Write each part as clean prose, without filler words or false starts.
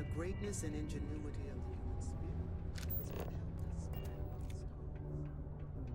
The greatness and ingenuity of the human spirit is what helped us spread these stories.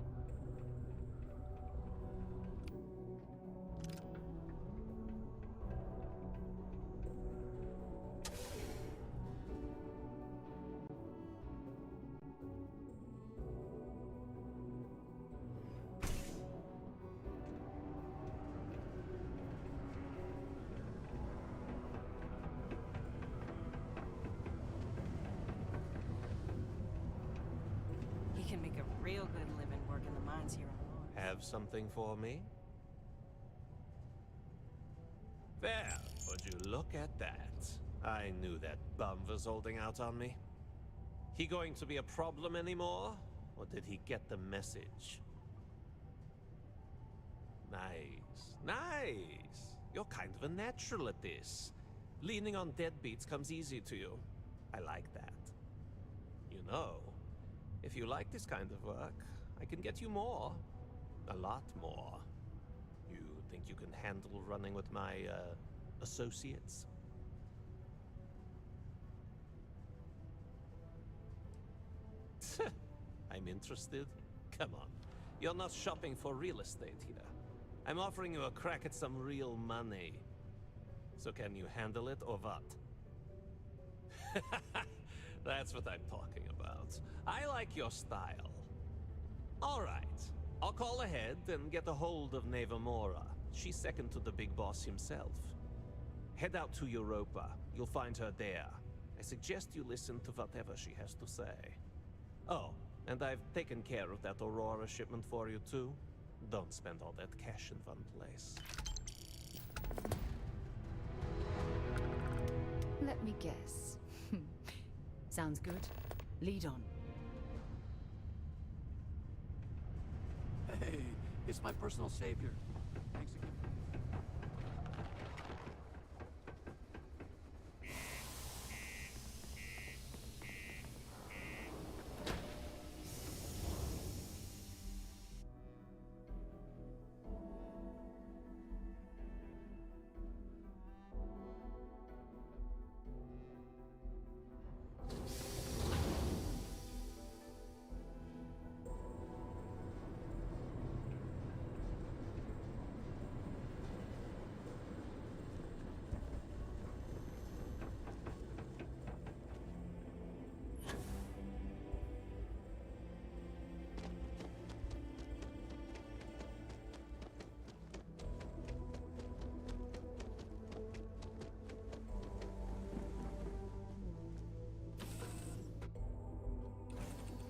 He can make a real good living working the mines here on Mars. Have something for me? Well, would you look at that? I knew that bum was holding out on me. He going to be a problem anymore? Or did he get the message? Nice, nice. You're kind of a natural at this. Leaning on deadbeats comes easy to you. I like that. You know, if you like this kind of work, I can get you more. A lot more. You think you can handle running with my, associates? I'm interested? Come on. You're not shopping for real estate here. I'm offering you a crack at some real money. So can you handle it or what? That's what I'm talking about. I like your style. All right. I'll call ahead and get a hold of Nevamora. She's second to the big boss himself. Head out to Europa. You'll find her there. I suggest you listen to whatever she has to say. Oh, and I've taken care of that Aurora shipment for you too. Don't spend all that cash in one place. Let me guess. Sounds good. Lead on. Hey, it's my personal savior. Thanks again.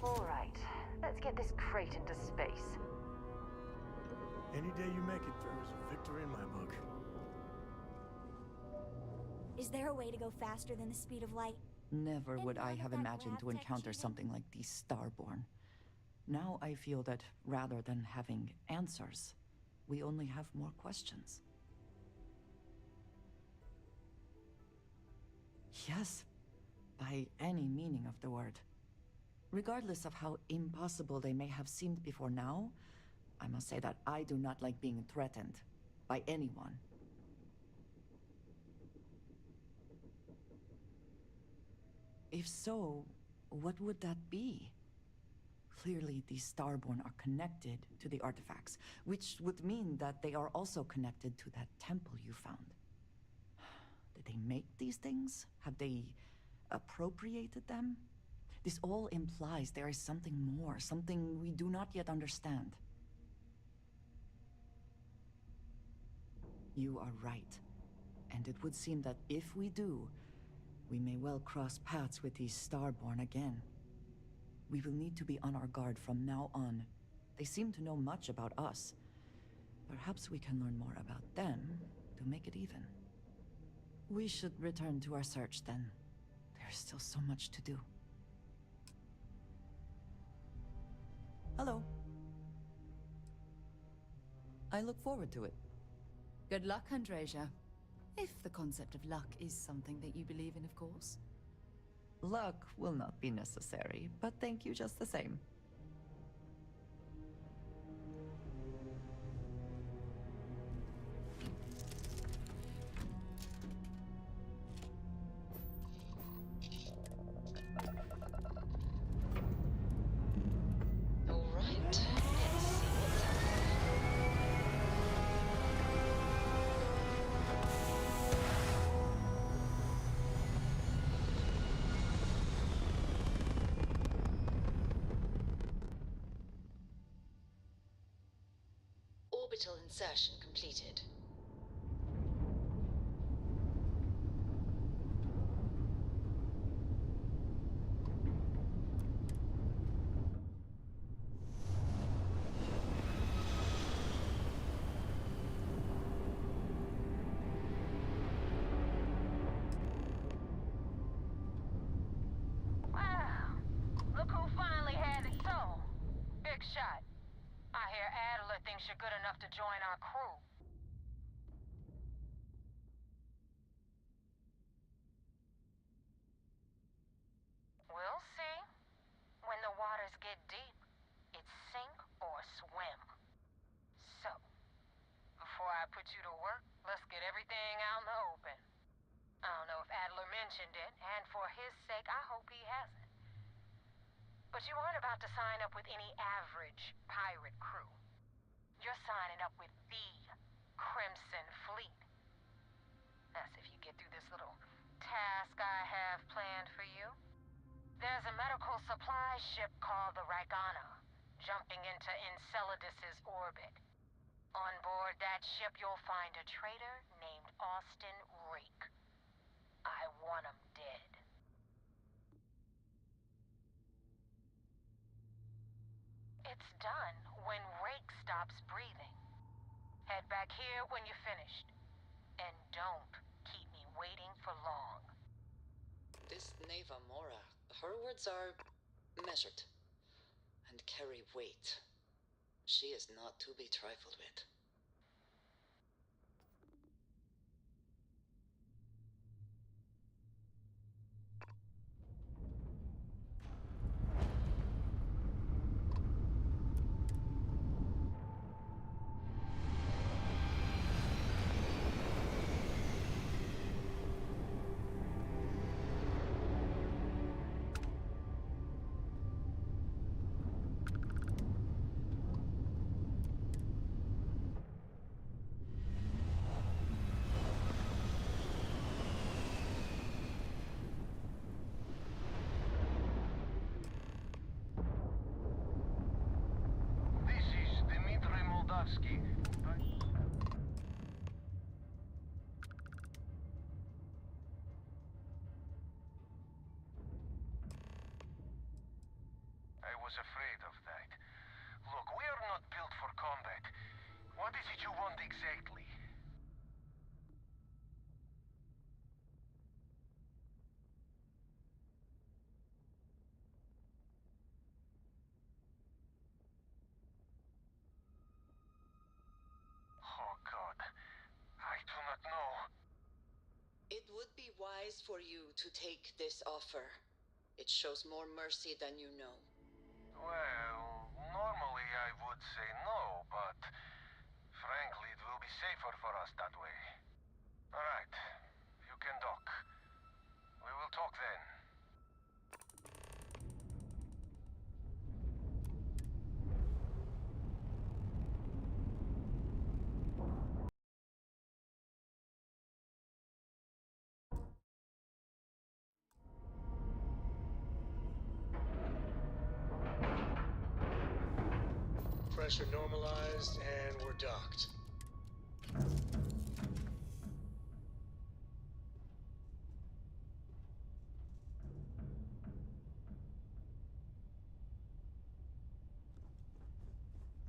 All right, let's get this crate into space. Any day you make it through is a victory in my book. Is there a way to go faster than the speed of light? Never would And I none of have that imagined to grav tech encounter cheating? something like these Starborn. Now I feel that rather than having answers, we only have more questions. Yes, by any meaning of the word. Regardless of how impossible they may have seemed before now, I must say that I do not like being threatened by anyone. If so, what would that be? Clearly, these Starborn are connected to the artifacts, which would mean that they are also connected to that temple you found. Did they make these things? Have they appropriated them? This all implies there is something more, something we do not yet understand. You are right. And it would seem that if we do, we may well cross paths with these Starborn again. We will need to be on our guard from now on. They seem to know much about us. Perhaps we can learn more about them to make it even. We should return to our search then. There's still so much to do. Hello. I look forward to it. Good luck, Andreja. If the concept of luck is something that you believe in, of course. Luck will not be necessary, but thank you just the same. Orbital insertion completed. You're good enough to join our crew. We'll see. When the waters get deep, it's sink or swim. So, before I put you to work, let's get everything out in the open. I don't know if Adler mentioned it, and for his sake, I hope he hasn't. But you aren't about to sign up with any average pirate crew. You're signing up with the Crimson Fleet. That's if you get through this little task I have planned for you. There's a medical supply ship called the Ragana, jumping into Enceladus's orbit. On board that ship, you'll find a traitor named Austin Rake. I want him dead. It's done when Rake stops breathing. Head back here when you're finished. And don't keep me waiting for long. This Neva Mora, her words are measured and carry weight. She is not to be trifled with. I was afraid of that. Look, we are not built for combat. What is it you want exactly? Oh God, I do not know. It would be wise for you to take this offer. It shows more mercy than you know. Well, normally I would say no, but frankly, it will be safer for us that way. All right, you can dock. We will talk then. Pressure normalized, and we're docked.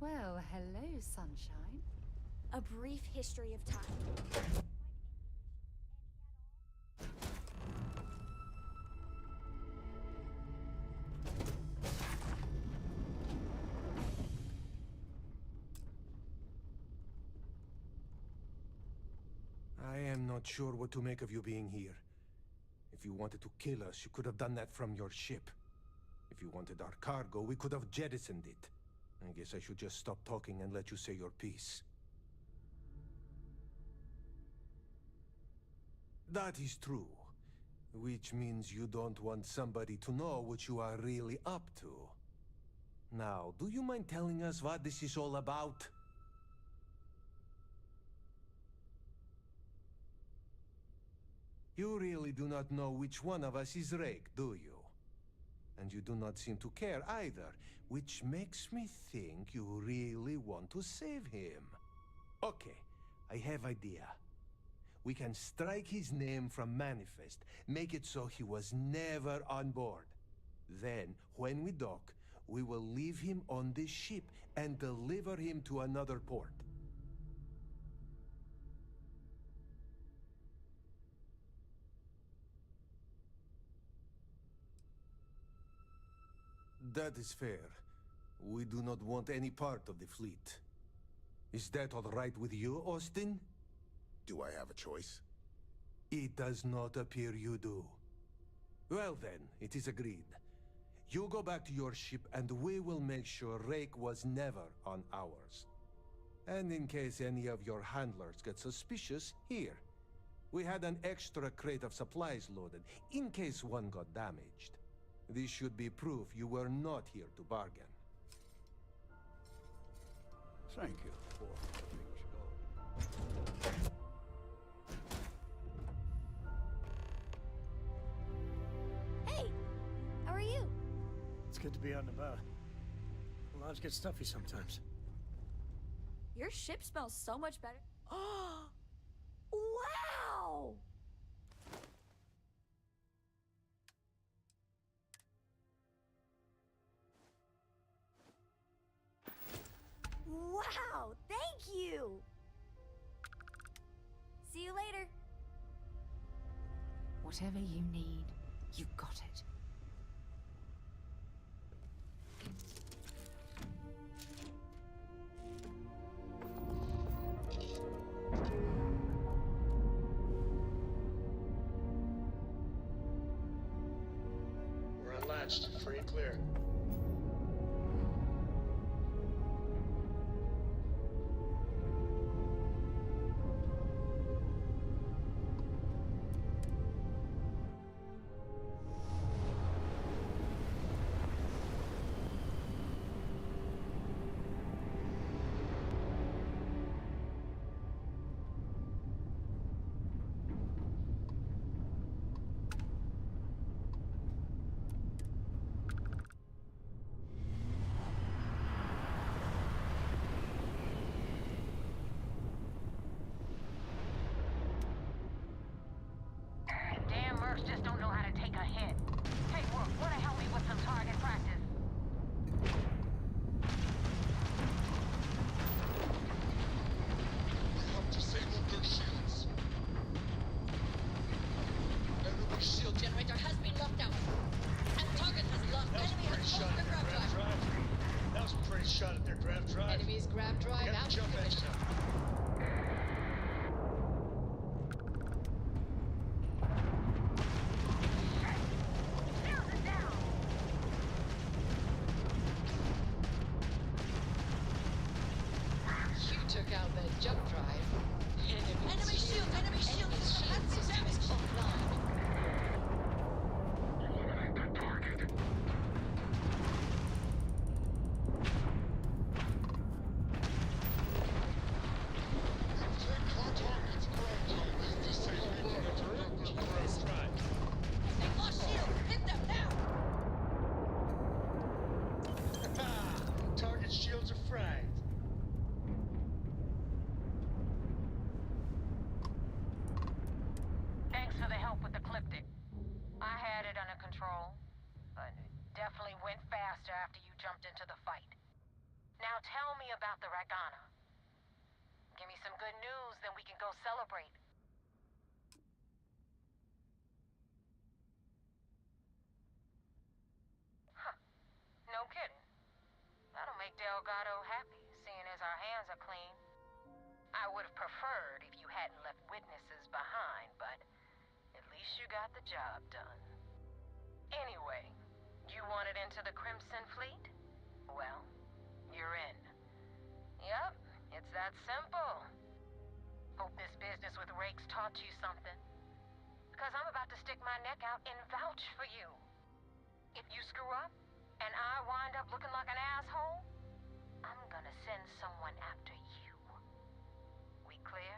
Well, hello, sunshine. A brief history of time. I am not sure what to make of you being here. If you wanted to kill us, you could have done that from your ship. If you wanted our cargo, we could have jettisoned it. I guess I should just stop talking and let you say your piece. That is true. Which means you don't want somebody to know what you are really up to. Now, do you mind telling us what this is all about? You really do not know which one of us is Rake, do you? And you do not seem to care either, which makes me think you really want to save him. Okay, I have idea. We can strike his name from Manifest, make it so he was never on board. Then, when we dock, we will leave him on this ship and deliver him to another port. That is fair. We do not want any part of the fleet. Is that all right with you, Austin? Do I have a choice? It does not appear you do. Well then, it is agreed. You go back to your ship and we will make sure Rake was never on ours. And in case any of your handlers get suspicious, here. We had an extra crate of supplies loaded, in case one got damaged. This should be proof you were not here to bargain. Thank you for letting us go. Hey! How are you? It's good to be out and about. The lodge gets stuffy sometimes. Your ship smells so much better. Oh! Wow! Wow! Thank you! See you later. Whatever you need, you got it. We're unlatched, free and clear. Damn mercs just don't know how to take a hit. Hey, Rook, wanna help me with some target practice? We have disabled their shields. Enemy shield generator has been locked out. And target has locked. Enemy has closed the grav drive. That was a pretty shot at their grav drive. Enemy's grav drive Get out. the jump engine up. You took out their jump drive. Enemy shield! Enemy shield system is offline. Eliminate the target. Take our target's grav drive. Disable the grav drive. They lost shield! Hit them now! Target shields are fragged. Thanks for the help with the cliptic. I had it under control, but it definitely went faster after you jumped into the fight. Now tell me about the Ragana. Give me some good news, then we can go celebrate. Huh. No kidding. That'll make Delgado happy, seeing as our hands are clean. I would have preferred if you hadn't left witnesses behind, but at least you got the job done. Anyway, you wanted into the Crimson Fleet? Well, you're in. Yup, it's that simple. Hope this business with Rake's taught you something. Because I'm about to stick my neck out and vouch for you. If you screw up, and I wind up looking like an asshole, I'm gonna send someone after you. We clear?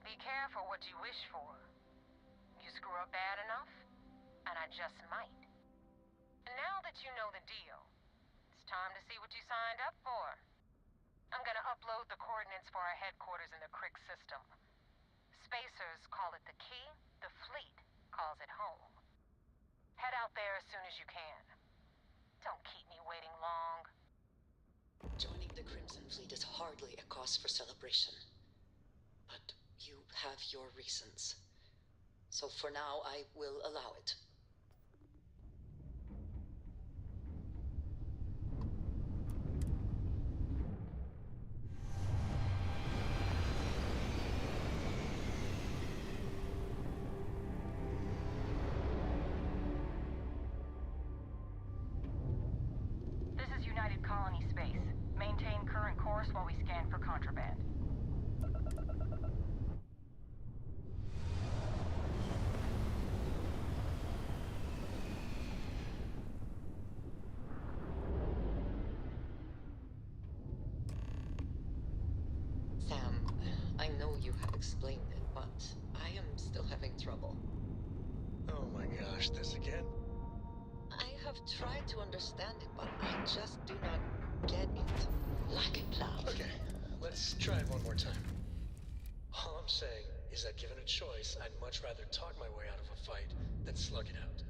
Be careful what you wish for. You screw screw up bad enough, and I just might. Now that you know the deal, it's time to see what you signed up for. I'm gonna upload the coordinates for our headquarters in the Crick system. Spacers call it the key, the fleet calls it home. Head out there as soon as you can. Don't keep me waiting long. Joining the Crimson Fleet is hardly a cause for celebration. But you have your reasons. So for now, I will allow it. This is United Colony Space. Maintain current course while we scan for contraband. Sam, I know you have explained it, but I am still having trouble. Oh my gosh, this again? I have tried to understand it, but I just do not get it. Lack it, love. Okay, let's try it one more time. All I'm saying is that given a choice, I'd much rather talk my way out of a fight than slug it out.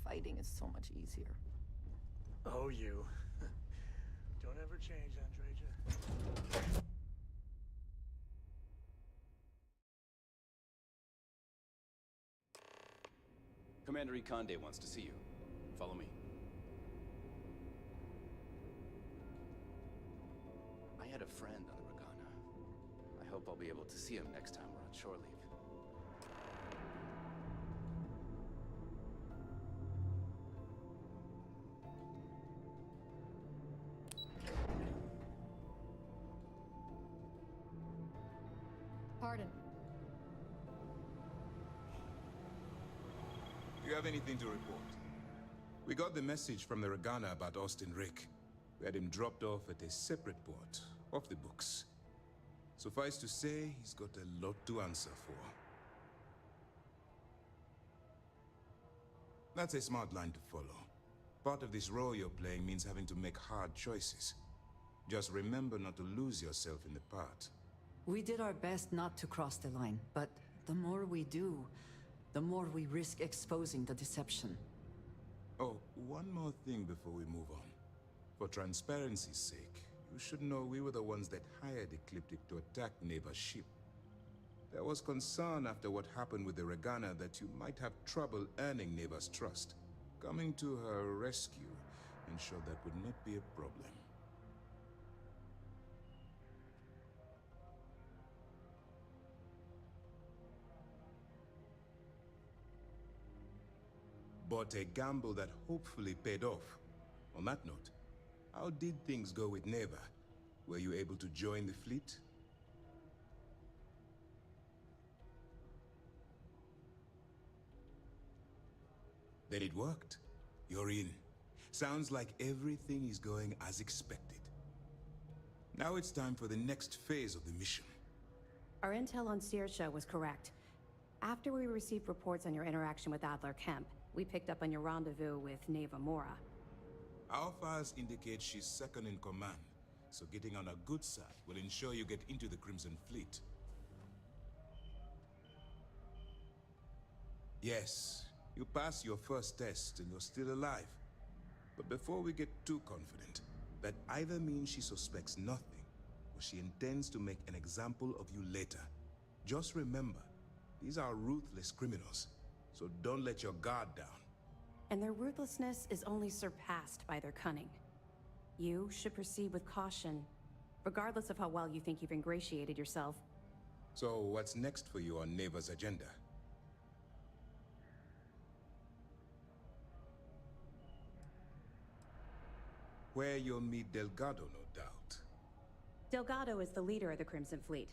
Fighting is so much easier. Oh, you. Don't ever change, Andreja. Commander Ikonde wants to see you. Follow me. I had a friend on the Regana. I hope I'll be able to see him next time we're on shore leave. Pardon. Do you have anything to report? We got the message from the Regana about Austin Rick. We had him dropped off at a separate port, off the books. Suffice to say, he's got a lot to answer for. That's a smart line to follow. Part of this role you're playing means having to make hard choices. Just remember not to lose yourself in the part. We did our best not to cross the line, but the more we do, the more we risk exposing the deception. Oh, one more thing before we move on. For transparency's sake, you should know we were the ones that hired Ecliptic to attack Neva's ship. There was concern after what happened with the Regana that you might have trouble earning Neva's trust. Coming to her rescue ensured that would not be a problem. But a gamble that hopefully paid off. On that note, how did things go with Neva? Were you able to join the fleet? Then it worked. You're in. Sounds like everything is going as expected. Now it's time for the next phase of the mission. Our intel on Saoirse was correct. After we received reports on your interaction with Adler Kemp, we picked up on your rendezvous with Neva Mora. Our files indicate she's second in command, so getting on a good side will ensure you get into the Crimson Fleet. Yes, you passed your first test and you're still alive. But before we get too confident, that either means she suspects nothing, or she intends to make an example of you later. Just remember, these are ruthless criminals, so don't let your guard down. And their ruthlessness is only surpassed by their cunning. You should proceed with caution, regardless of how well you think you've ingratiated yourself. So what's next for you on Neva's agenda? Where you'll meet Delgado, no doubt. Delgado is the leader of the Crimson Fleet.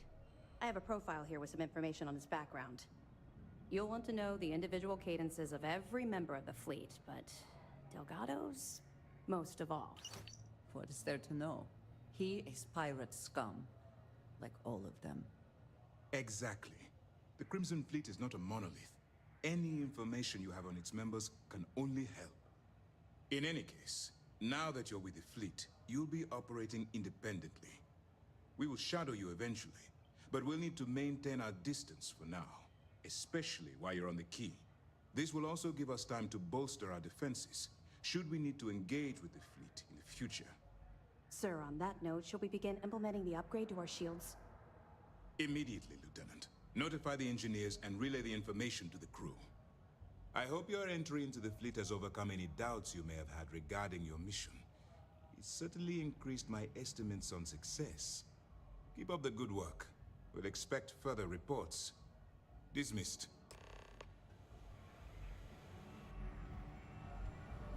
I have a profile here with some information on his background. You'll want to know the individual cadences of every member of the fleet, but Delgado's most of all. What is there to know? He is pirate scum, like all of them. Exactly. The Crimson Fleet is not a monolith. any information you have on its members can only help. In any case, now that you're with the fleet, you'll be operating independently. We will shadow you eventually, but we'll need to maintain our distance for now, especially while you're on the key. This will also give us time to bolster our defenses, should we need to engage with the fleet in the future. Sir, on that note, shall we begin implementing the upgrade to our shields? Immediately, Lieutenant. Notify the engineers and relay the information to the crew. I hope your entry into the fleet has overcome any doubts you may have had regarding your mission. It certainly increased my estimates on success. Keep up the good work. We'll expect further reports. Dismissed.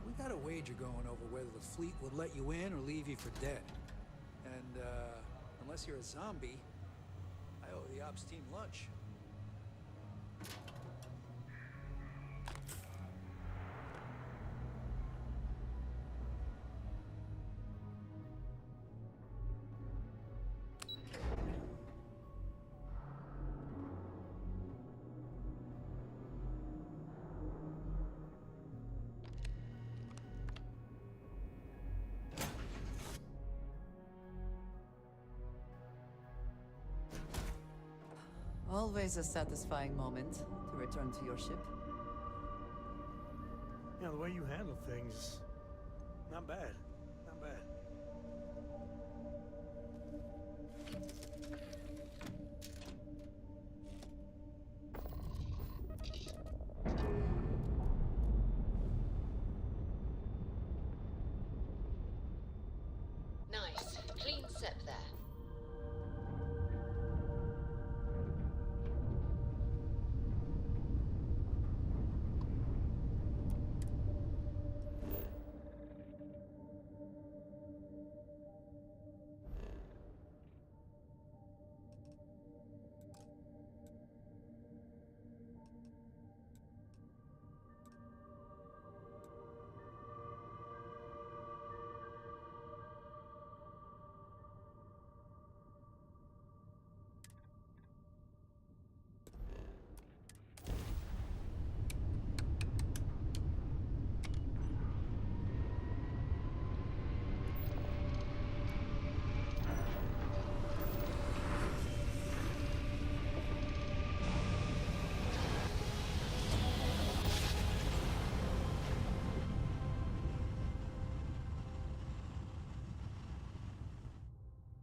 We got a wager going over whether the fleet would let you in or leave you for dead. And, unless you're a zombie, I owe the ops team lunch. Always a satisfying moment to return to your ship. Yeah, the way you handle things, not bad. Not bad. Nice. Clean sep there.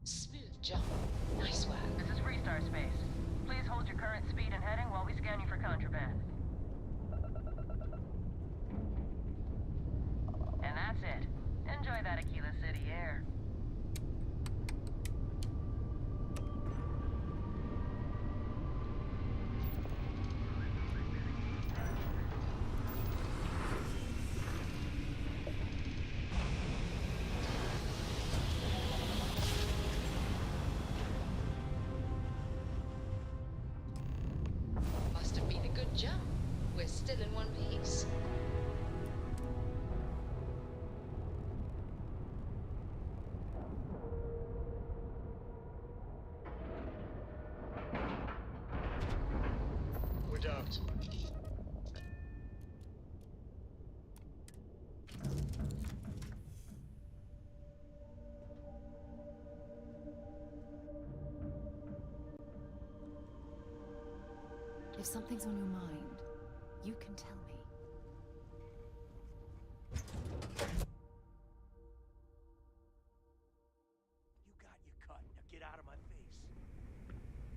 Smooth jump. Nice work. This is Freestar Space. Please hold your current speed and heading while we scan you for contraband. And that's it. Enjoy that Aquila City air. Must have been a good jump. We're still in one piece. We're docked. If something's on your mind, you can tell me. You got your cut. Now get out of my face.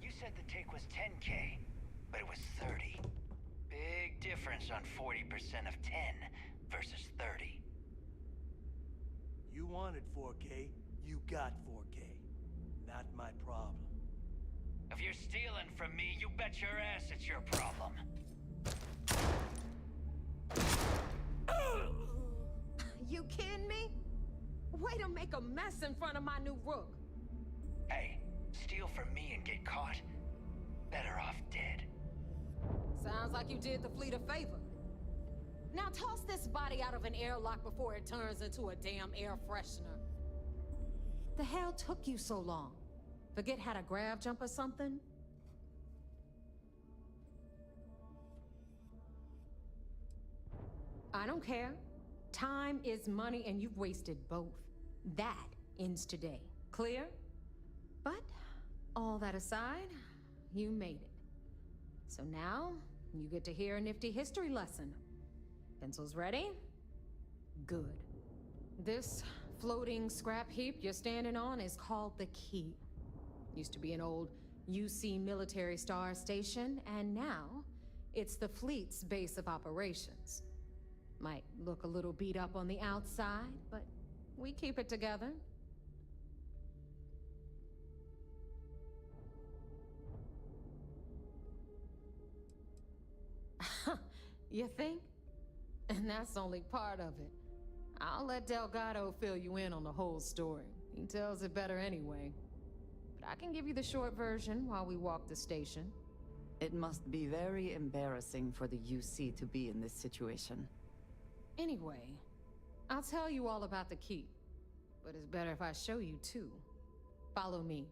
You said the take was 10K, but it was 30. Big difference on 40% of 10 versus 30. You wanted 4K, you got 4K. Not my problem. If you're stealing from me, you bet your ass it's your problem. You kidding me? Way to make a mess in front of my new rook. Hey, steal from me and get caught. Better off dead. Sounds like you did the fleet a favor. Now toss this body out of an airlock before it turns into a damn air freshener. The hell took you so long? Forget how to grav jump or something? don't care. Time is money, and you've wasted both. That ends today. Clear? But, all that aside, you made it. So now, you get to hear a nifty history lesson. Pencils ready? Good. This floating scrap heap you're standing on is called the Key. Used to be an old UC military star station, and now it's the fleet's base of operations. Might look a little beat up on the outside, but we keep it together. You think? And that's only part of it. I'll let Delgado fill you in on the whole story. He tells it better anyway. But I can give you the short version while we walk the station. It must be very embarrassing for the UC to be in this situation. Anyway, I'll tell you all about the Key. But it's better if I show you too. Follow me.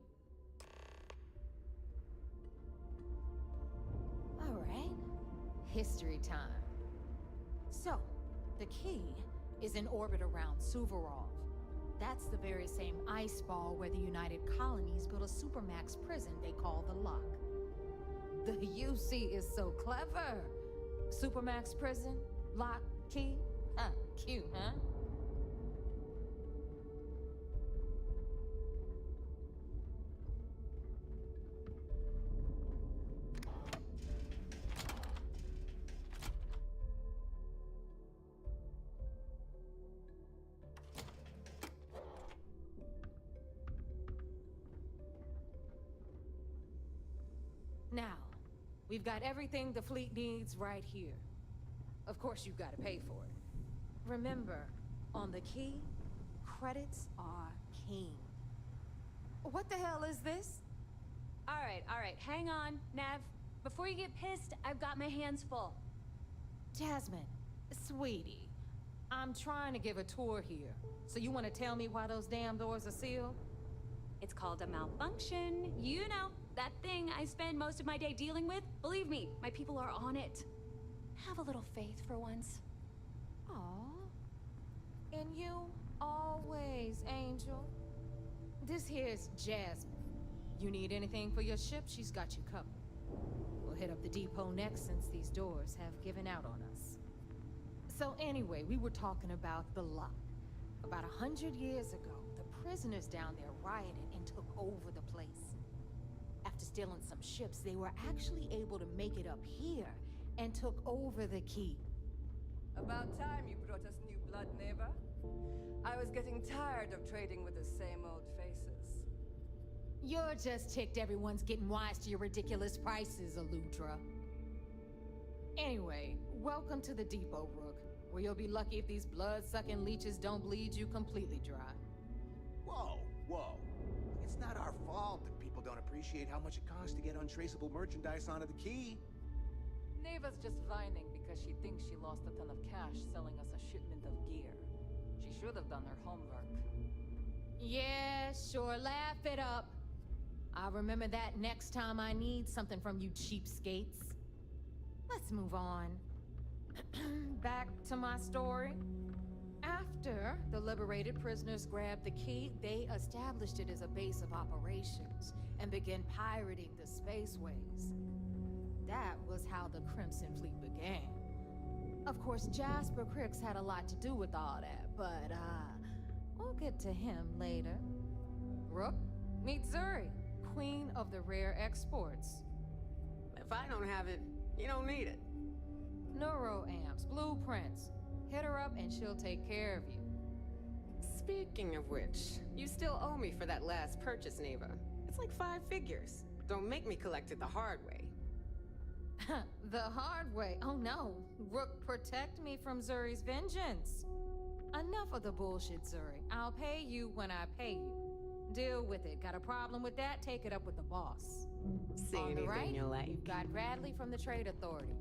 All right. History time. So, the Key is in orbit around Suvorov. That's the very same ice ball where the United Colonies built a supermax prison they call the Lock. The UC is so clever. Supermax prison, Lock, Key. Cute, huh? Now, we've got everything the fleet needs right here. Of course, you've got to pay for it. Remember, on the Key, credits are king. What the hell is this? All right, hang on, Nev. Before you get pissed, I've got my hands full. Jasmine, sweetie, I'm trying to give a tour here. So you want to tell me why those damn doors are sealed? It's called a malfunction. You know, that thing I spend most of my day dealing with. Believe me, my people are on it. Have a little faith for once. Aw. And you always, Angel. This here's Jasmine. You need anything for your ship, she's got you covered. We'll hit up the depot next since these doors have given out on us. So anyway, we were talking about the Lock. About 100 years ago, the prisoners down there rioted and took over the place. After stealing some ships, they were actually able to make it up here and took over the Key. About time you brought us new blood, neighbor. I was getting tired of trading with the same old faces. You're just ticked everyone's getting wise to your ridiculous prices, Aludra. Anyway, welcome to the depot, Rook, where you'll be lucky if these blood-sucking leeches don't bleed you completely dry. Whoa. It's not our fault that people don't appreciate how much it costs to get untraceable merchandise onto the Key. Neva's just whining because she thinks she lost a ton of cash selling us a shipment of gear. She should have done her homework. Yeah, sure, laugh it up. I'll remember that next time I need something from you cheapskates. Let's move on. Back to my story. After the liberated prisoners grabbed the Key, they established it as a base of operations and began pirating the spaceways. That was how the Crimson Fleet began. Of course, Jasper Cricks had a lot to do with all that, but, we'll get to him later. Rook, meet Zuri, queen of the rare exports. If I don't have it, you don't need it. Neuroamps, blueprints. Hit her up and she'll take care of you. Speaking of which, you still owe me for that last purchase, Neva. It's like 5 figures. Don't make me collect it the hard way. The hard way? Oh no. Rook, protect me from Zuri's vengeance. Enough of the bullshit, Zuri. I'll pay you when I pay you. Deal with it. Got a problem with that? Take it up with the boss. See On the anything right, you like. you've got Bradley from the Trade Authority.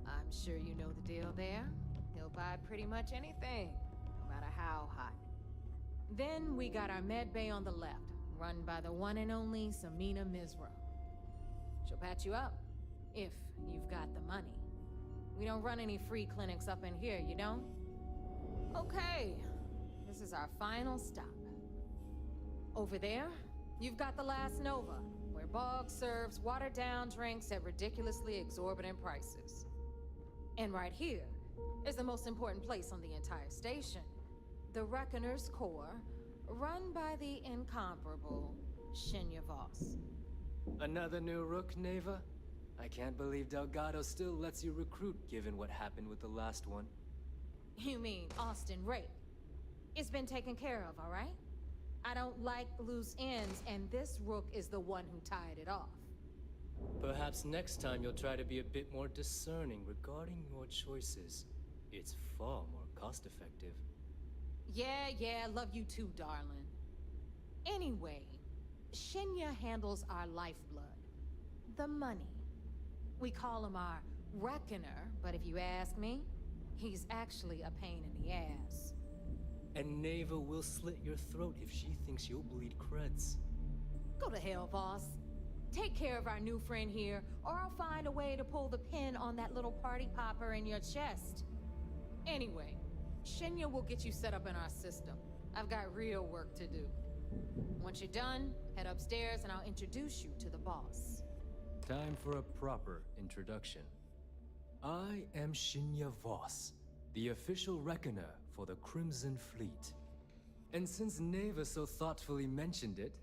I'm sure you know the deal there. He'll buy pretty much anything, no matter how hot. Then we got our med bay on the left, run by the one and only Samina Mizra. She'll patch you up, if you've got the money. We don't run any free clinics up in here, you know? Okay, this is our final stop. Over there, you've got the last Nova, where Bog serves watered-down drinks at ridiculously exorbitant prices. And right here is the most important place on the entire station, the Reckoner's Core, run by the incomparable Shinya Voss. Another new rook, Neva? I can't believe Delgado still lets you recruit, given what happened with the last one. You mean Austin Rape? It's been taken care of, all right? I don't like loose ends, and this rook is the one who tied it off. Perhaps next time you'll try to be a bit more discerning regarding your choices. It's far more cost-effective. Yeah, love you too, darling. Anyway, Shinya handles our lifeblood. The money. We call him our Reckoner, but if you ask me, he's actually a pain in the ass. And Neva will slit your throat if she thinks you'll bleed creds. Go to hell, boss. Take care of our new friend here, or I'll find a way to pull the pin on that little party popper in your chest. Anyway, Shinya will get you set up in our system. I've got real work to do. Once you're done, head upstairs and I'll introduce you to the boss. Time for a proper introduction. I am Shinya Voss, the official reckoner for the Crimson Fleet. And since Neva so thoughtfully mentioned it,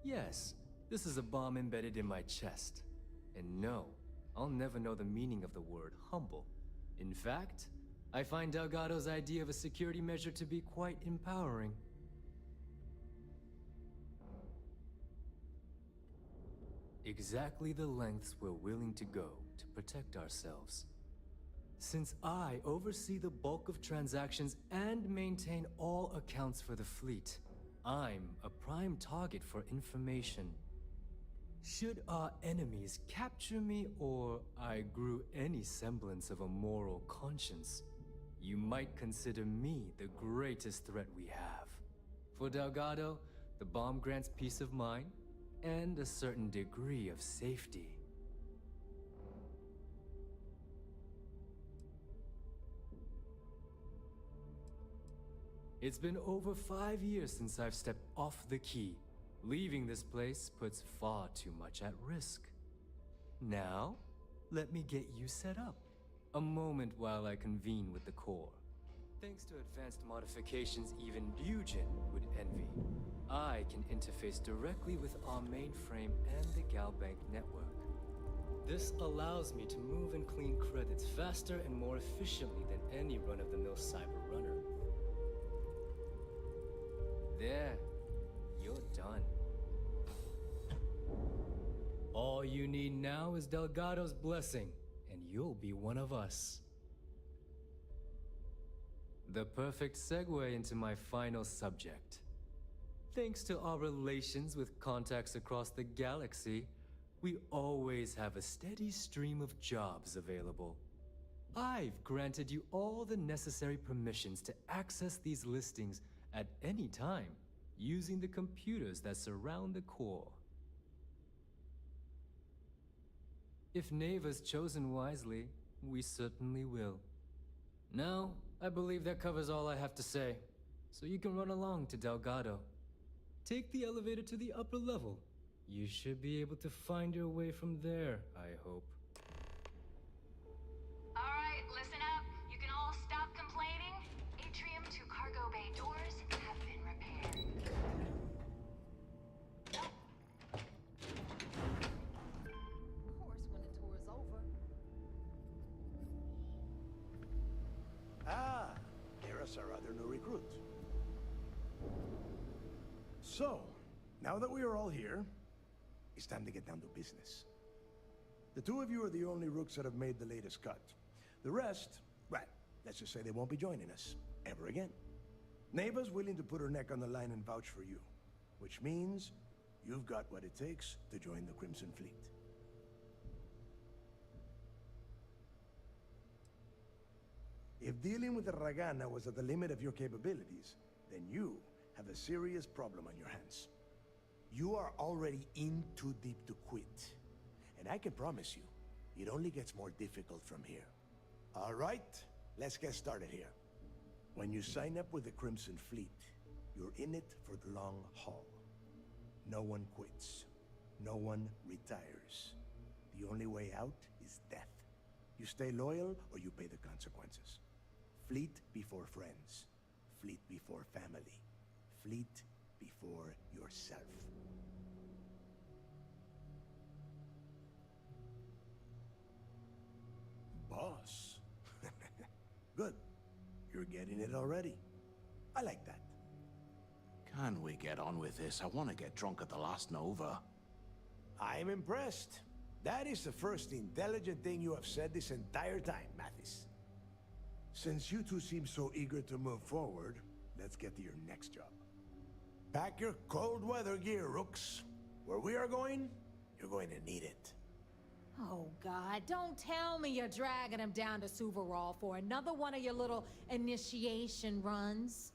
yes, this is a bomb embedded in my chest. And no, I'll never know the meaning of the word humble. In fact, I find Delgado's idea of a security measure to be quite empowering. Exactly the lengths we're willing to go to protect ourselves. Since I oversee the bulk of transactions and maintain all accounts for the fleet, I'm a prime target for information. Should our enemies capture me or I grew any semblance of a moral conscience, you might consider me the greatest threat we have. For Delgado, the bomb grants peace of mind and a certain degree of safety. It's been over 5 years since I've stepped off the key. Leaving this place puts far too much at risk. Now, let me get you set up. A moment while I convene with the core. Thanks to advanced modifications even Bujin would envy, I can interface directly with our mainframe and the Galbank network. This allows me to move and clean credits faster and more efficiently than any run-of-the-mill cyber runner. There, you're done. All you need now is Delgado's blessing, and you'll be one of us. The perfect segue into my final subject. Thanks to our relations with contacts across the galaxy, we always have a steady stream of jobs available. I've granted you all the necessary permissions to access these listings at any time, using the computers that surround the core. If Neva's chosen wisely, we certainly will. Now, I believe that covers all I have to say, so you can run along to Delgado. Take the elevator to the upper level. You should be able to find your way from there, I hope. Alright, listen up. You can all stop complaining. Atrium to cargo bay doors have been repaired. Of course, when the tour is over. Ah, there's our other new recruit. So, now that we are all here, it's time to get down to business. The two of you are the only rooks that have made the latest cut. The rest, well, let's just say they won't be joining us ever again. Neva's willing to put her neck on the line and vouch for you, which means you've got what it takes to join the Crimson Fleet. If dealing with the Ragana was at the limit of your capabilities, then you have a serious problem on your hands. You are already in too deep to quit. And I can promise you, it only gets more difficult from here. All right, let's get started here. When you sign up with the Crimson Fleet, you're in it for the long haul. No one quits. No one retires. The only way out is death. You stay loyal or you pay the consequences. Fleet before friends. Fleet before family. Fleet before yourself. Boss. Good. You're getting it already. I like that. Can we get on with this? I want to get drunk at the last Nova. I'm impressed. That is the first intelligent thing you have said this entire time, Mathis. Since you two seem so eager to move forward, let's get to your next job. Pack your cold weather gear, Rooks. Where we are going, you're going to need it. Oh, God, don't tell me you're dragging him down to Suvorov for another one of your little initiation runs.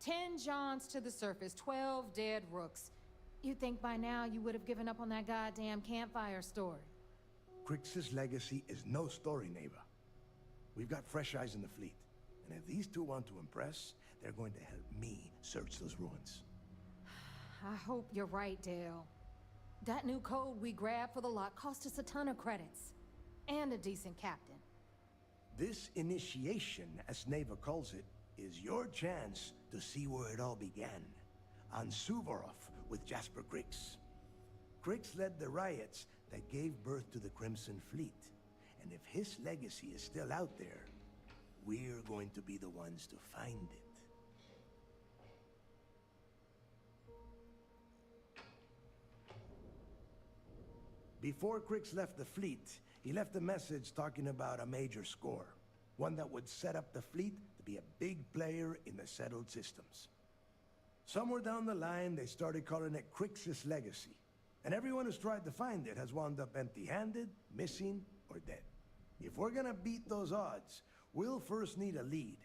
10 Johns to the surface, 12 dead Rooks. You'd think by now you would have given up on that goddamn campfire story. Crix's legacy is no story, Neva. We've got fresh eyes in the fleet. And if these two want to impress, they're going to help me search those ruins. I hope you're right, Dale. That new code we grabbed for the lot cost us a ton of credits. And a decent captain. This initiation, as Neva calls it, is your chance to see where it all began. On Suvorov with Jasper Crix. Crix led the riots that gave birth to the Crimson Fleet. And if his legacy is still out there, we're going to be the ones to find it. Before Crix left the fleet, he left a message talking about a major score. One that would set up the fleet to be a big player in the settled systems. Somewhere down the line, they started calling it Crix's legacy. And everyone who's tried to find it has wound up empty-handed, missing, or dead. If we're gonna beat those odds, we'll first need a lead.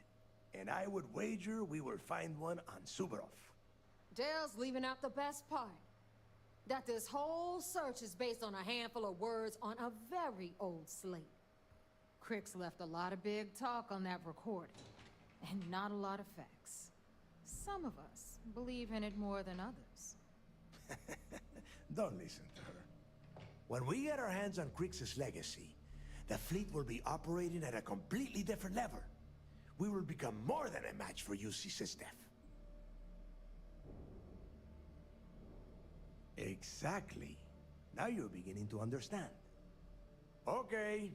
And I would wager we will find one on Suvorov. Dale's leaving out the best part. That this whole search is based on a handful of words on a very old slate. Crix left a lot of big talk on that recording, and not a lot of facts. Some of us believe in it more than others. Don't listen to her. When we get our hands on Crix's legacy, the fleet will be operating at a completely different level. We will become more than a match for UC Systef. Exactly. Now you're beginning to understand. Okay,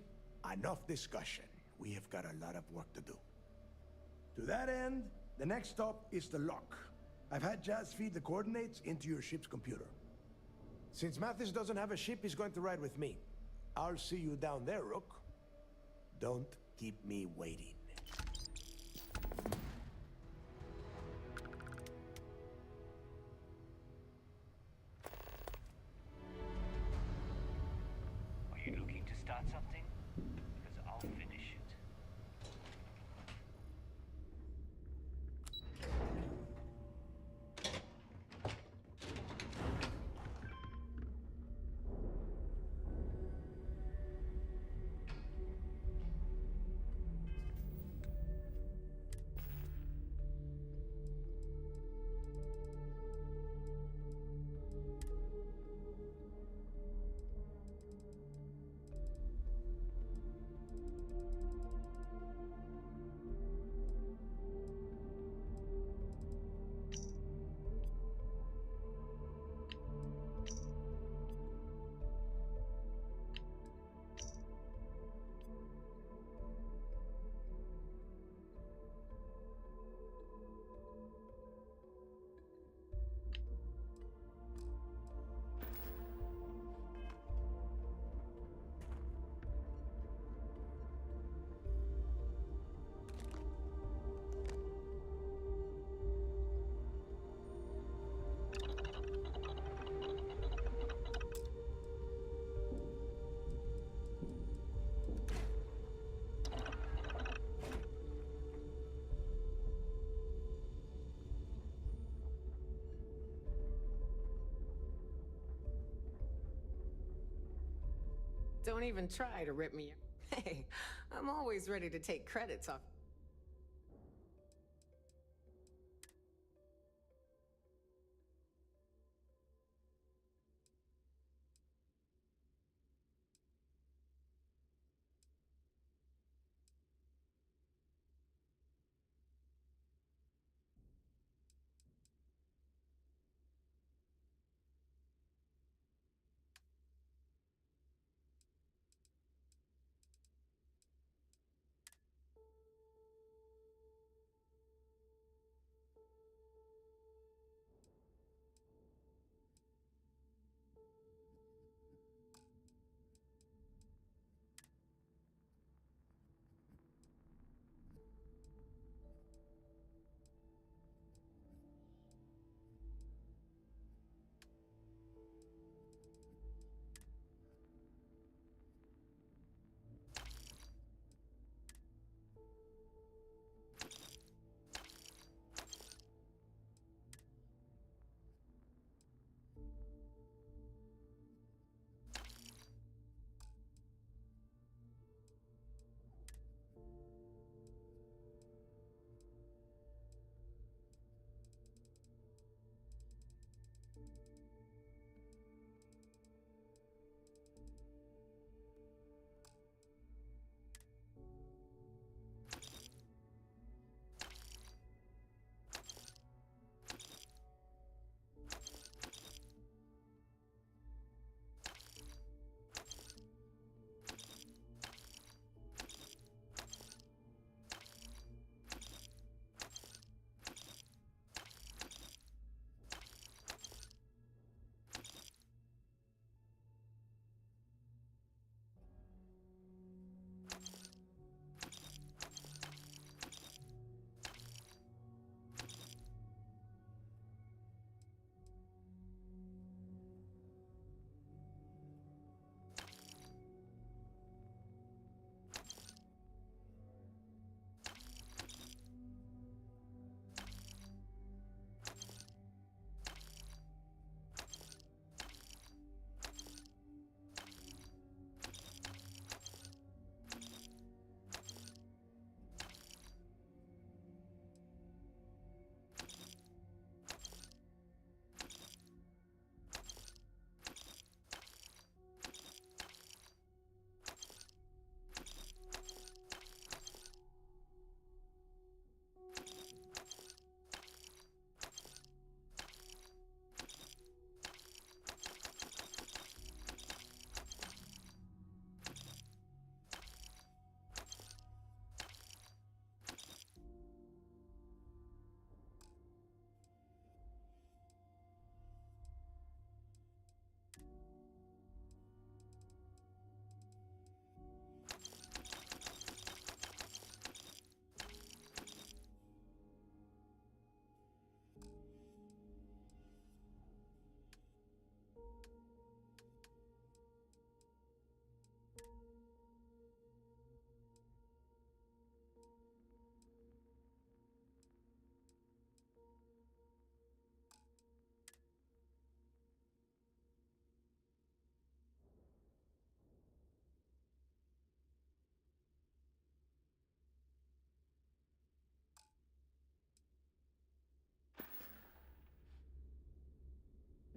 enough discussion. We have got a lot of work to do. To that end, the next stop is the lock. I've had Jazz feed the coordinates into your ship's computer. Since Mathis doesn't have a ship, he's going to ride with me. I'll see you down there, Rook. Don't keep me waiting. Are you looking to start something? Because I'll finish it. Don't even try to rip me. Hey, I'm always ready to take credits off.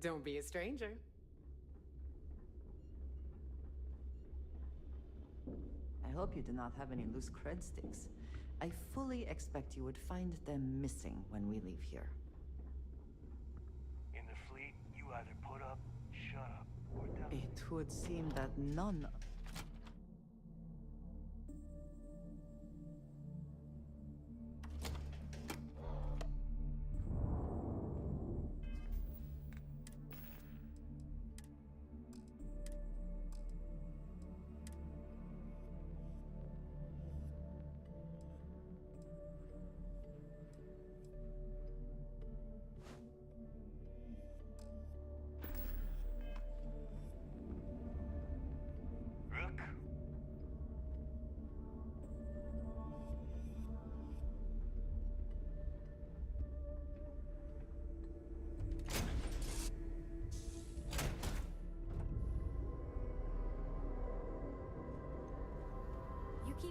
Don't be a stranger. I hope you do not have any loose cred sticks. I fully expect you would find them missing when we leave here. In the fleet, you either put up, shut up, or down. It would seem that none.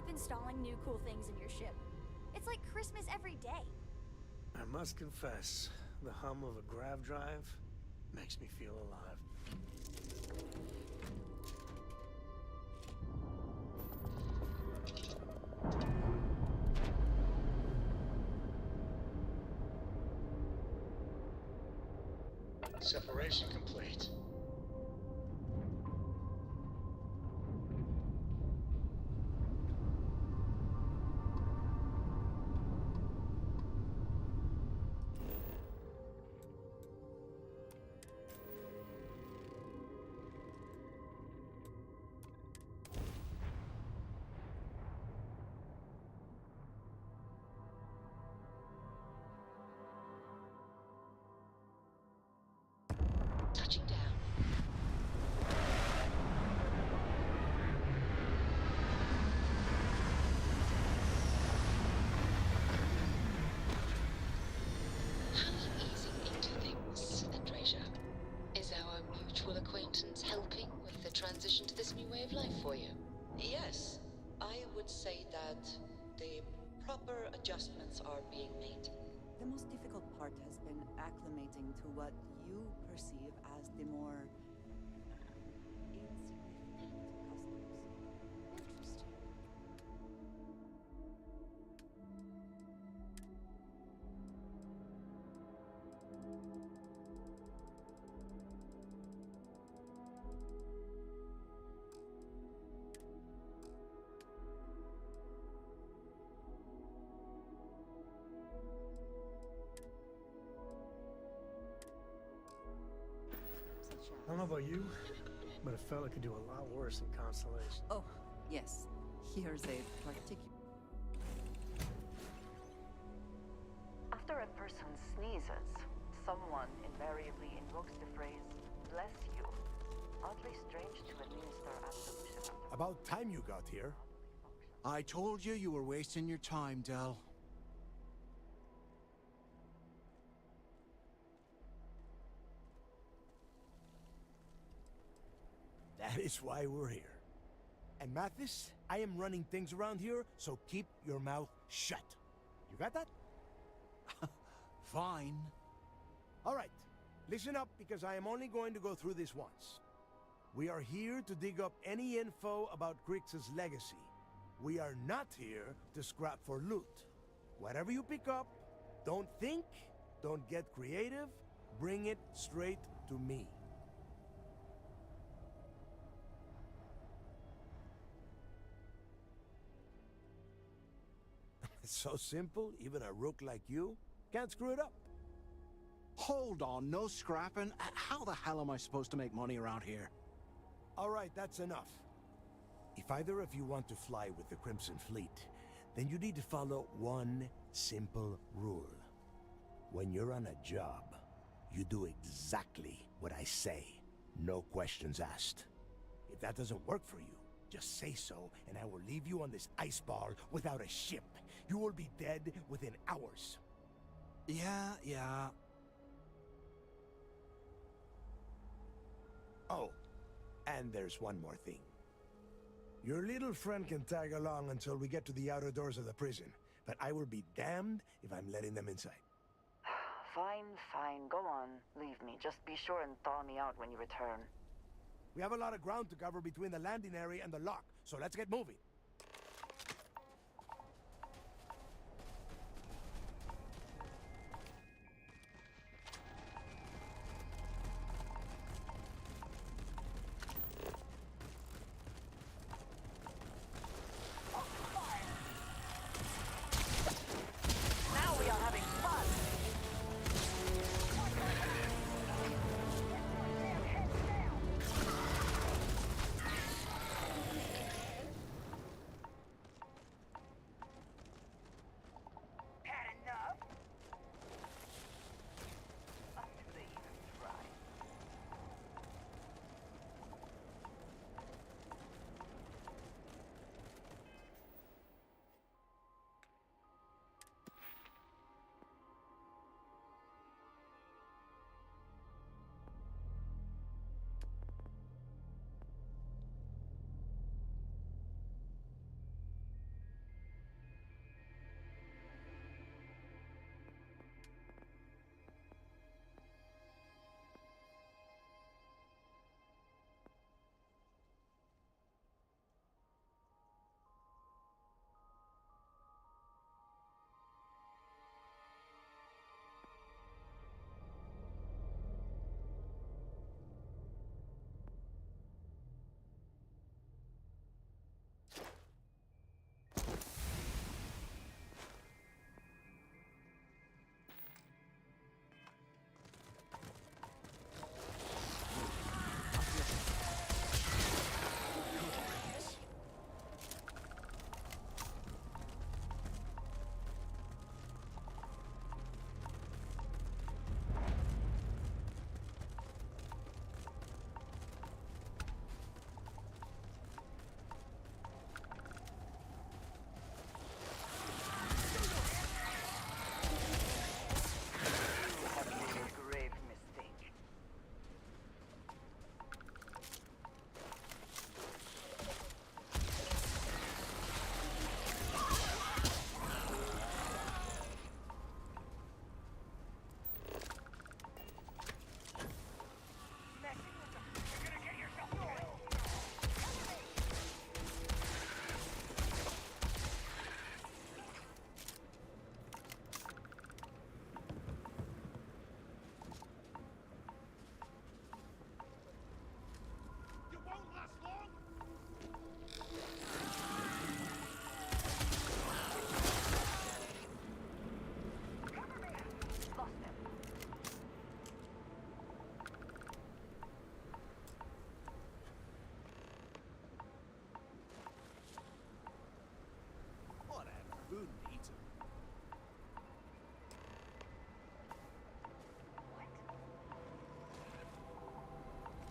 keep installing new cool things in your ship. It's like Christmas every day. I must confess, the hum of a grav drive makes me feel alive. Separation complete. Touching down. How are you easing into things, Andreja? Is our mutual acquaintance helping with the transition to this new way of life for you? Yes, I would say that the proper adjustments are being made. The most difficult part has been acclimating to what you perceive as the more insignificant customs. Interesting. I don't know about you, but a fella could do a lot worse in Constellation. Oh, yes. Here's a particular... After a person sneezes, someone invariably invokes the phrase, "bless you." Oddly strange to administer absolution. About time you got here. I told you you were wasting your time, Del. That is why we're here. And Mathis, I am running things around here, so keep your mouth shut. You got that? Fine. All right, listen up because I am only going to go through this once. We are here to dig up any info about Grix's legacy. We are not here to scrap for loot. Whatever you pick up, don't think, don't get creative, bring it straight to me. It's so simple, even a rook like you can't screw it up. Hold on, no scrapping? How the hell am I supposed to make money around here? All right, that's enough. If either of you want to fly with the Crimson Fleet, then you need to follow one simple rule. When you're on a job, you do exactly what I say. No questions asked. If that doesn't work for you, just say so, and I will leave you on this ice bar without a ship. You will be dead within hours. Yeah. Oh, and there's one more thing. Your little friend can tag along until we get to the outer doors of the prison, but I will be damned if I'm letting them inside. Fine, go on. Leave me. Just be sure and thaw me out when you return. We have a lot of ground to cover between the landing area and the lock, so let's get moving. Now we are having fun!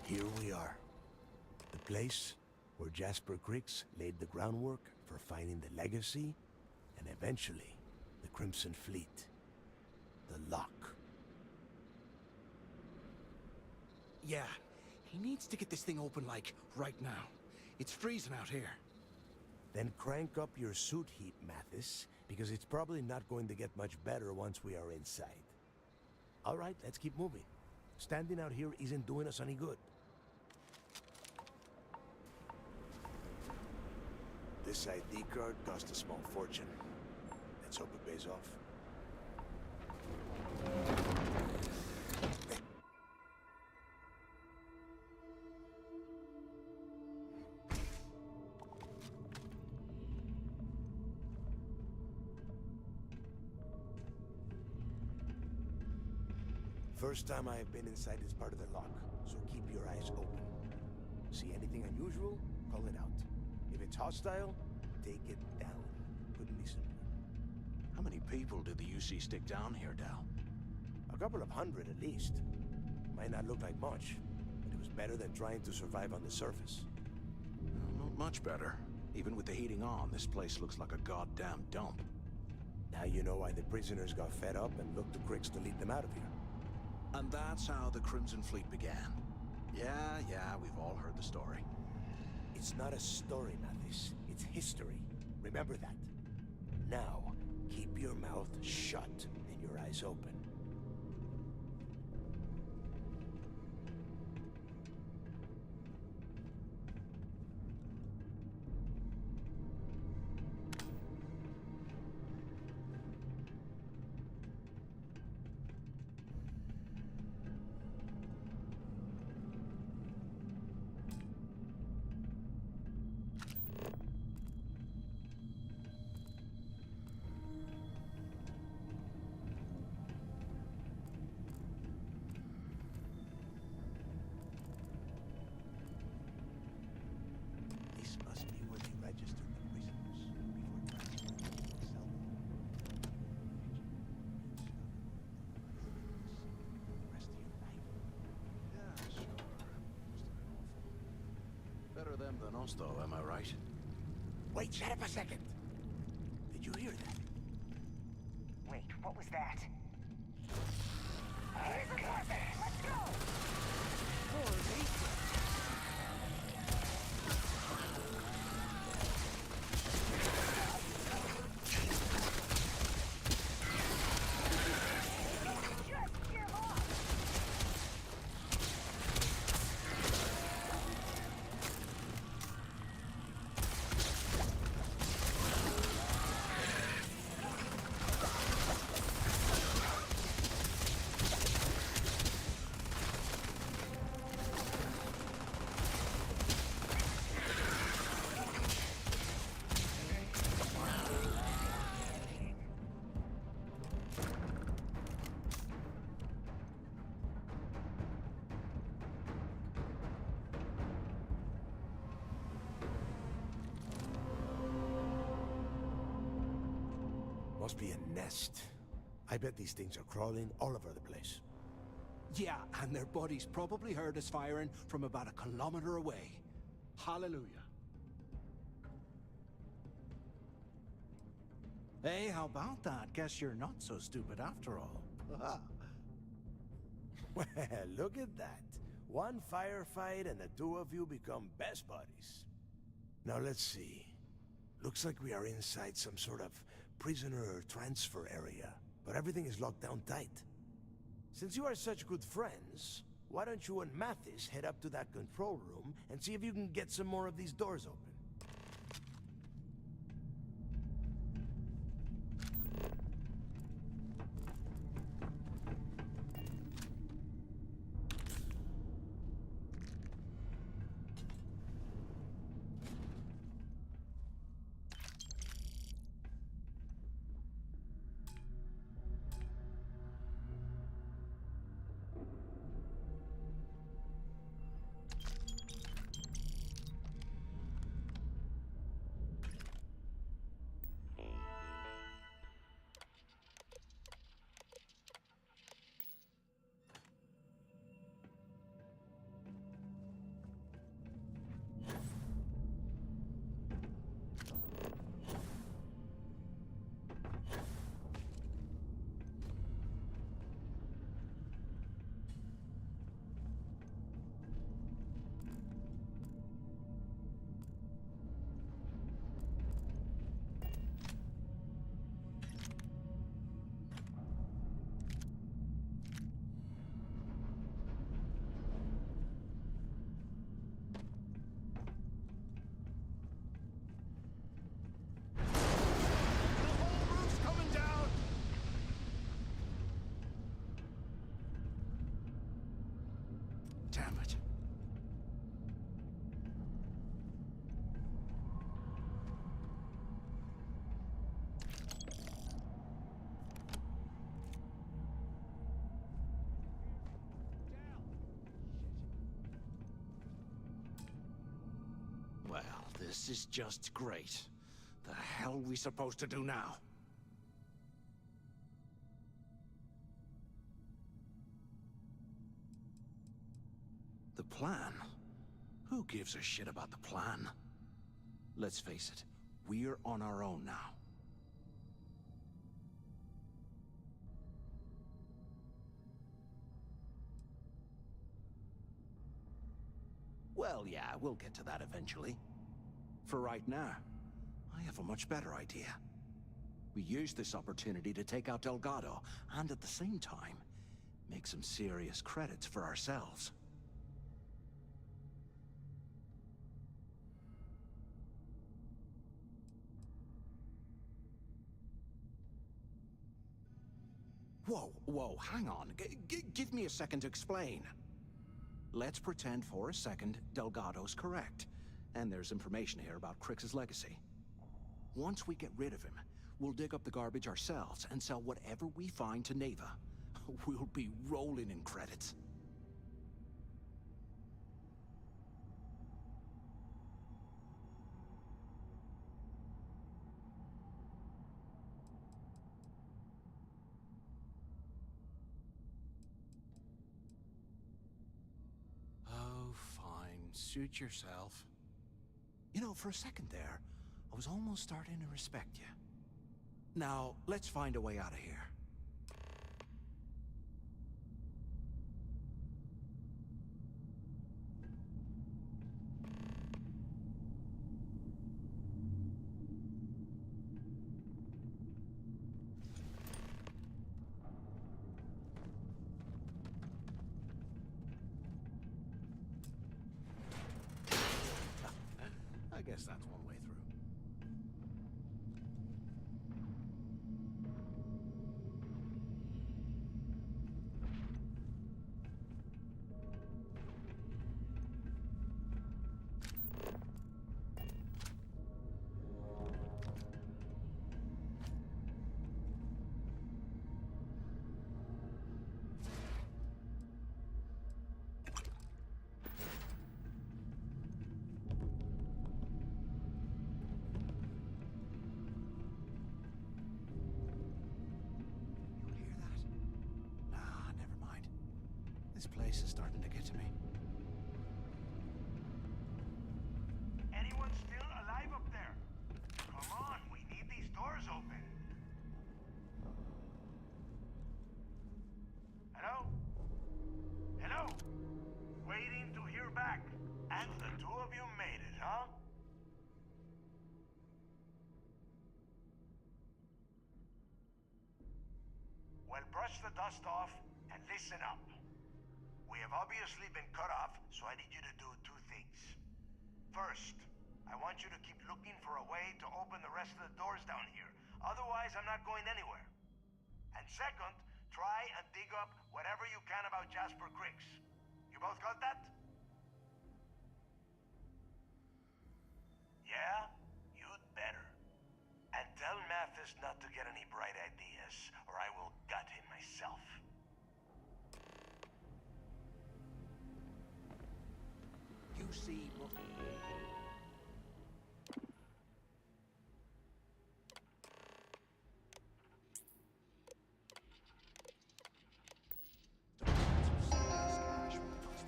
Here we are. The place where Jasper Griggs laid the groundwork for finding the legacy and eventually the Crimson Fleet. The lock. Yeah, he needs to get this thing open, like, right now. It's freezing out here. Then crank up your suit heat, Mathis, because it's probably not going to get much better once we are inside. All right, let's keep moving. Standing out here isn't doing us any good. This ID card cost a small fortune. Let's hope it pays off. First time I have been inside this part of the lock, so keep your eyes open. See anything unusual? Call it out. If it's hostile, take it down. Couldn't be simpler. How many people did the UC stick down here, Dal? A couple of hundred at least. Might not look like much, but it was better than trying to survive on the surface. Well, not much better. Even with the heating on, this place looks like a goddamn dump. Now you know why the prisoners got fed up and looked to Griggs to lead them out of here. And that's how the Crimson Fleet began. Yeah, we've all heard the story. It's not a story, Mathis. It's history. Remember that. Now, keep your mouth shut and your eyes open. Better them than us, though, am I right? Wait, shut up a second. Did you hear that? Wait, what was that? I got this! Let's go! Must be a nest. I bet these things are crawling all over the place. Yeah, and their buddies probably heard us firing from about 1 kilometer away. Hallelujah. Hey, how about that? Guess you're not so stupid after all. Well, look at that. One firefight and the two of you become best buddies. Now let's see. Looks like we are inside some sort of prisoner transfer area, but everything is locked down tight. Since you are such good friends, why don't you and Mathis head up to that control room and see if you can get some more of these doors open? This is just great. The hell are we supposed to do now? The plan? Who gives a shit about the plan? Let's face it, we're on our own now. Well, yeah, we'll get to that eventually. For right now, I have a much better idea. We use this opportunity to take out Delgado, and at the same time, make some serious credits for ourselves. Whoa, hang on. Give me a second to explain. Let's pretend for a second Delgado's correct, and there's information here about Crix's legacy. Once we get rid of him, we'll dig up the garbage ourselves and sell whatever we find to Neva. We'll be rolling in credits. Oh, fine. Suit yourself. You know, for a second there, I was almost starting to respect you. Now, let's find a way out of here. I guess that's one way through. This place is starting to get to me. Anyone still alive up there? Come on, we need these doors open. Hello? Hello? Waiting to hear back. And the two of you made it, huh? Well, brush the dust off and listen up. We have obviously been cut off, so I need you to do two things. First, I want you to keep looking for a way to open the rest of the doors down here. Otherwise, I'm not going anywhere. And second, try and dig up whatever you can about Jasper Crix. You both got that? Yeah? You'd better. And tell Mathis not to get any bright ideas, or I will gut him myself. You see...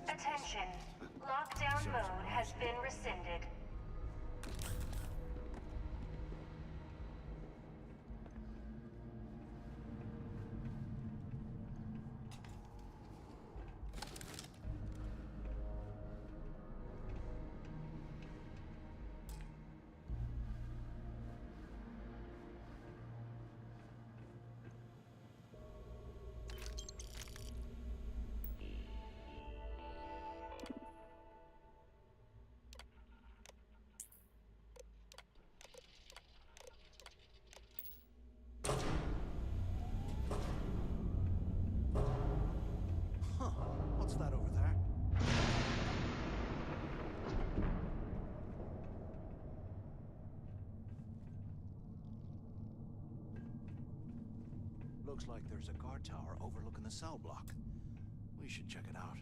Attention. Lockdown mode has been rescinded. What's that over there? Looks like there's a guard tower overlooking the cell block. We should check it out.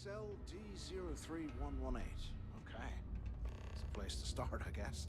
Cell D03118. Okay. It's a place to start, I guess.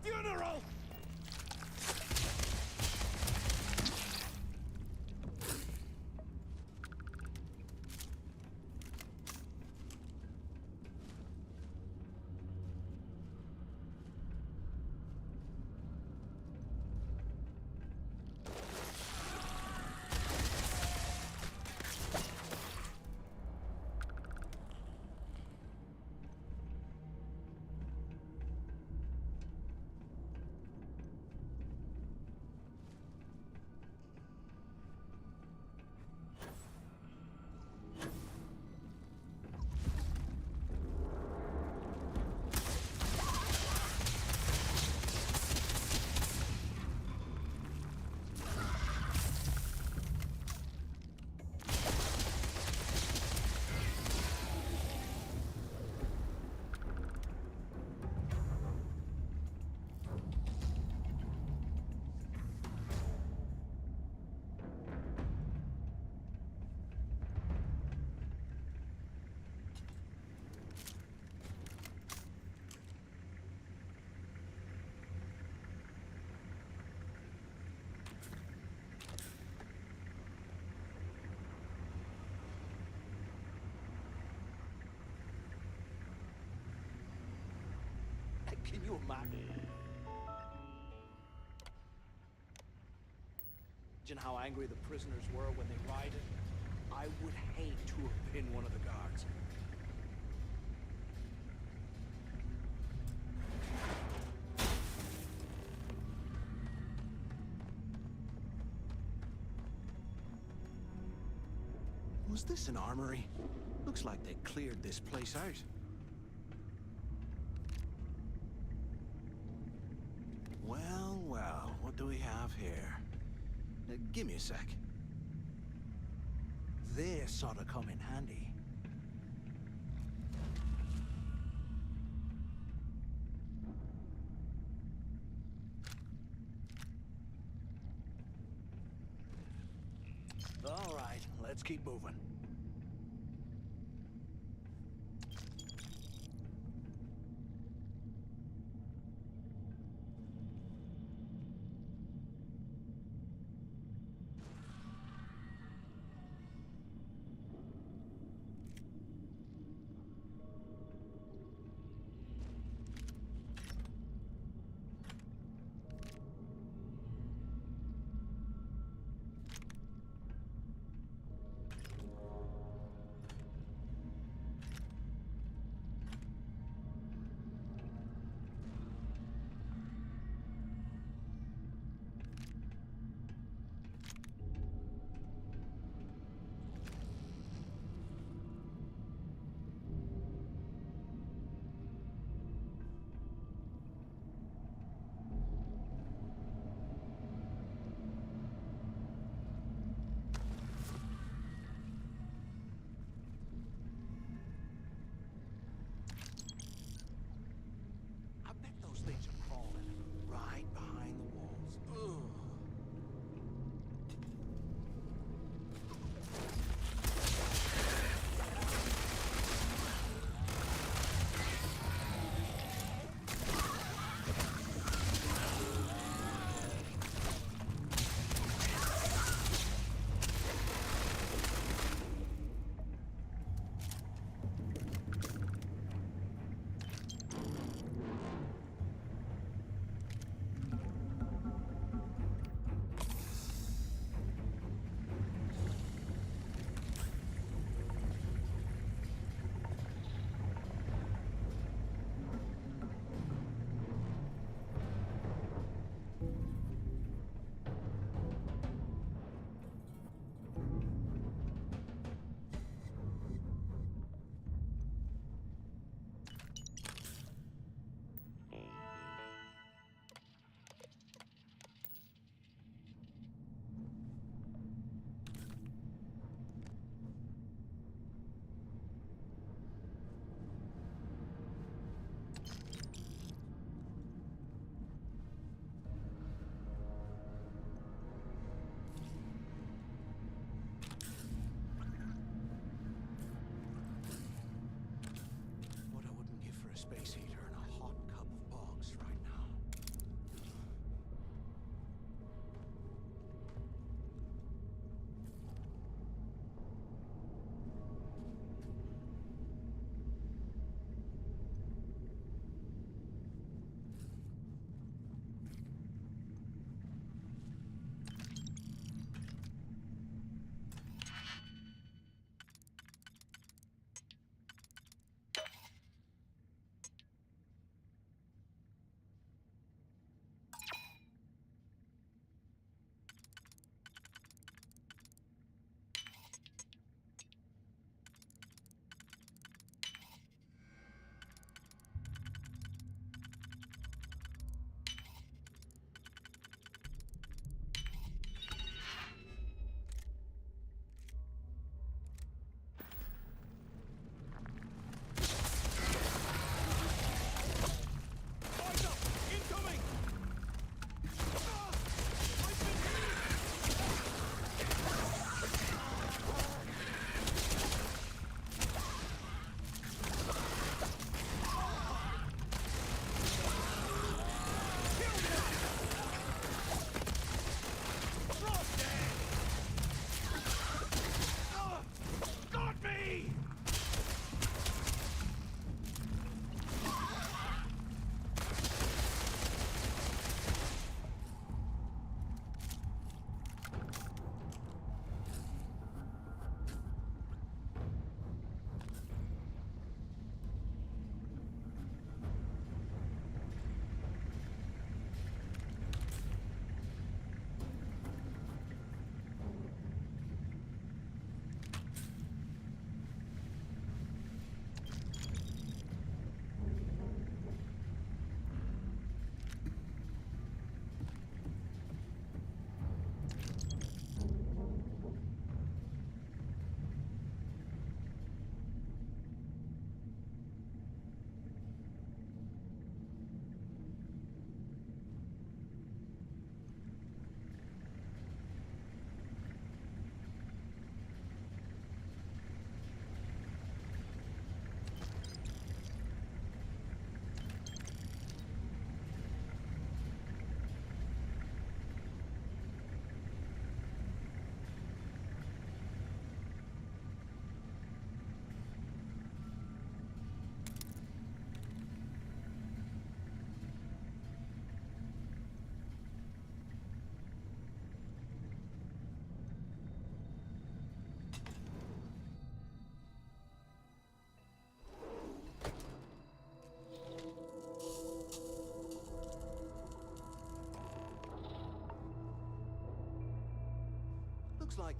funeral! Can you imagine how angry the prisoners were when they rioted? I would hate to have been one of the guards. Was this an armory? Looks like they cleared this place out. Well, well, what do we have here? Give me a sec. This ought to come in handy. All right, let's keep moving.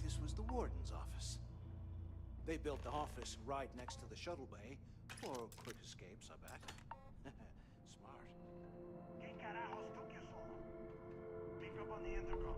this was the warden's office. They built the office right next to the shuttle bay for quick escapes, I bet. Smart. ¿Qué carajos took you so long? Pick up on the intercom.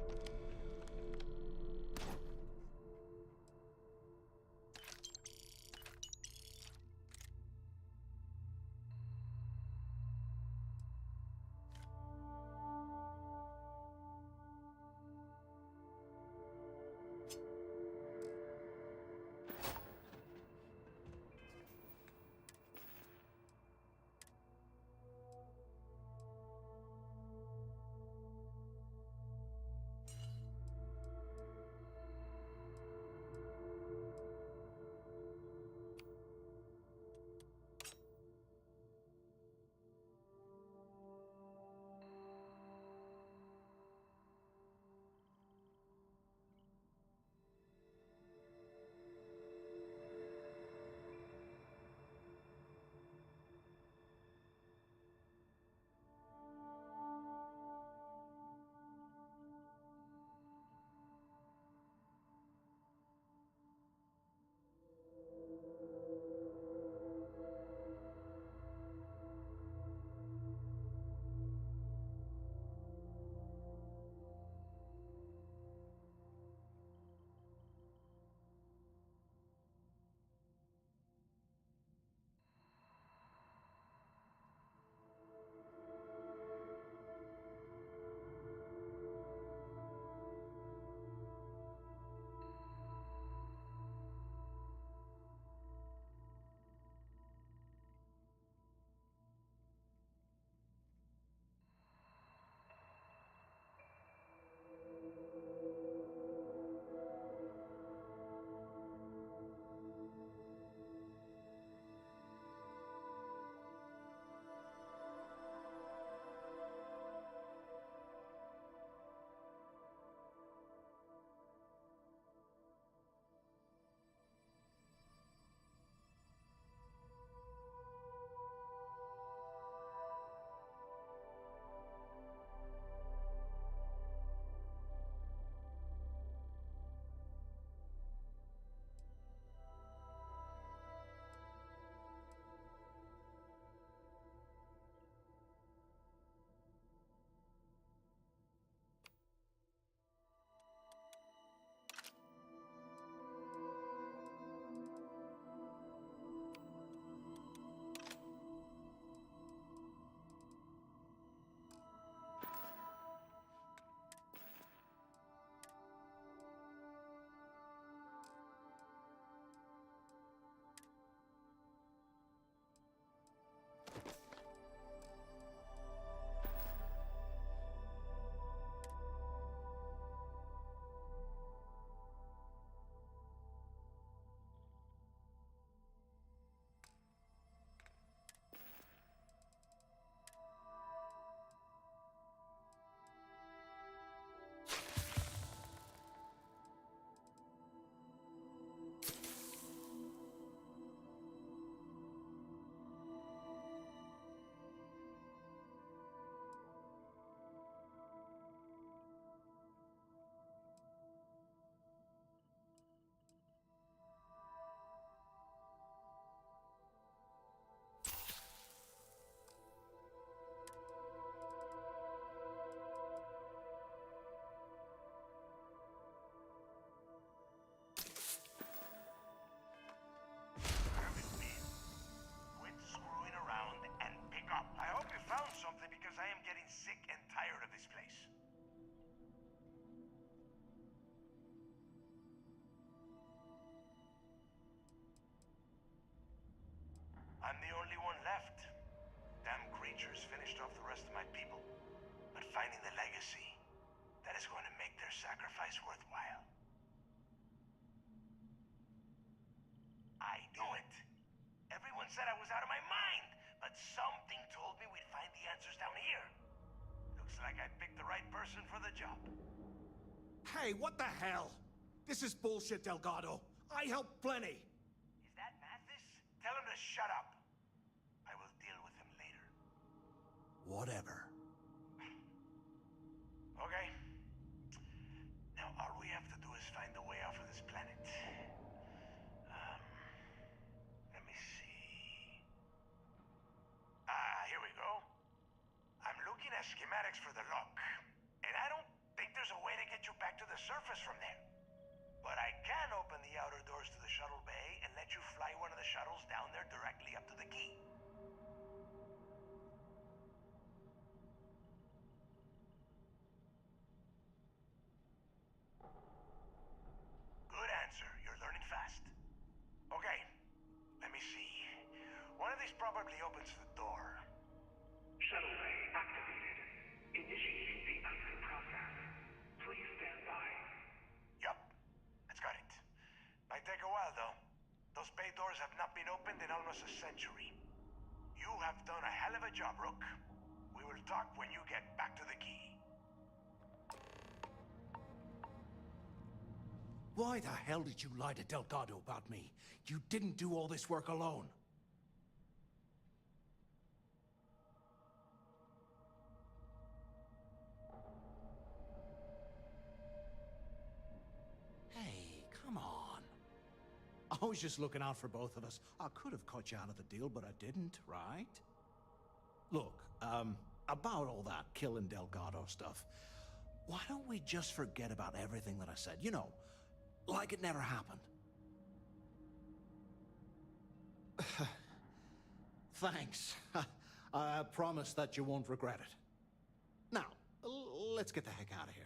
I'm the only one left. Damn creatures finished off the rest of my people. But finding the legacy, that is going to make their sacrifice worthwhile. I knew it. Everyone said I was out of my mind, but something told me we'd find the answers down here. Looks like I picked the right person for the job. Hey, what the hell? This is bullshit, Delgado. I helped plenty. Is that Mathis? Tell him to shut up. I will deal with him later. Whatever. Okay. Now all we have to do is find a way off of schematics for the lock. And I don't think there's a way to get you back to the surface from there. But I can open the outer doors to the shuttle bay and let you fly one of the shuttles down there directly up to the key. Good answer. You're learning fast. Okay, let me see. One of these probably opens the door. Shuttle bay activated. Initiating the exit process. Please stand by. Yup, that's got it. Might take a while, though. Those bay doors have not been opened in almost a century. You have done a hell of a job, Rook. We will talk when you get back to the key. Why the hell did you lie to Delgado about me? You didn't do all this work alone. Hey, come on. I was just looking out for both of us. I could have cut you out of the deal, but I didn't, right? Look, about all that killing Delgado stuff, why don't we just forget about everything that I said? You know, like it never happened. Thanks. I promise that you won't regret it. Now, let's get the heck out of here.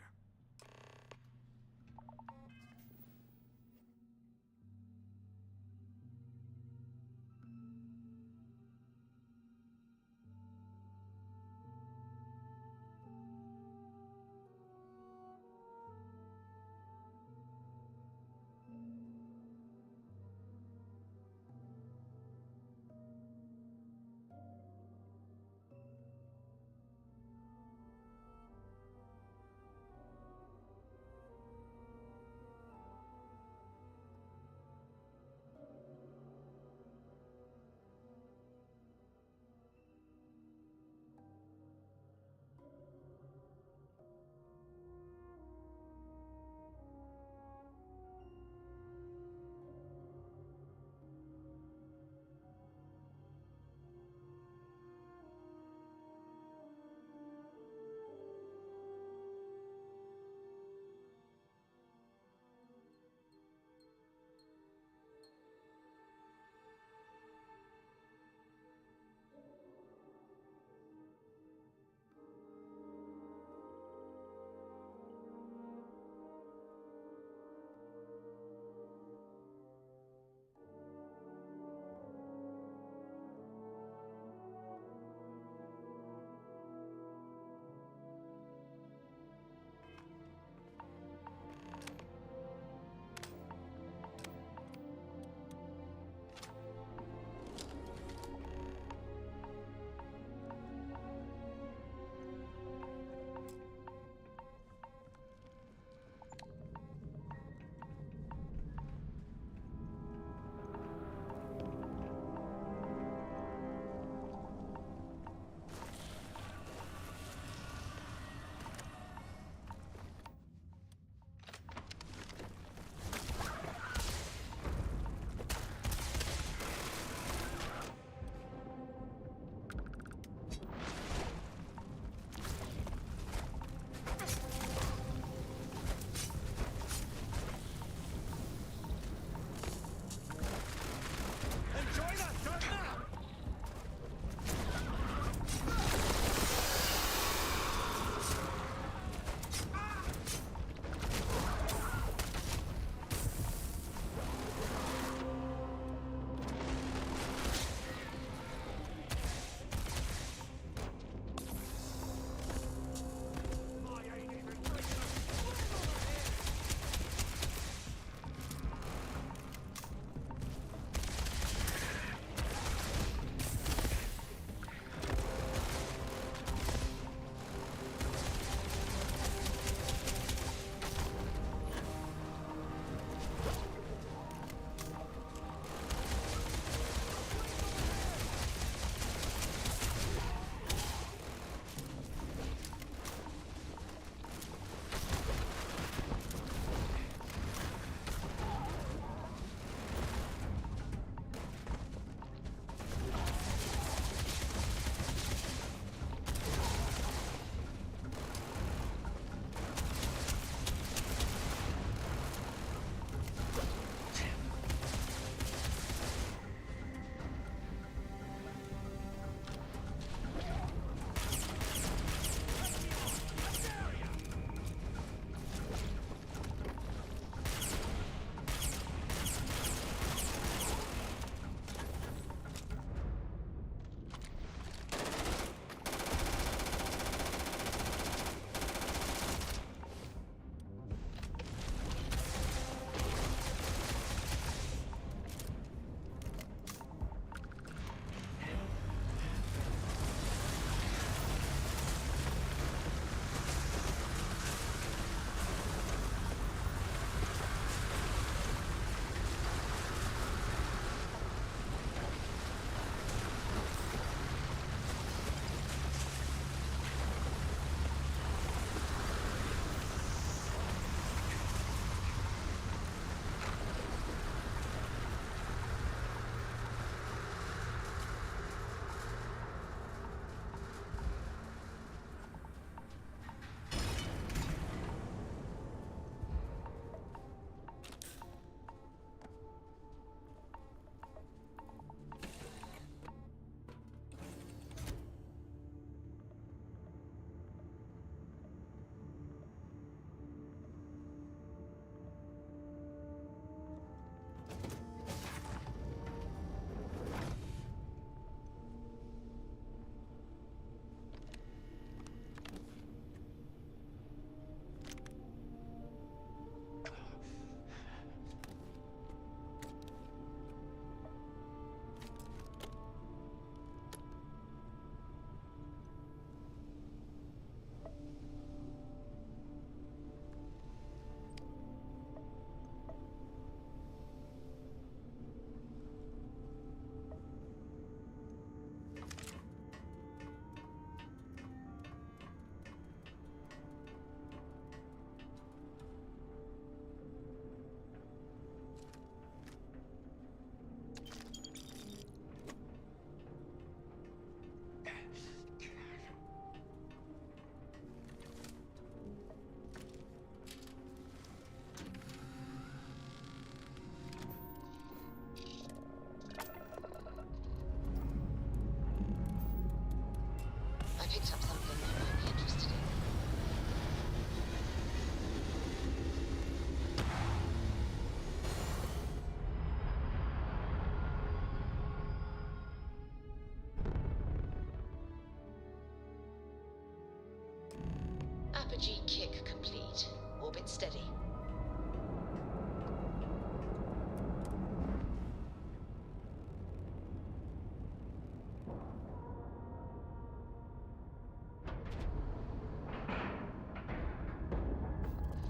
Energy kick complete. Orbit steady.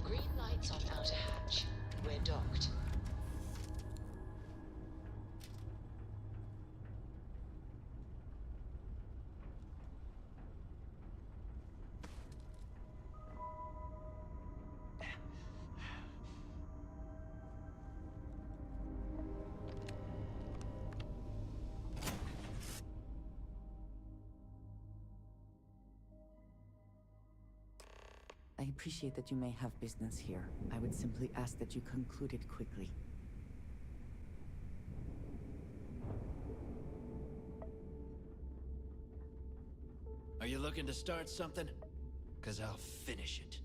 Green lights on outer hatch. We're docked. I appreciate that you may have business here. I would simply ask that you conclude it quickly. Are you looking to start something? 'Cause I'll finish it.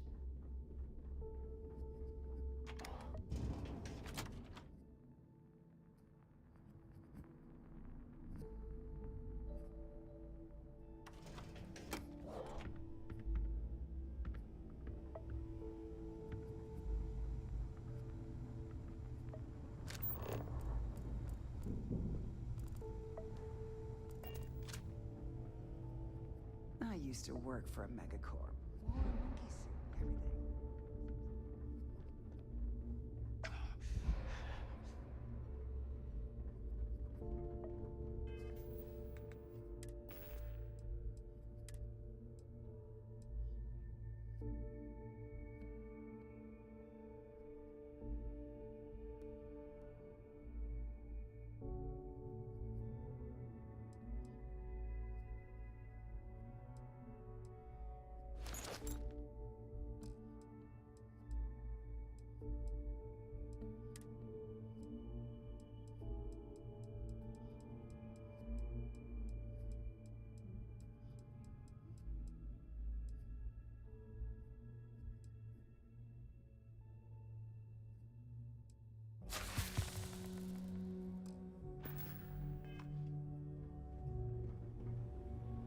I used to work for a megacorp. Wore a monkey suit and everything.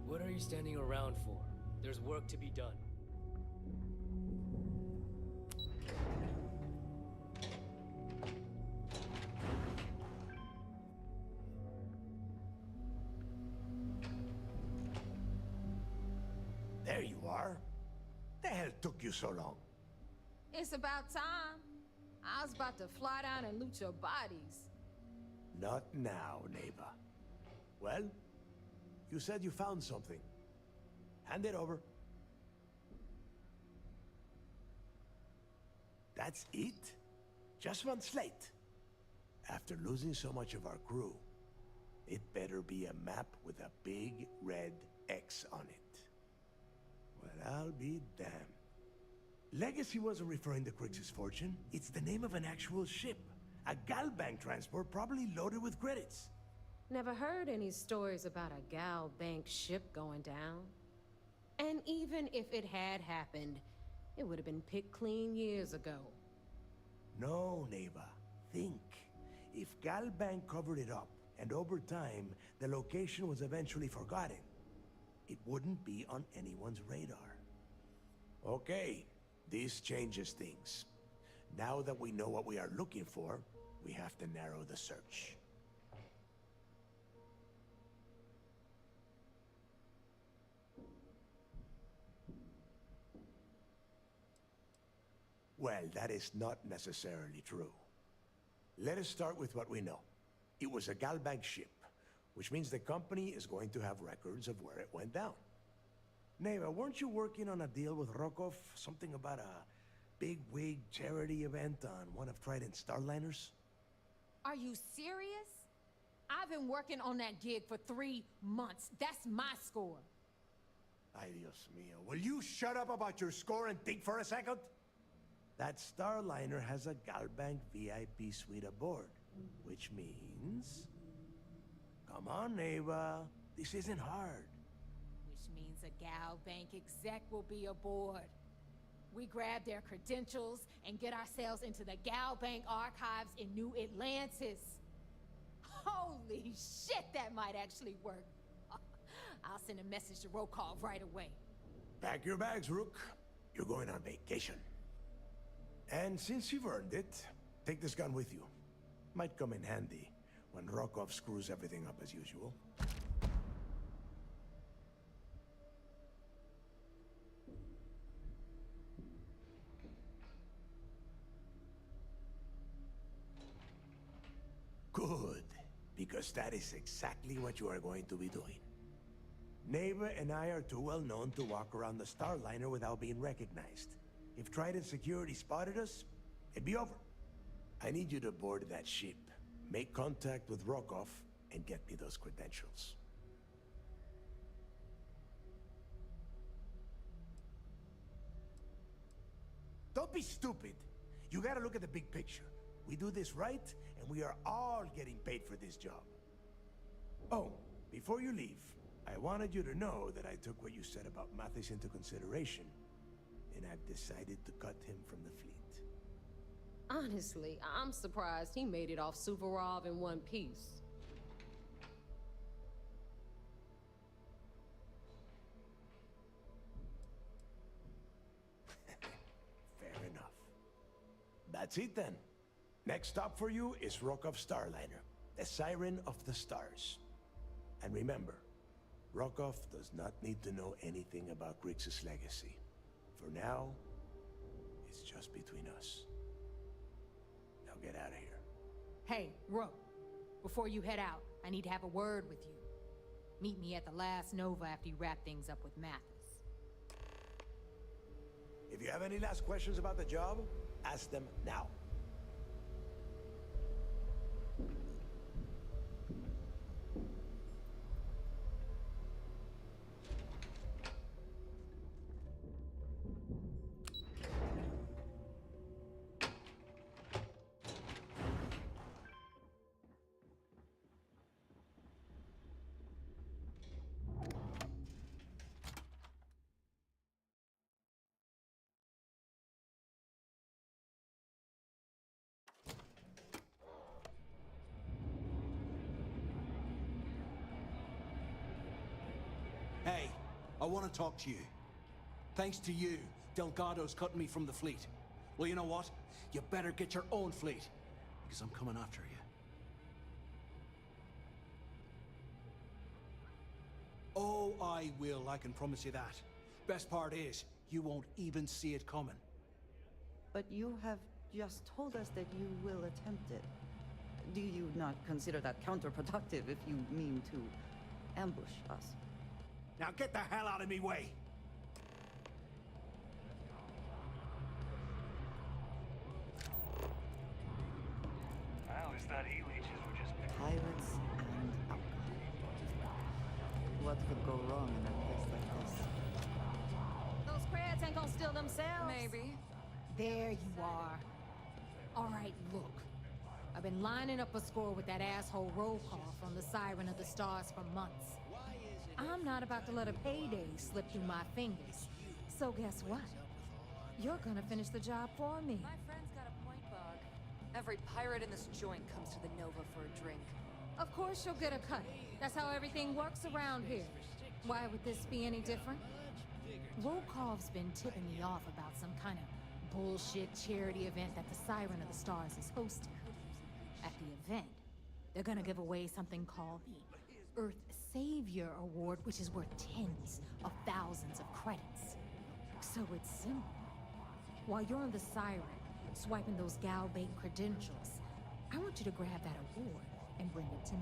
What are you standing around for? There's work to be done. There you are. The hell took you so long? It's about time. I was about to fly down and loot your bodies. Not now, neighbor. Well, you said you found something. Hand it over. That's it? Just one slate? After losing so much of our crew, it better be a map with a big red X on it. Well, I'll be damned. Legacy wasn't referring to Crix's fortune. It's the name of an actual ship. A Galbank transport probably loaded with credits. Never heard any stories about a Gal Bank ship going down. And even if it had happened, it would have been picked clean years ago. No, neighbor. Think. If Galbank covered it up, and over time, the location was eventually forgotten, it wouldn't be on anyone's radar. Okay, this changes things. Now that we know what we are looking for, we have to narrow the search. Well, that is not necessarily true. Let us start with what we know. It was a Galbank ship, which means the company is going to have records of where it went down. Neva, weren't you working on a deal with Rokov? Something about a big-wig charity event on one of Trident's Starliners? Are you serious? I've been working on that gig for 3 months. That's my score. Ay, Dios mío. Will you shut up about your score and think for a second? That Starliner has a Galbank VIP suite aboard, which means... Come on, Neva. This isn't hard. Which means a Gal Bank exec will be aboard. We grab their credentials and get ourselves into the Gal Bank archives in New Atlantis. Holy shit, that might actually work. I'll send a message to Rokov right away. Pack your bags, Rook. You're going on vacation. And since you've earned it, take this gun with you. Might come in handy when Rokov screws everything up as usual. Good, because that is exactly what you are going to be doing. Neva and I are too well known to walk around the Starliner without being recognized. If Trident Security spotted us, it'd be over. I need you to board that ship, make contact with Rokov, and get me those credentials. Don't be stupid. You gotta look at the big picture. We do this right, and we are all getting paid for this job. Oh, before you leave, I wanted you to know that I took what you said about Mathis into consideration, and I've decided to cut him from the fleet. Honestly, I'm surprised he made it off Suvorov in one piece. Fair enough. That's it then. Next stop for you is Rokov's Starliner, the Siren of the Stars. And remember, Rokov does not need to know anything about Grixis legacy. For now, it's just between us. Now get out of here. Hey, Rook, before you head out, I need to have a word with you. Meet me at the last Nova after you wrap things up with Mathis. If you have any last questions about the job, ask them now. Hey, I want to talk to you. Thanks to you, Delgado's cutting me from the fleet. Well, you know what? You better get your own fleet, because I'm coming after you. Oh, I will, I can promise you that. Best part is, you won't even see it coming. But you have just told us that you will attempt it. Do you not consider that counterproductive if you mean to ambush us? Now get the hell out of me way! Well, is that E-leeches were just... Pirates and alcohol. What could go wrong in a place like this? Those crabs ain't gonna steal themselves. Maybe. There you are. All right, look. I've been lining up a score with that asshole roll call from the Siren of the Stars for months. I'm not about to let a payday slip through my fingers. So guess what? You're gonna finish the job for me. My friend's got a point, Bog. Every pirate in this joint comes to the Nova for a drink. Of course you'll get a cut. That's how everything works around here. Why would this be any different? Volkov's been tipping me off about some kind of bullshit charity event that the Siren of the Stars is hosting. At the event, they're gonna give away something called the Earth Savior Award, which is worth tens of thousands of credits. So it's simple. While you're on the Siren, swiping those gal-bait credentials, I want you to grab that award and bring it to me.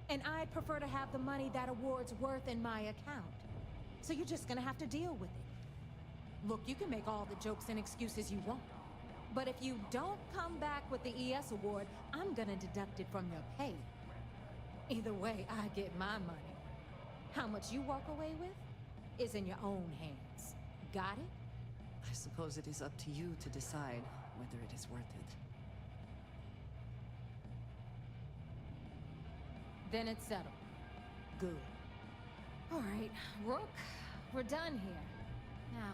And I'd prefer to have the money that award's worth in my account. So you're just gonna have to deal with it. Look, you can make all the jokes and excuses you want. But if you don't come back with the ES award, I'm gonna deduct it from your pay. Either way, I get my money. How much you walk away with is in your own hands. Got it? I suppose it is up to you to decide whether it is worth it. Then it's settled. Good. All right, Rook, we're done here. Now,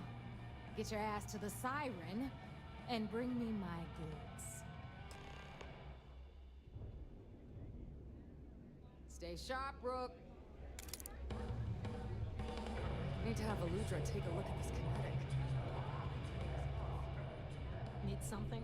Get your ass to the siren and bring me my goods. Stay sharp, Rook. Need to have Aludra take a look at this kinetic. Need something?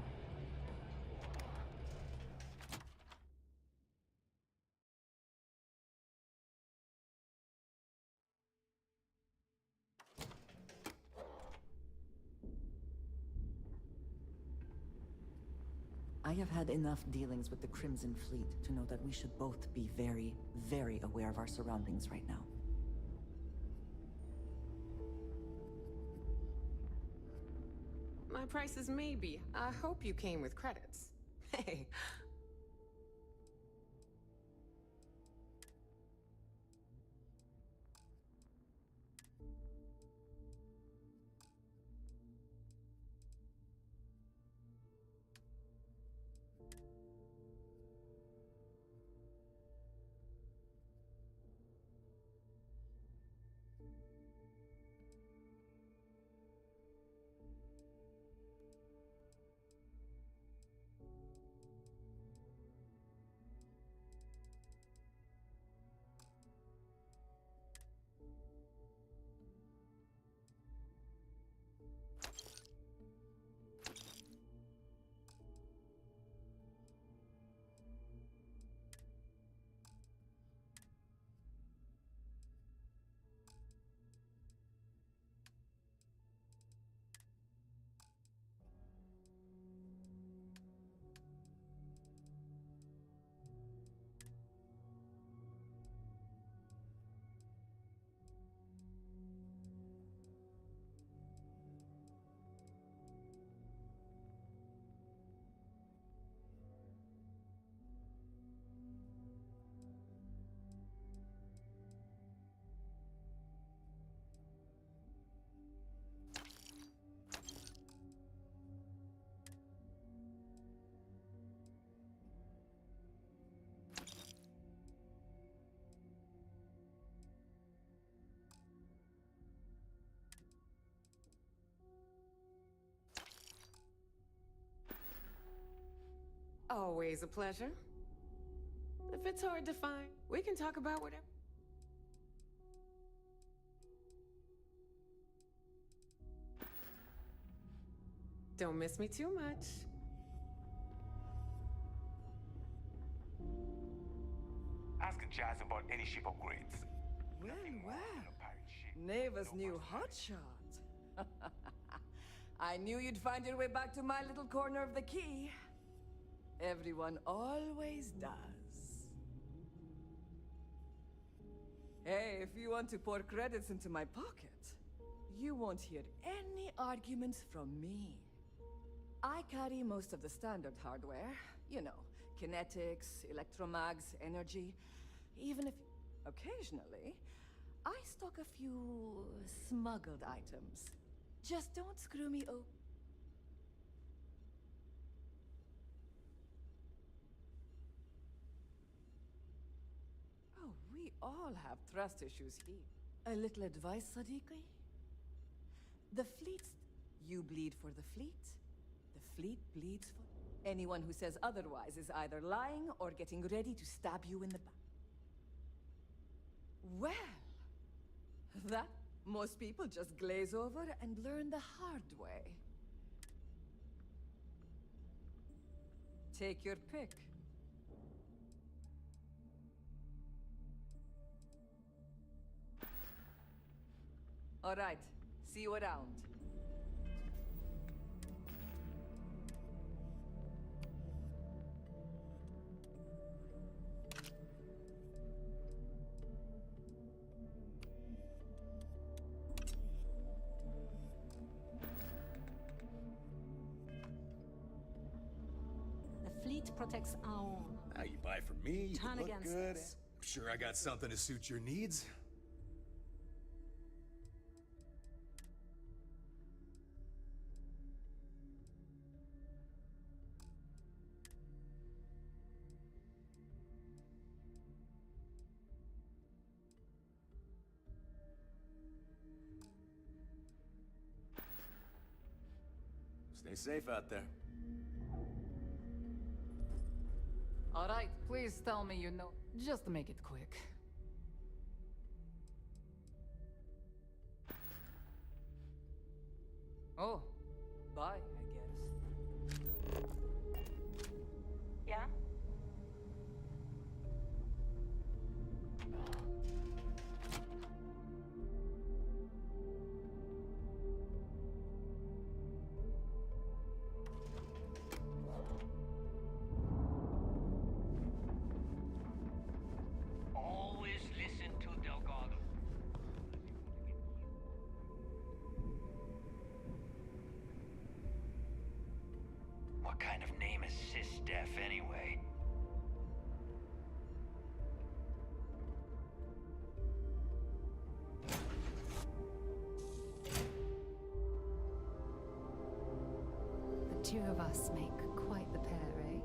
I have had enough dealings with the Crimson Fleet to know that we should both be very, very aware of our surroundings right now. My price is maybe. I hope you came with credits. Hey. Always a pleasure. If it's hard to find, we can talk about whatever. Don't miss me too much. Ask Jazz about any ship upgrades. Well, Neva's new hotshot. I knew you'd find your way back to my little corner of the key. Everyone always does. Hey, if you want to pour credits into my pocket, you won't hear any arguments from me. I carry most of the standard hardware. You know, kinetics, electromags, energy. Even if, occasionally, I stock a few smuggled items. Just don't screw me over. Oh, we all have trust issues here. A little advice, Sadiqi? The fleet's... You bleed for the fleet. The fleet bleeds for... Anyone who says otherwise is either lying or getting ready to stab you in the back. Well, that most people just glaze over and learn the hard way. Take your pick. All right, see you around. Protects our own. Now you buy from me, you Turn look against good. us. I'm sure I got something to suit your needs. Stay safe out there. Alright, please tell me you know. Just to make it quick. Oh, bye, I guess. Yeah? Always listen to Delgado. What kind of name is Sys-Def anyway? The two of us make quite the pair, eh?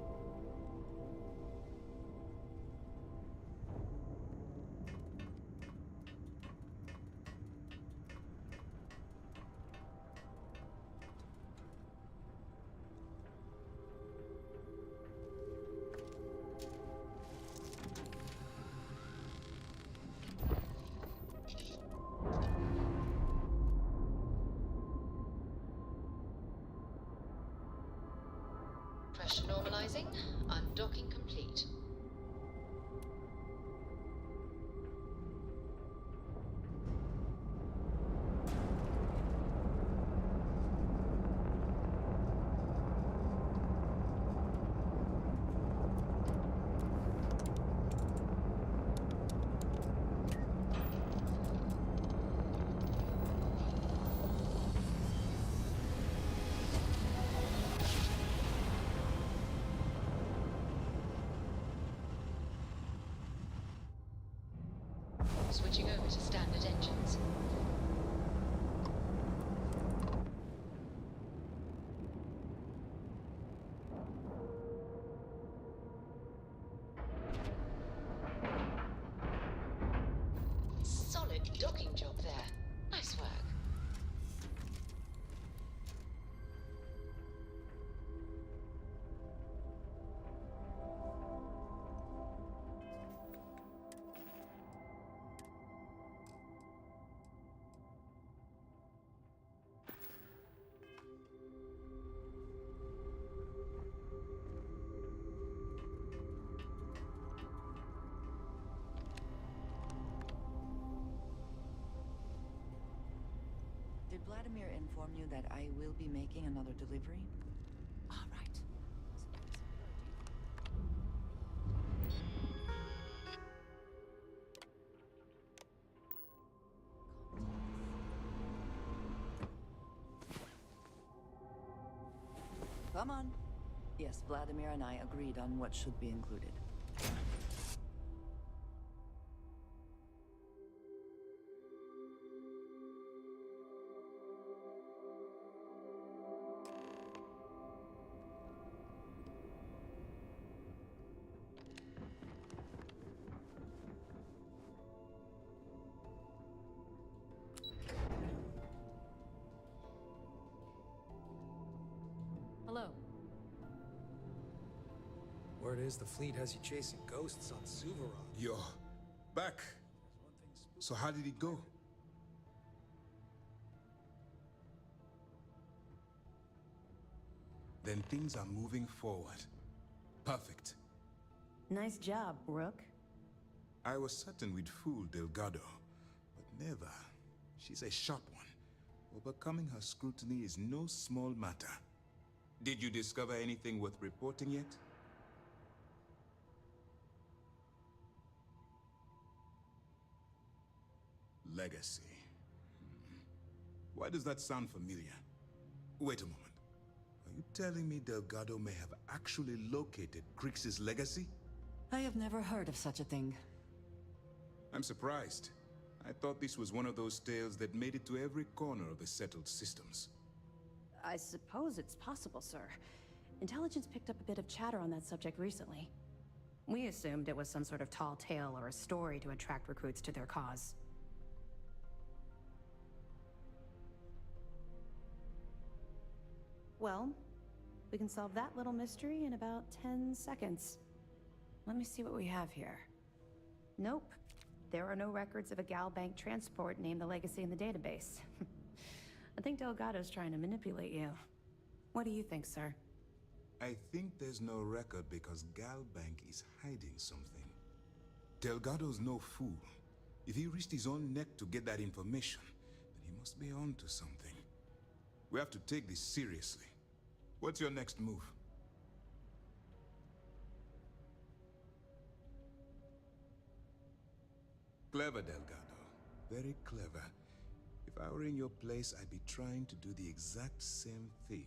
Pressure normalizing. Undocking complete. Switching over to standard engines. Solid docking job there. Nice work. Did Vladimir inform you that I will be making another delivery? All right. Come on. Yes, Vladimir and I agreed on what should be included. Hello. Word is the fleet has you chasing ghosts on Suvorov. Yo, back. So how did it go? Then things are moving forward. Perfect. Nice job, Rook. I was certain we'd fool Delgado, but never. She's a sharp one. Overcoming her scrutiny is no small matter. Did you discover anything worth reporting yet? Legacy. Why does that sound familiar? Wait a moment. Are you telling me Delgado may have actually located Crix's legacy? I have never heard of such a thing. I'm surprised. I thought this was one of those tales that made it to every corner of the settled systems. I suppose it's possible, sir. Intelligence picked up a bit of chatter on that subject recently. We assumed it was some sort of tall tale or a story to attract recruits to their cause. Well, we can solve that little mystery in about 10 seconds. Let me see what we have here. Nope. There are no records of a Gal Bank transport named the Legacy in the database. I think Delgado's trying to manipulate you. What do you think, sir? I think there's no record because Gal Bank is hiding something. Delgado's no fool. If he risked his own neck to get that information, then he must be on to something. We have to take this seriously. What's your next move? Clever, Delgado. Very clever. If I were in your place, I'd be trying to do the exact same thing.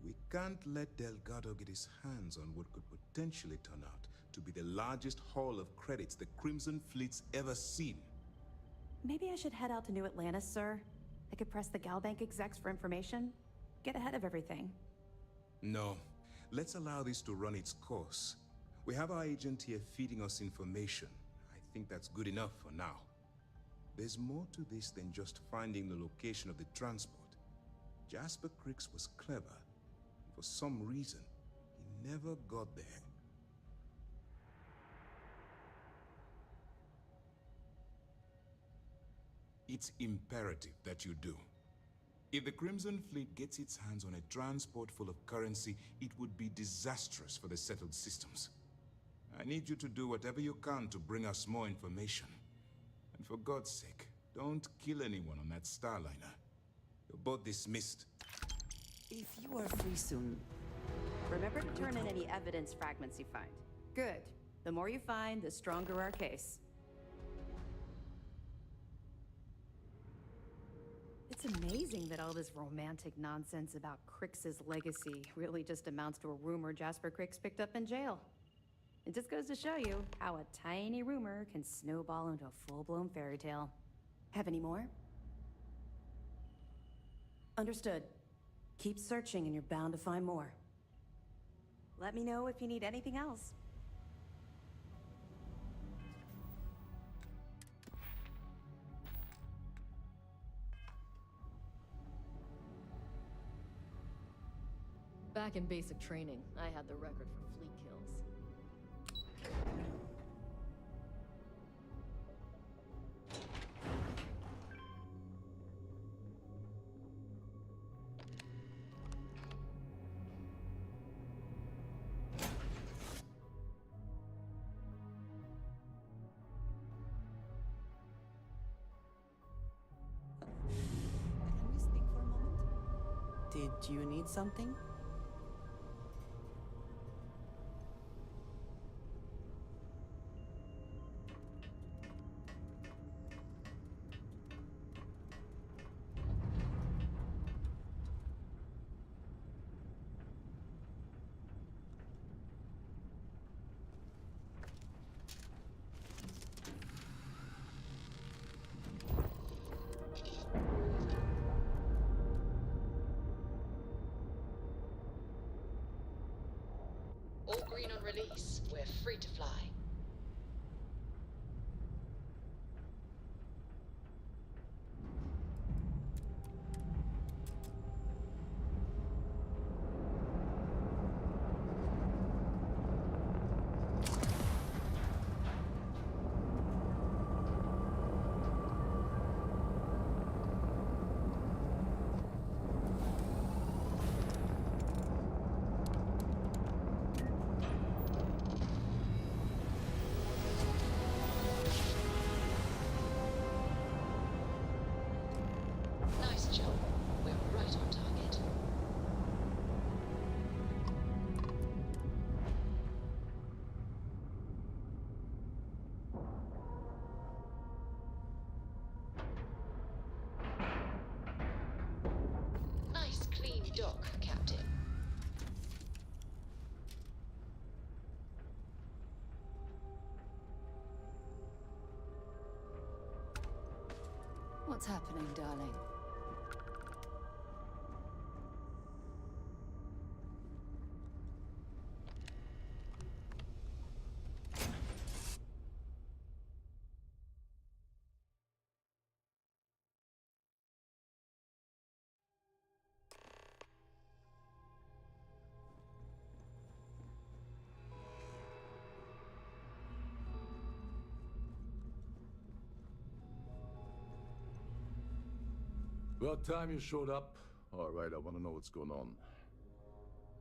We can't let Delgado get his hands on what could potentially turn out to be the largest haul of credits the Crimson Fleet's ever seen. Maybe I should head out to New Atlantis, sir. I could press the Gal Bank execs for information. Get ahead of everything. No. Let's allow this to run its course. We have our agent here feeding us information. I think that's good enough for now. There's more to this than just finding the location of the transport. Jasper Cricks was clever. For some reason, he never got there. It's imperative that you do. If the Crimson Fleet gets its hands on a transport full of currency, it would be disastrous for the settled systems. I need you to do whatever you can to bring us more information. And for God's sake, don't kill anyone on that Starliner. You're both dismissed. If you are free soon, remember to turn in any evidence fragments you find. Good. The more you find, the stronger our case. It's amazing that all this romantic nonsense about Crix's legacy really just amounts to a rumor Jasper Crix picked up in jail. It just goes to show you how a tiny rumor can snowball into a full-blown fairy tale. Have any more? Understood. Keep searching and you're bound to find more. Let me know if you need anything else. Back in basic training, I had the record for fleet kills. Can we speak for a moment? Did you need something? All green on release. We're free to fly. Nice job. We're right on target. Nice clean dock, Captain. What's happening, darling? About time you showed up. All right, I want to know what's going on.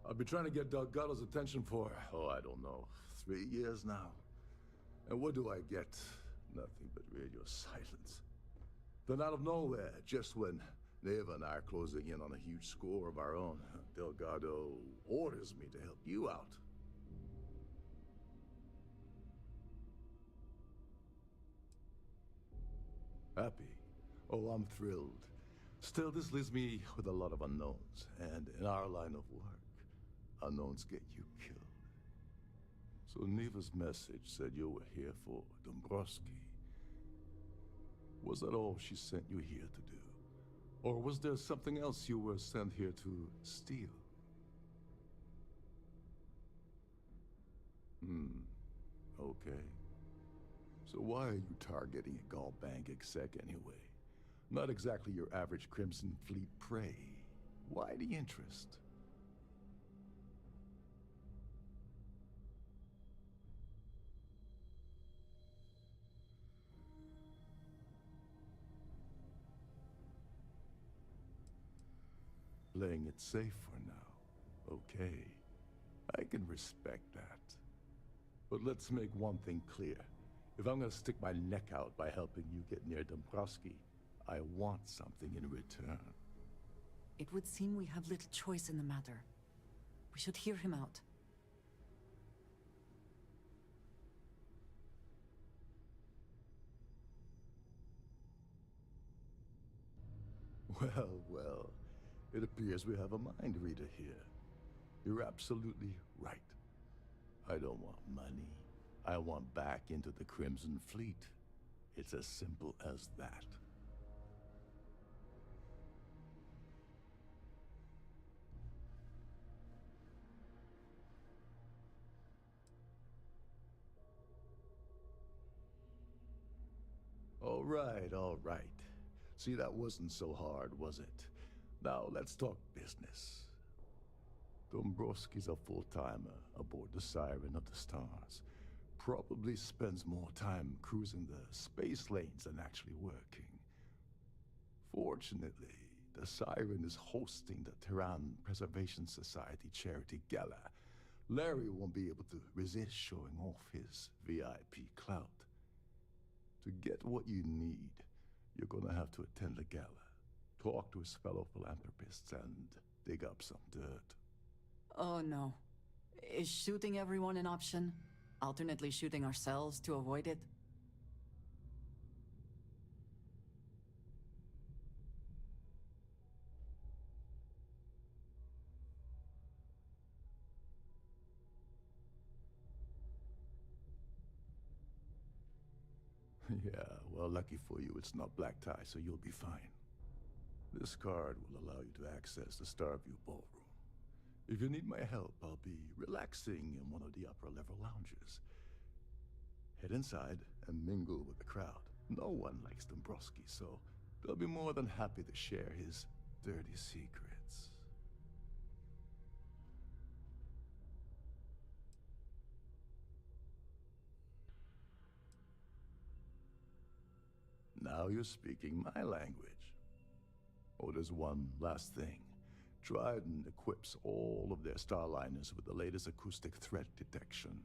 I've been trying to get Delgado's attention for, I don't know, 3 years now. And what do I get? Nothing but radio silence. Then out of nowhere, just when Neva and I are closing in on a huge score of our own, Delgado orders me to help you out. Happy? Oh, I'm thrilled. Still, this leaves me with a lot of unknowns, and in our line of work, unknowns get you killed. So Neva's message said you were here for Dombrowski. Was that all she sent you here to do? Or was there something else you were sent here to steal? Okay. So why are you targeting a Gallbank exec anyway? Not exactly your average Crimson Fleet prey. Why the interest? Playing it safe for now. Okay. I can respect that. But let's make one thing clear. If I'm gonna stick my neck out by helping you get near Dombrowski, I want something in return. It would seem we have little choice in the matter. We should hear him out. Well, well. It appears we have a mind reader here. You're absolutely right. I don't want money. I want back into the Crimson Fleet. It's as simple as that. All right, all right. See, that wasn't so hard, was it? Now, let's talk business. Dombrowski's a full-timer aboard the Siren of the Stars. Probably spends more time cruising the space lanes than actually working. Fortunately, the Siren is hosting the Tehran Preservation Society charity gala. Larry won't be able to resist showing off his VIP clout. To get what you need, you're gonna have to attend the gala. Talk to his fellow philanthropists and dig up some dirt. Oh no. Is shooting everyone an option? Alternately shooting ourselves to avoid it? Yeah, well, lucky for you, it's not black tie, so you'll be fine. This card will allow you to access the Starfield ballroom. If you need my help, I'll be relaxing in one of the upper-level lounges. Head inside and mingle with the crowd. No one likes Dombrowski, so they'll be more than happy to share his dirty secrets. Now you're speaking my language. Oh, there's one last thing. Dryden equips all of their starliners with the latest acoustic threat detection.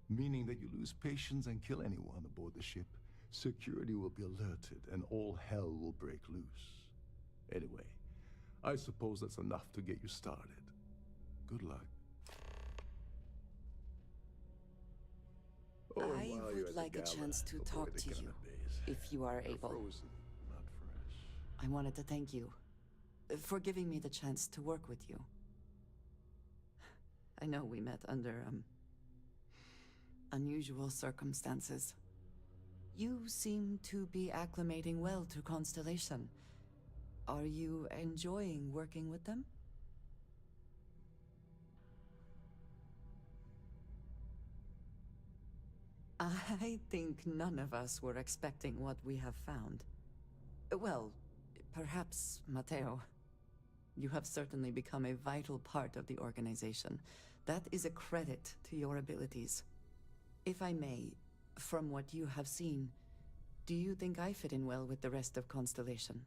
Meaning that you lose patience and kill anyone aboard the ship, security will be alerted and all hell will break loose. Anyway, I suppose that's enough to get you started. Good luck. I would like a chance to talk to you, if you are able. Frozen, not fresh. I wanted to thank you for giving me the chance to work with you. I know we met under, unusual circumstances. You seem to be acclimating well to Constellation. Are you enjoying working with them? I think none of us were expecting what we have found. Well, perhaps Matteo. You have certainly become a vital part of the organization. That is a credit to your abilities. If I may, from what you have seen, do you think I fit in well with the rest of Constellation?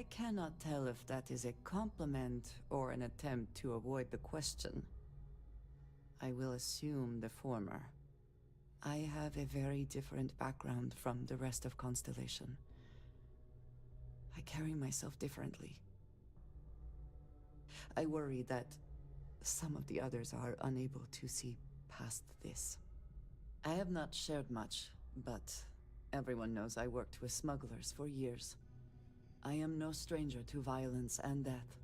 I cannot tell if that is a compliment or an attempt to avoid the question. I will assume the former. I have a very different background from the rest of Constellation. I carry myself differently. I worry that some of the others are unable to see past this. I have not shared much, but everyone knows I worked with smugglers for years. I am no stranger to violence and death.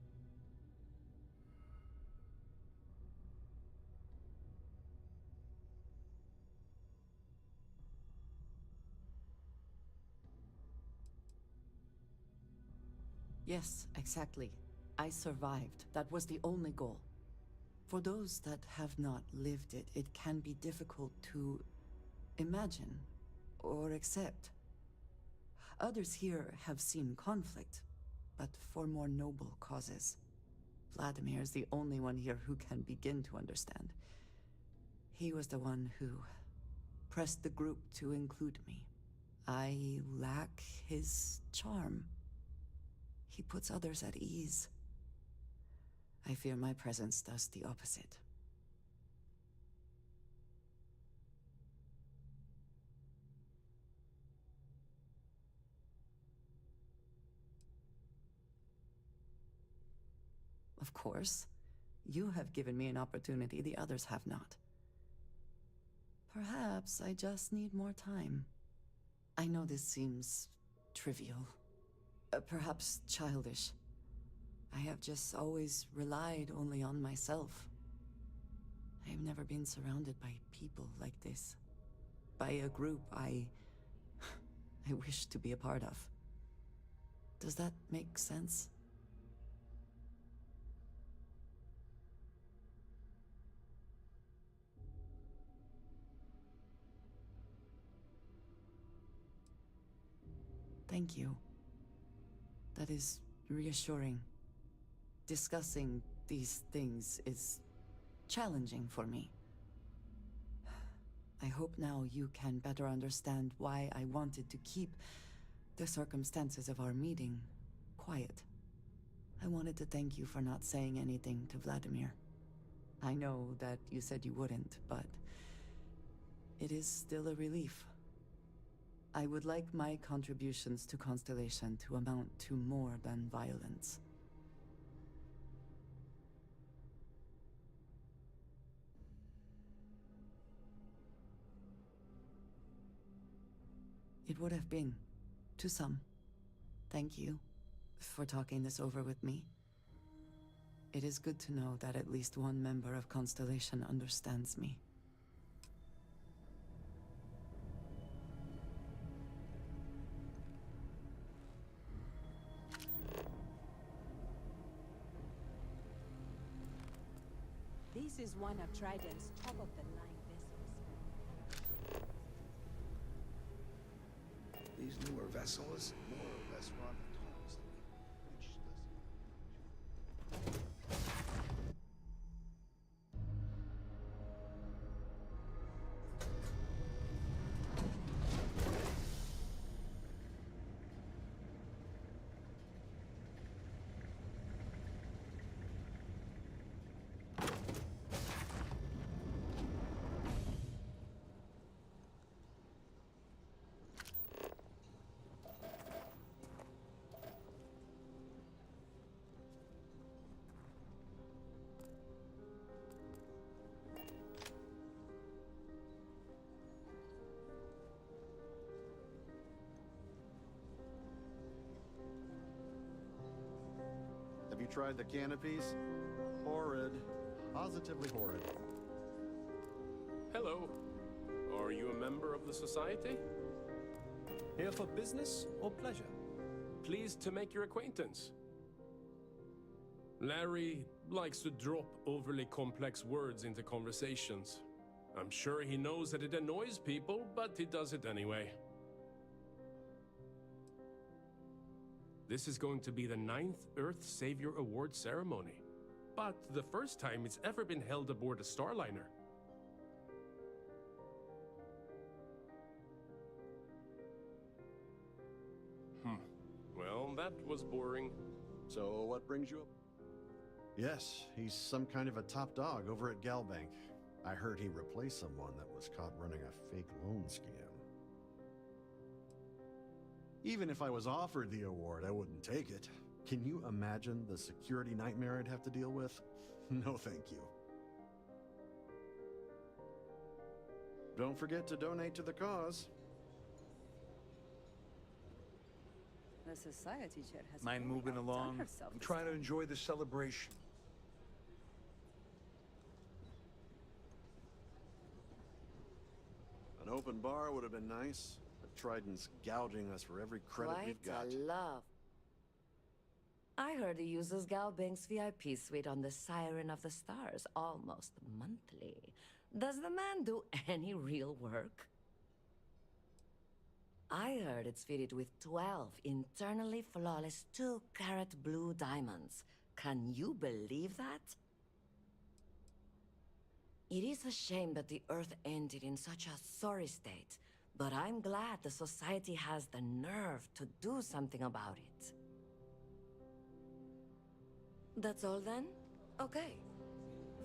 Yes, exactly. I survived. That was the only goal. For those that have not lived it, it can be difficult to imagine or accept. Others here have seen conflict, but for more noble causes. Vladimir is the only one here who can begin to understand. He was the one who pressed the group to include me. I lack his charm. He puts others at ease. I fear my presence does the opposite. Of course, you have given me an opportunity the others have not. Perhaps I just need more time. I know this seems trivial, perhaps childish. I have just always relied only on myself. I have never been surrounded by people like this. By a group I wish to be a part of. Does that make sense? Thank you. That is reassuring. Discussing these things is challenging for me. I hope now you can better understand why I wanted to keep the circumstances of our meeting quiet. I wanted to thank you for not saying anything to Vladimir. I know that you said you wouldn't, but it is still a relief. I would like my contributions to Constellation to amount to more than violence. It would have been, to some. Thank you for talking this over with me. It is good to know that at least one member of Constellation understands me. This is one of Trident's top-of-the-line vessels. These newer vessels, more or less run autonomously, which doesn't... Have you tried the canopies? Horrid. Positively horrid. Hello. Are you a member of the society? Here for business or pleasure? Pleased to make your acquaintance. Larry likes to drop overly complex words into conversations. I'm sure he knows that it annoys people, but he does it anyway. This is going to be the 9th Earth Savior Award ceremony, but the first time it's ever been held aboard a Starliner. Well, that was boring. So what brings you up? Yes, he's some kind of a top dog over at Galbank. I heard he replaced someone that was caught running a fake loan scam. Even if I was offered the award, I wouldn't take it. Can you imagine the security nightmare I'd have to deal with? No, thank you. Don't forget to donate to the cause. The society chair has Mind really moving outdone along? herself I'm this trying to time. enjoy the celebration. An open bar would have been nice, but Trident's gouging us for every credit we've got. Quite a love. I heard he uses Galbank's VIP suite on the Siren of the Stars almost monthly. Does the man do any real work? I heard it's fitted with 12 internally flawless 2-carat blue diamonds. Can you believe that? It is a shame that the Earth ended in such a sorry state, but I'm glad the Society has the nerve to do something about it. That's all then? Okay.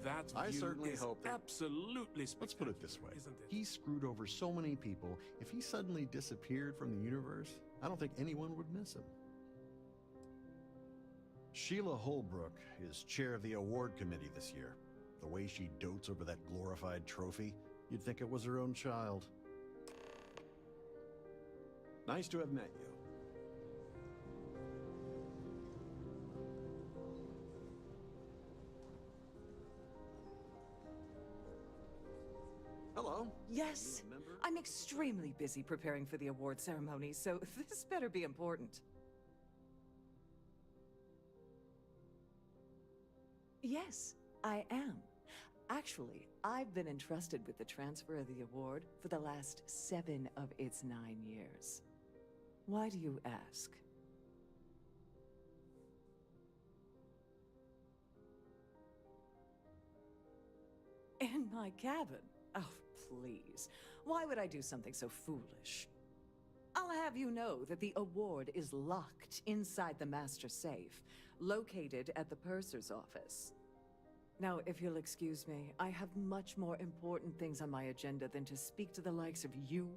That I view certainly is hope that- absolutely spectacular. Let's put it this way. Isn't it? He screwed over so many people, if he suddenly disappeared from the universe, I don't think anyone would miss him. Sheila Holbrook is chair of the award committee this year. The way she dotes over that glorified trophy, you'd think it was her own child. Nice to have met you. Hello. Yes, I'm extremely busy preparing for the award ceremony, so this better be important. Yes, I am. Actually, I've been entrusted with the transfer of the award for the last 7 of its 9 years. Why do you ask? In my cabin? Oh, please. Why would I do something so foolish? I'll have you know that the award is locked inside the master safe, located at the purser's office. Now, if you'll excuse me, I have much more important things on my agenda than to speak to the likes of you.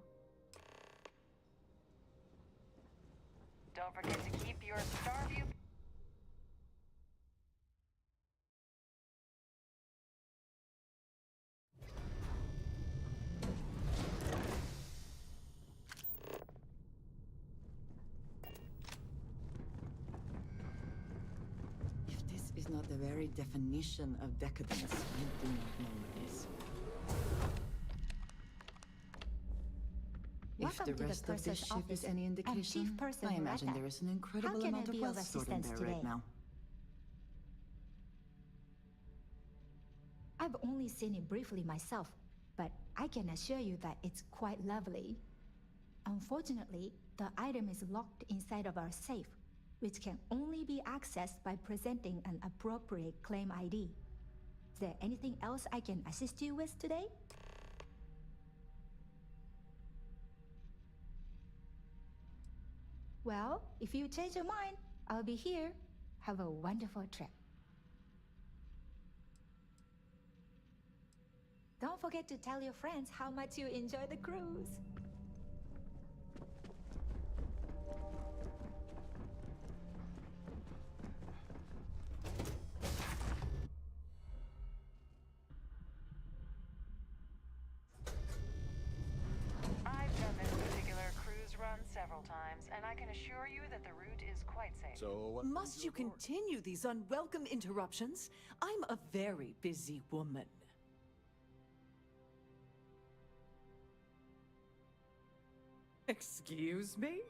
Don't forget to keep your Starfield. If this is not the very definition of decadence, I do not know what is. If Welcome the to rest the of this purser's ship is office. any I'm Chief indication, Purser I imagine Beretta. there is an How incredible can I amount of be of wealth stored in assistance there right today? now. I've only seen it briefly myself, but I can assure you that it's quite lovely. Unfortunately, the item is locked inside of our safe, which can only be accessed by presenting an appropriate claim ID. Is there anything else I can assist you with today? Well, if you change your mind, I'll be here. Have a wonderful trip. Don't forget to tell your friends how much you enjoy the cruise. I've done this particular cruise run several times, and I can assure you that the route is quite safe. So what? Must you continue these unwelcome interruptions? I'm a very busy woman. Excuse me?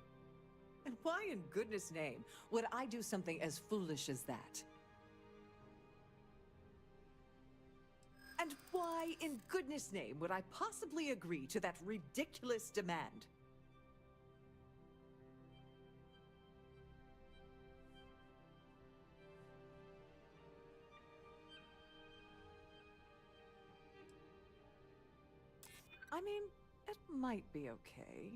And why in goodness name would I do something as foolish as that? And why in goodness name would I possibly agree to that ridiculous demand? I mean, it might be okay.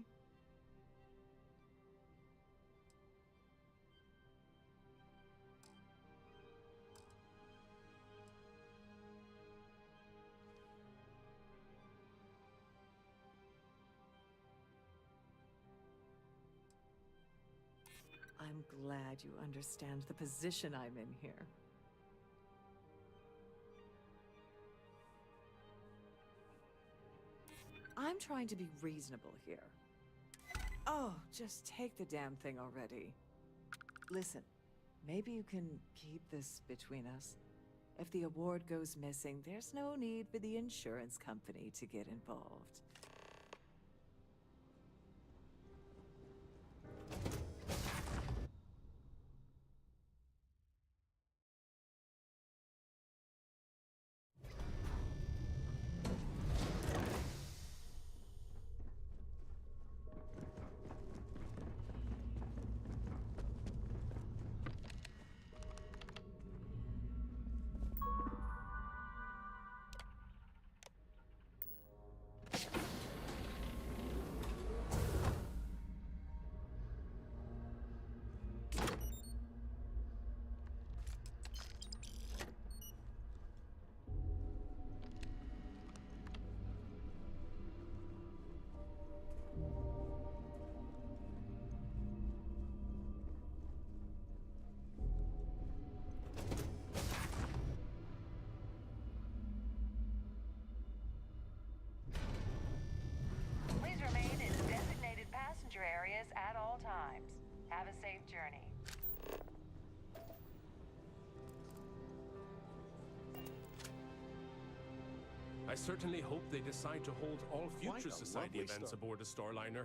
I'm glad you understand the position I'm in here. I'm trying to be reasonable here. Oh, just take the damn thing already. Listen, maybe you can keep this between us. If the award goes missing, there's no need for the insurance company to get involved. Please remain in designated passenger areas at all times. Have a safe journey. I certainly hope they decide to hold all Quite future a society lovely events start. aboard a Starliner.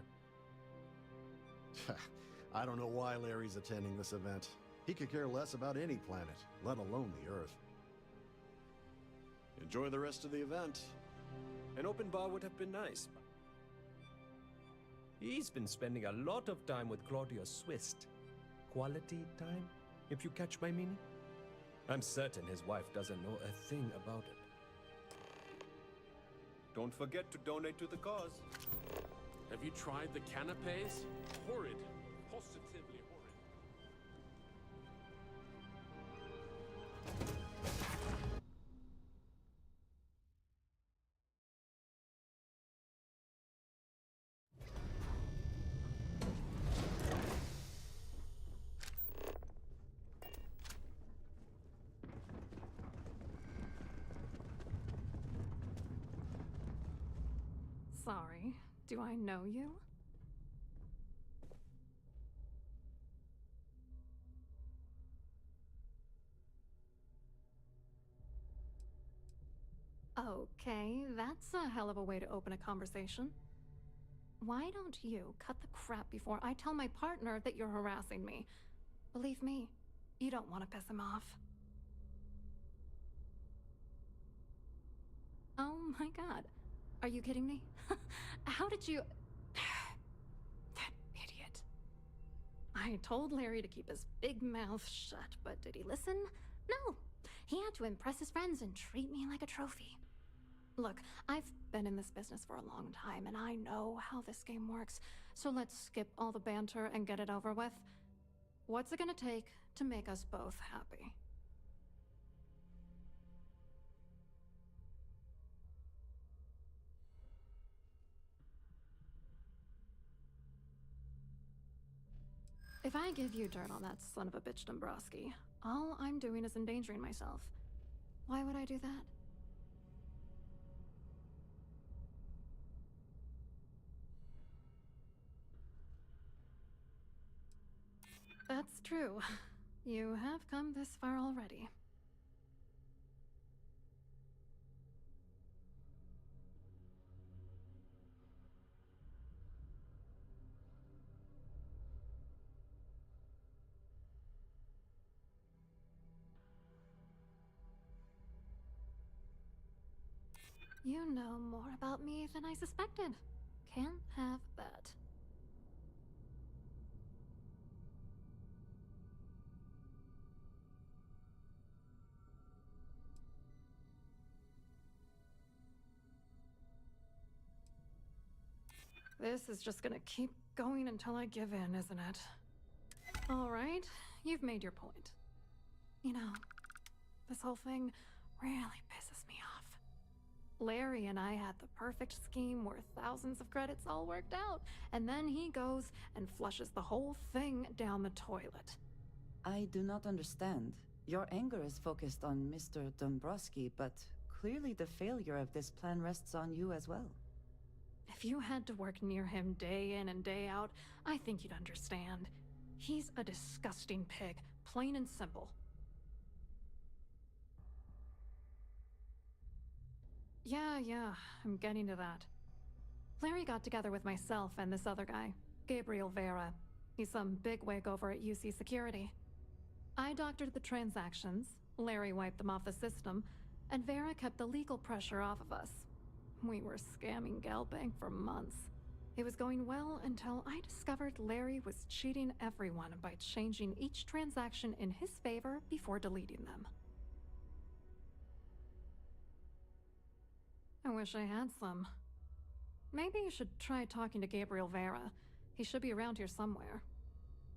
I don't know why Larry's attending this event. He could care less about any planet, let alone the Earth. Enjoy the rest of the event. An open bar would have been nice. He's been spending a lot of time with Claudia Swist. Quality time, if you catch my meaning? I'm certain his wife doesn't know a thing about it. Don't forget to donate to the cause. Have you tried the canapes? Horrid. Positively horrid. Sorry, do I know you? Okay, that's a hell of a way to open a conversation. Why don't you cut the crap before I tell my partner that you're harassing me? Believe me, you don't want to piss him off. Oh my god. Are you kidding me? How did you... That idiot. I told Larry to keep his big mouth shut, but did he listen? No. He had to impress his friends and treat me like a trophy. Look, I've been in this business for a long time, and I know how this game works, so let's skip all the banter and get it over with. What's it gonna take to make us both happy? If I give you dirt on that son of a bitch Dombrowski, all I'm doing is endangering myself. Why would I do that? That's true. You have come this far already. You know more about me than I suspected. Can't have that. This is just gonna keep going until I give in, isn't it? All right, you've made your point. You know, this whole thing really pisses me off. Larry and I had the perfect scheme worth thousands of credits all worked out, and then he goes and flushes the whole thing down the toilet. I do not understand. Your anger is focused on Mr. Dombrowski, but clearly the failure of this plan rests on you as well. If you had to work near him day in and day out, I think you'd understand. He's a disgusting pig, plain and simple. Yeah, I'm getting to that. Larry got together with myself and this other guy, Gabriel Vera. He's some bigwig over at UC Security. I doctored the transactions, Larry wiped them off the system, and Vera kept the legal pressure off of us. We were scamming Galbank for months. It was going well until I discovered Larry was cheating everyone by changing each transaction in his favor before deleting them. I wish I had some. Maybe you should try talking to Gabriel Vera. He should be around here somewhere.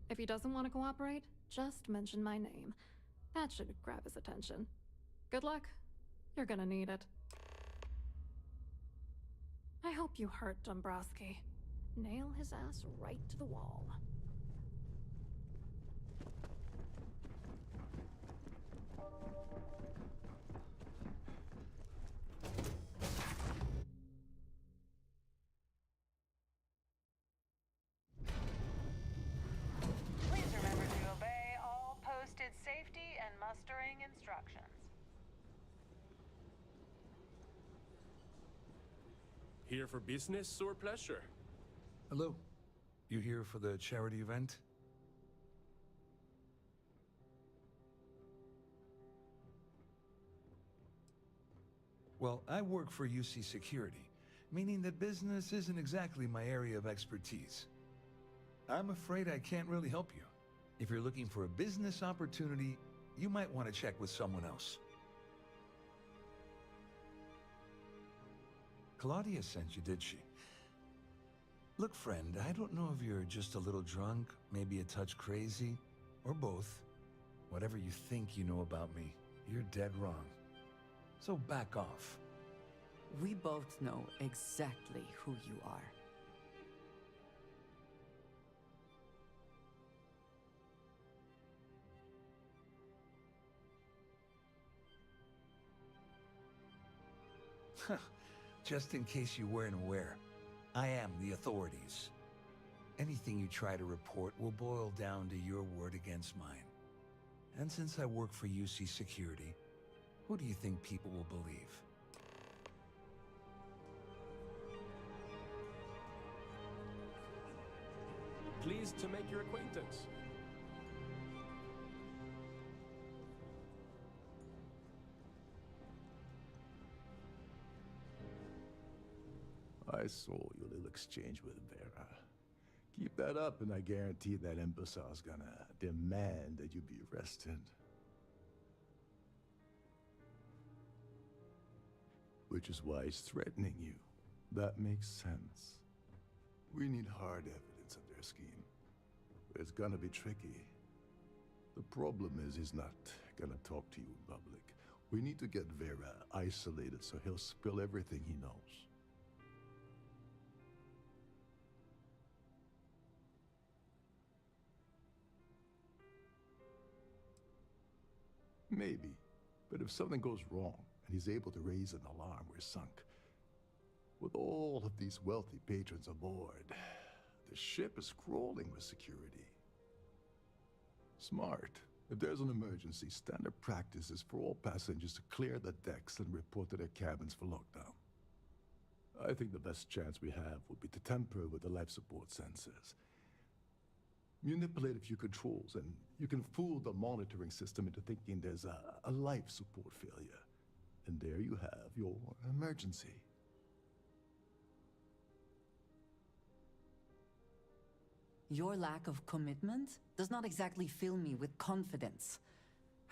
If he doesn't want to cooperate, just mention my name. That should grab his attention. Good luck. You're gonna need it. I hope you hurt Dombrowski. Nail his ass right to the wall. Please remember to obey all posted safety and mustering instructions. Here for business or pleasure? Hello. You here for the charity event? Well, I work for UC Security, meaning that business isn't exactly my area of expertise. I'm afraid I can't really help you. If you're looking for a business opportunity, you might want to check with someone else. Claudia sent you, did she? Look, friend, I don't know if you're just a little drunk, maybe a touch crazy, or both. Whatever you think you know about me, you're dead wrong. So back off. We both know exactly who you are. Just in case you weren't aware, I am the authorities. Anything you try to report will boil down to your word against mine. And since I work for UC Security, who do you think people will believe? Pleased to make your acquaintance. I saw your little exchange with Vera. Keep that up and I guarantee that imbecile's gonna demand that you be arrested. Which is why he's threatening you. That makes sense. We need hard evidence of their scheme. But it's gonna be tricky. The problem is he's not gonna talk to you in public. We need to get Vera isolated so he'll spill everything he knows. Maybe, but if something goes wrong and he's able to raise an alarm, we're sunk. With all of these wealthy patrons aboard, the ship is crawling with security. Smart. If there's an emergency, standard practice is for all passengers to clear the decks and report to their cabins for lockdown. I think the best chance we have would be to tamper with the life support sensors. Manipulate a few controls, and you can fool the monitoring system into thinking there's a life support failure. And there you have your emergency. Your lack of commitment does not exactly fill me with confidence.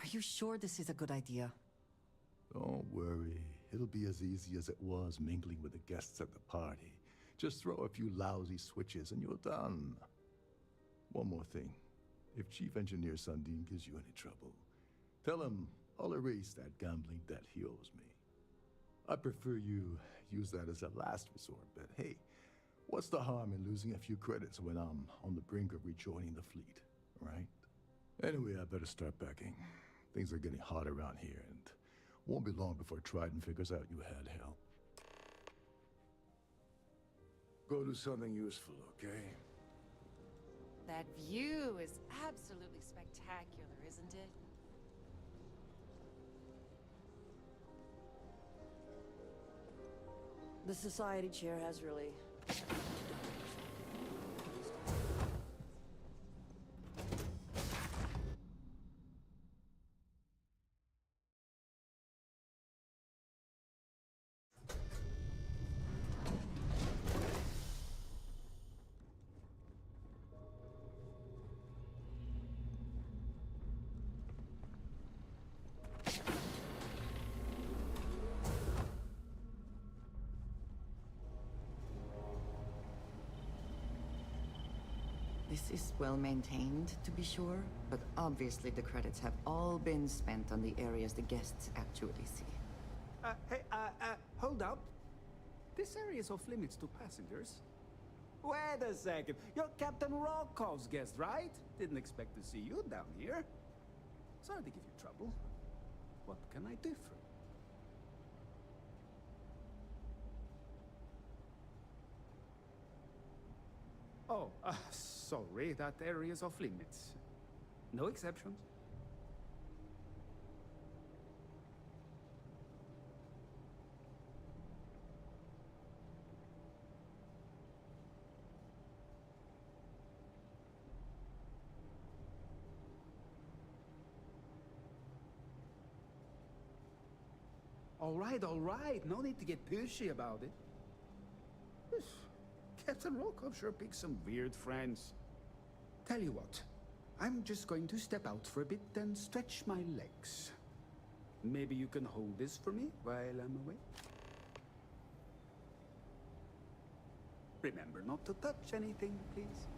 Are you sure this is a good idea? Don't worry. It'll be as easy as it was mingling with the guests at the party. Just throw a few lousy switches and you're done. One more thing. If Chief Engineer Sundin gives you any trouble, tell him I'll erase that gambling debt he owes me. I prefer you use that as a last resort, but hey, what's the harm in losing a few credits when I'm on the brink of rejoining the fleet, right? Anyway, I better start packing. Things are getting hot around here, and won't be long before Trident figures out you had help. Go do something useful, okay? That view is absolutely spectacular, isn't it? The society chair has really... This is well maintained, to be sure, but obviously the credits have all been spent on the areas the guests actually see. Hold up. This area is off limits to passengers. Wait a second. You're Captain Rokov's guest, right? Didn't expect to see you down here. Sorry to give you trouble. What can I do for you? Oh, sorry, that area is off limits. No exceptions. All right. No need to get pushy about it. Captain Rokov sure picks some weird friends. Tell you what, I'm just going to step out for a bit and stretch my legs. Maybe you can hold this for me while I'm away? Remember not to touch anything, please.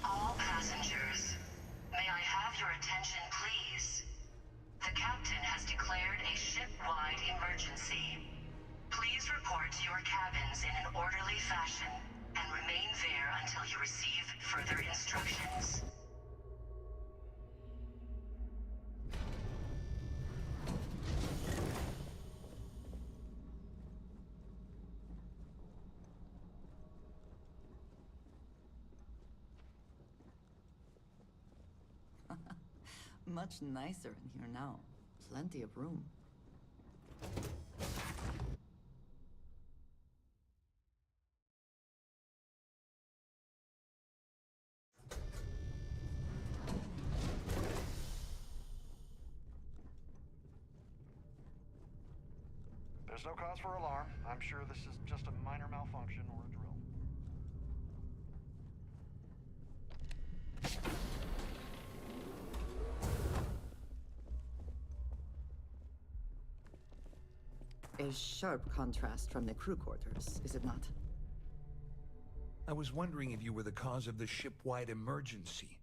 All passengers, may I have your attention, please? The captain has declared a ship-wide emergency. Please report to your cabins in an orderly fashion and remain there until you receive further instructions. Much nicer in here now. Plenty of room. There's no cause for alarm. I'm sure this is just a minor malfunction or a drill. A sharp contrast from the crew quarters, is it not? I was wondering if you were the cause of the ship-wide emergency.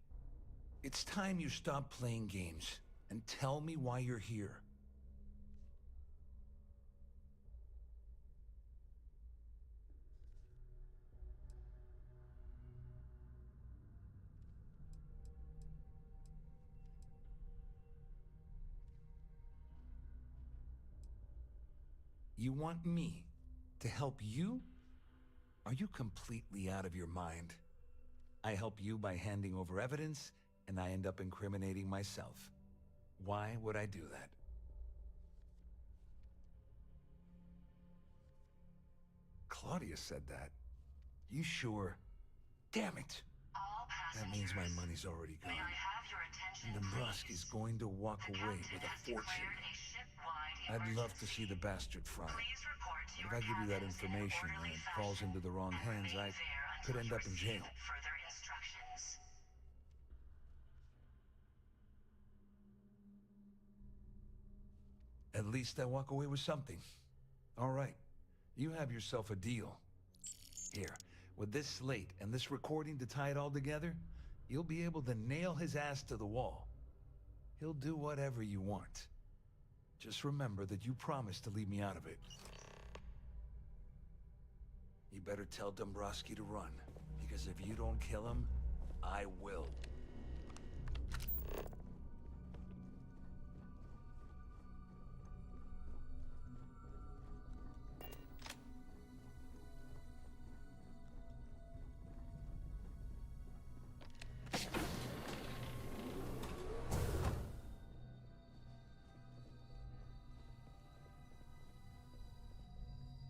It's time you stop playing games and tell me why you're here. You want me to help you? Are you completely out of your mind? I help you by handing over evidence, and I end up incriminating myself. Why would I do that? Claudia said that. You sure? Damn it! That means my money's already gone. And Dombrowski's going to walk away with a fortune. I'd love to see the bastard fry. But if I give you that information and it falls into the wrong hands, I could end up in jail. Further instructions. At least I walk away with something. All right, you have yourself a deal. Here, with this slate and this recording to tie it all together, you'll be able to nail his ass to the wall. He'll do whatever you want. Just remember that you promised to leave me out of it. You better tell Dombrowski to run, because if you don't kill him, I will.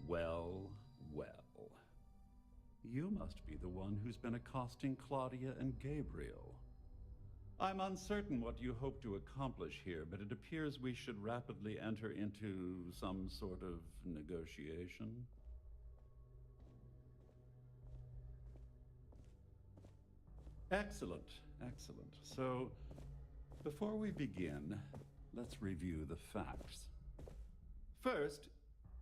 Well, well. You must be the one who's been accosting Claudia and Gabriel. I'm uncertain what you hope to accomplish here, but it appears we should rapidly enter into some sort of negotiation. Excellent, excellent. So, before we begin, let's review the facts. First,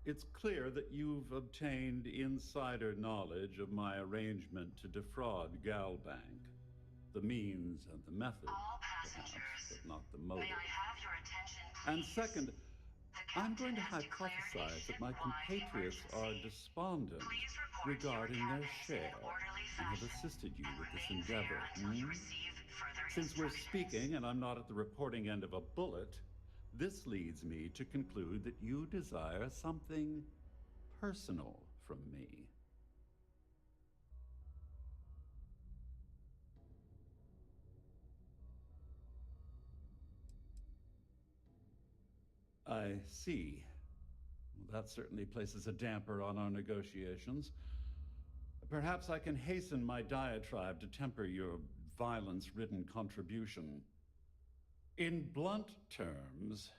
it's clear that you've obtained insider knowledge of my arrangement to defraud Galbank. The means and the method, perhaps, but not the motive. May I have your attention, And please? second, I'm going to hypothesize that my compatriots are despondent regarding their share and have assisted you with this endeavor. Since we're speaking and I'm not at the reporting end of a bullet, this leads me to conclude that you desire something personal from me. I see. Well, that certainly places a damper on our negotiations. Perhaps I can hasten my diatribe to temper your violence-ridden contribution. In blunt terms,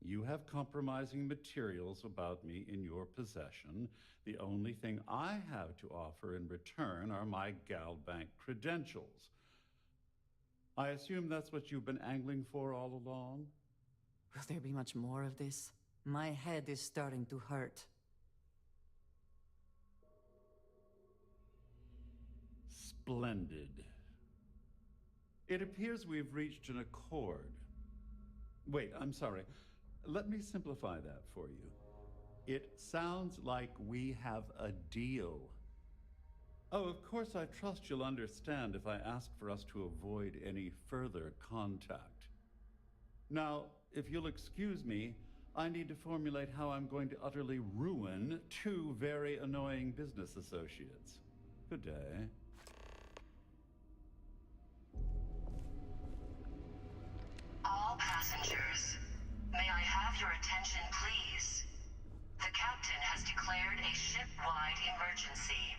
you have compromising materials about me in your possession. The only thing I have to offer in return are my Galbank credentials. I assume that's what you've been angling for all along? Will there be much more of this? My head is starting to hurt. Splendid. It appears we've reached an accord. Wait, I'm sorry. Let me simplify that for you. It sounds like we have a deal. Oh, of course, I trust you'll understand if I ask for us to avoid any further contact. Now, if you'll excuse me, I need to formulate how I'm going to utterly ruin two very annoying business associates. Good day. All passengers, may I have your attention, please? The captain has declared a ship-wide emergency.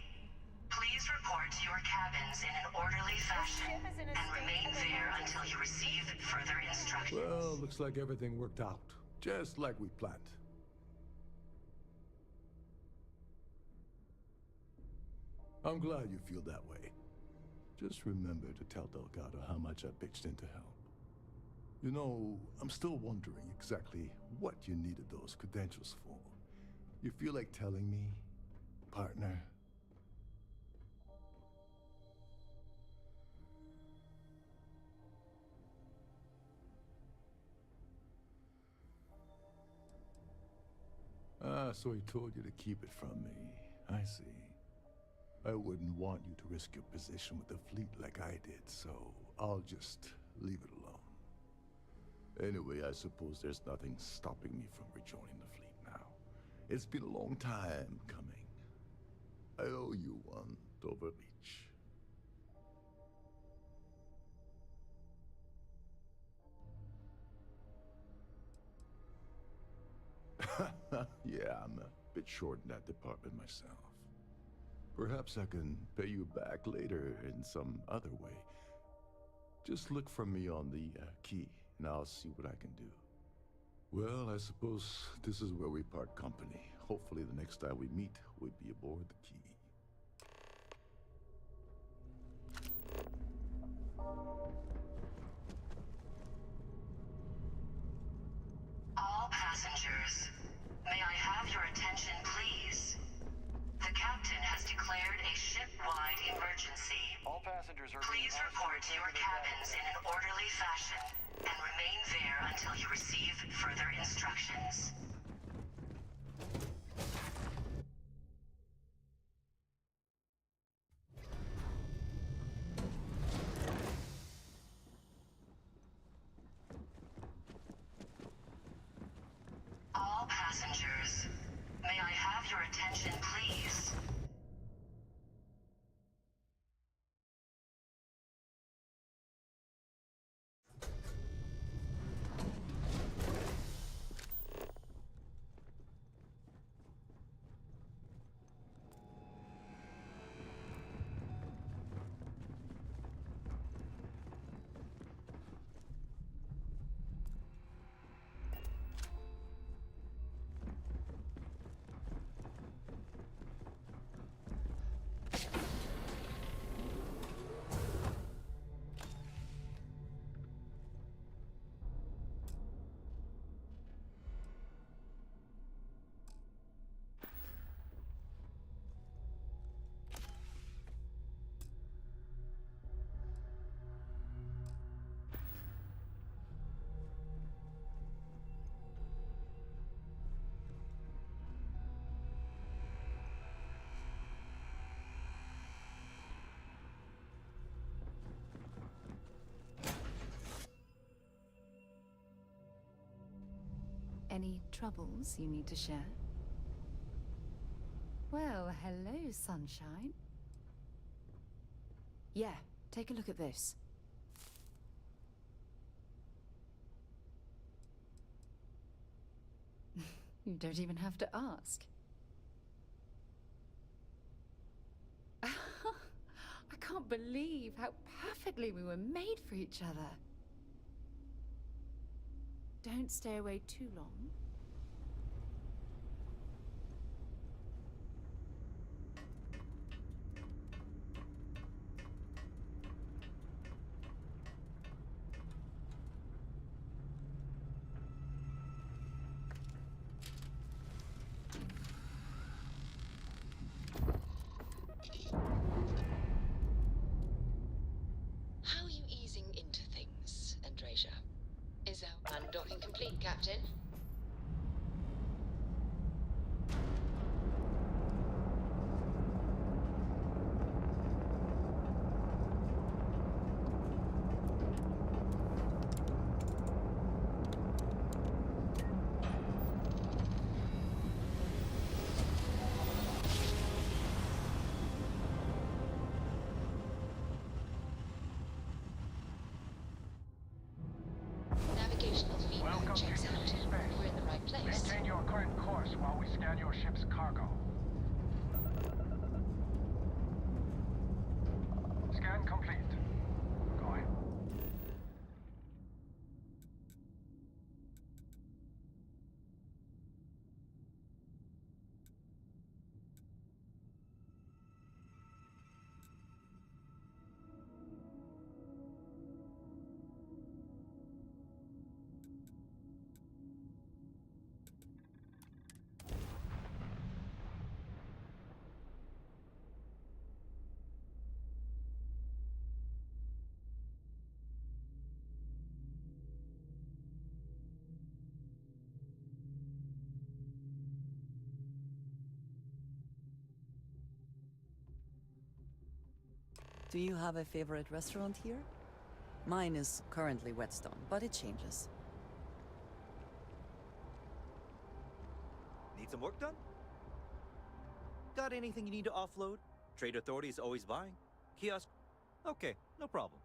Please report to your cabins in an orderly fashion and remain there until you receive further instructions. Well, looks like everything worked out, just like we planned. I'm glad you feel that way. Just remember to tell Delgado how much I pitched in to help. You know, I'm still wondering exactly what you needed those credentials for. You feel like telling me, partner? Ah, so he told you to keep it from me. I see. I wouldn't want you to risk your position with the fleet like I did, so I'll just leave it alone. Anyway, I suppose there's nothing stopping me from rejoining the fleet now. It's been a long time coming. I owe you one, Doverleach. Yeah, I'm a bit short in that department myself. Perhaps I can pay you back later in some other way. Just look for me on the key, and I'll see what I can do. Well, I suppose this is where we part company. Hopefully the next time we meet, we'll be aboard the Key. All passengers, may I have your attention, please? The captain has declared a ship-wide emergency. All passengers are Please report to your cabins in an orderly fashion and remain there until you receive further instructions. All passengers, may I have your attention, please? Any troubles you need to share? Well, hello, sunshine. Yeah, take a look at this. You don't even have to ask. I can't believe how perfectly we were made for each other. Don't stay away too long. How are you easing into things, Andrasia? Is our undocking complete, Captain? Navigational feedback Welcome to checks out. UC Space. We're in the right place. Maintain your current course while we scan your ship's cargo. Scan complete. Going. Do you have a favorite restaurant here? Mine is currently Whetstone, but it changes. Need some work done? Got anything you need to offload? Trade Authority is always buying. Kiosk? Okay, no problem.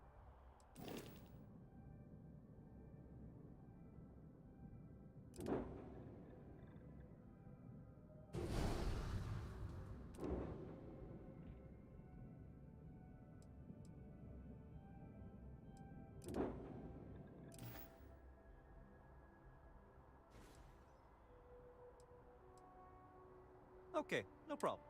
Okay, no problem.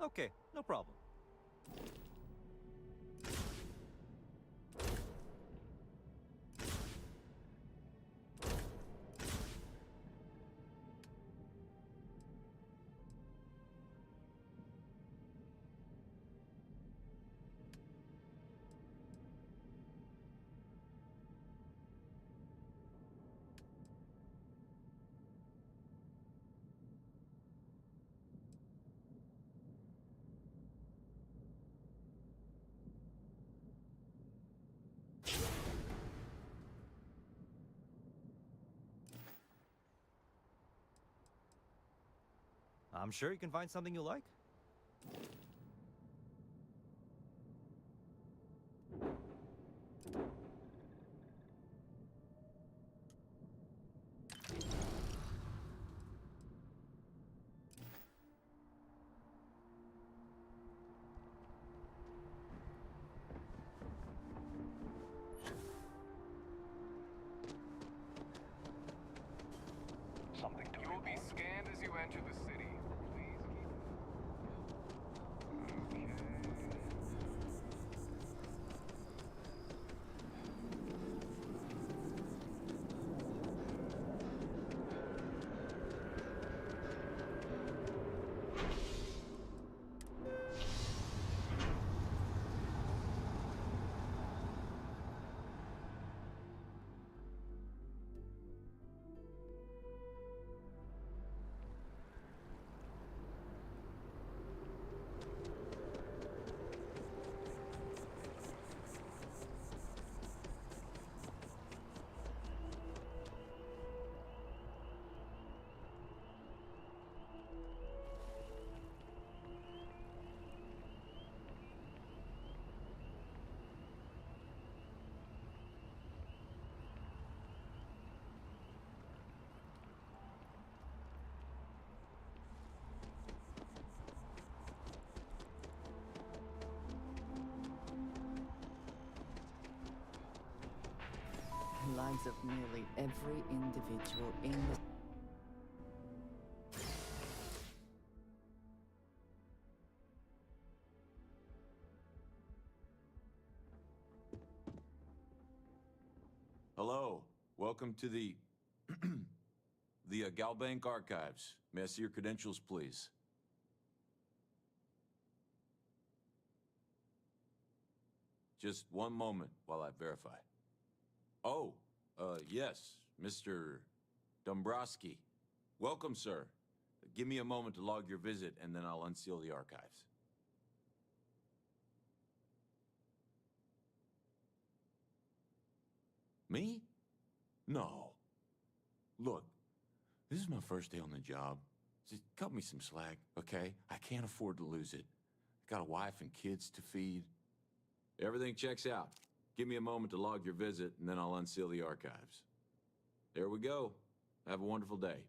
Okay, no problem. I'm sure you can find something you like. You will be scanned as you enter the city. Please keep... Lives of nearly every individual in the... Hello. Welcome to the Galbank Archives. May I see your credentials, please? Just one moment while I verify. Oh, yes, Mr. Dombrowski. Welcome, sir. Give me a moment to log your visit, and then I'll unseal the archives. Me? No. Look, this is my first day on the job. Just cut me some slack, okay? I can't afford to lose it. I got a wife and kids to feed. Everything checks out. Give me a moment to log your visit, and then I'll unseal the archives. There we go. Have a wonderful day.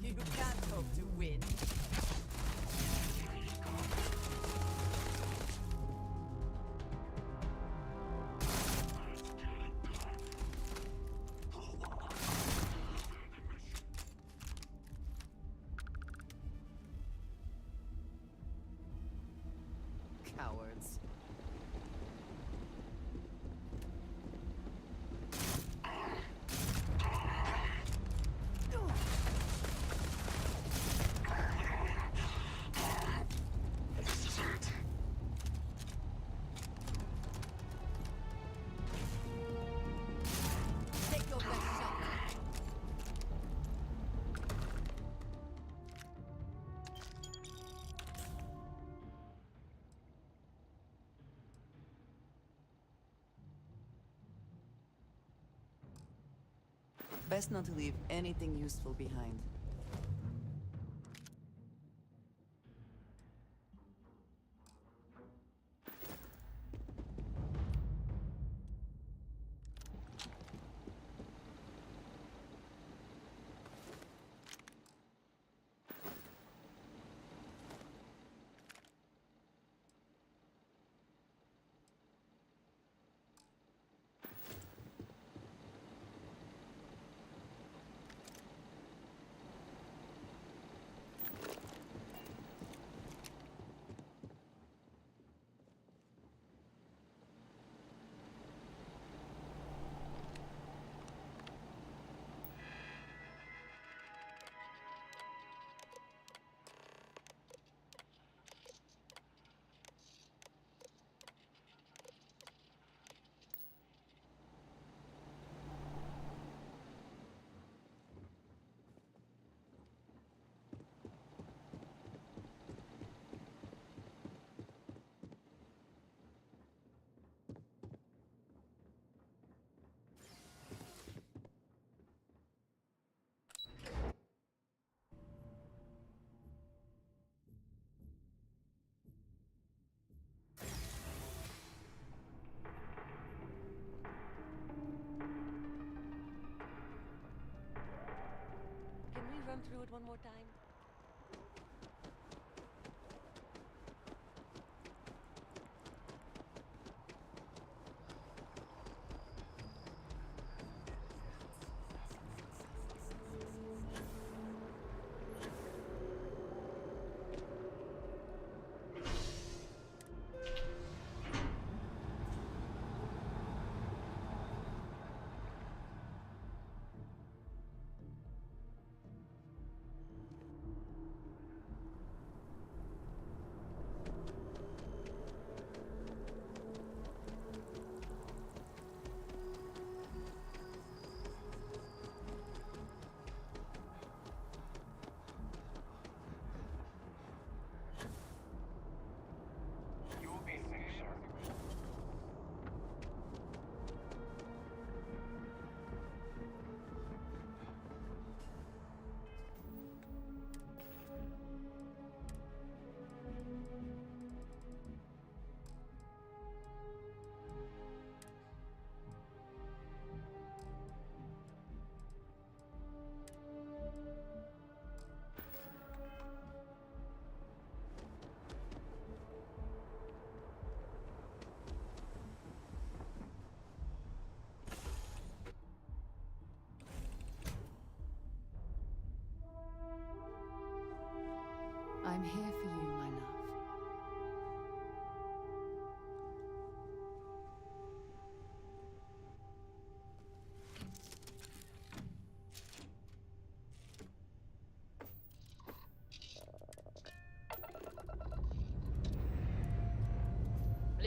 You can't hope to win. Cowards. Take your best shot. Best not to leave anything useful behind. Can we run through it one more time?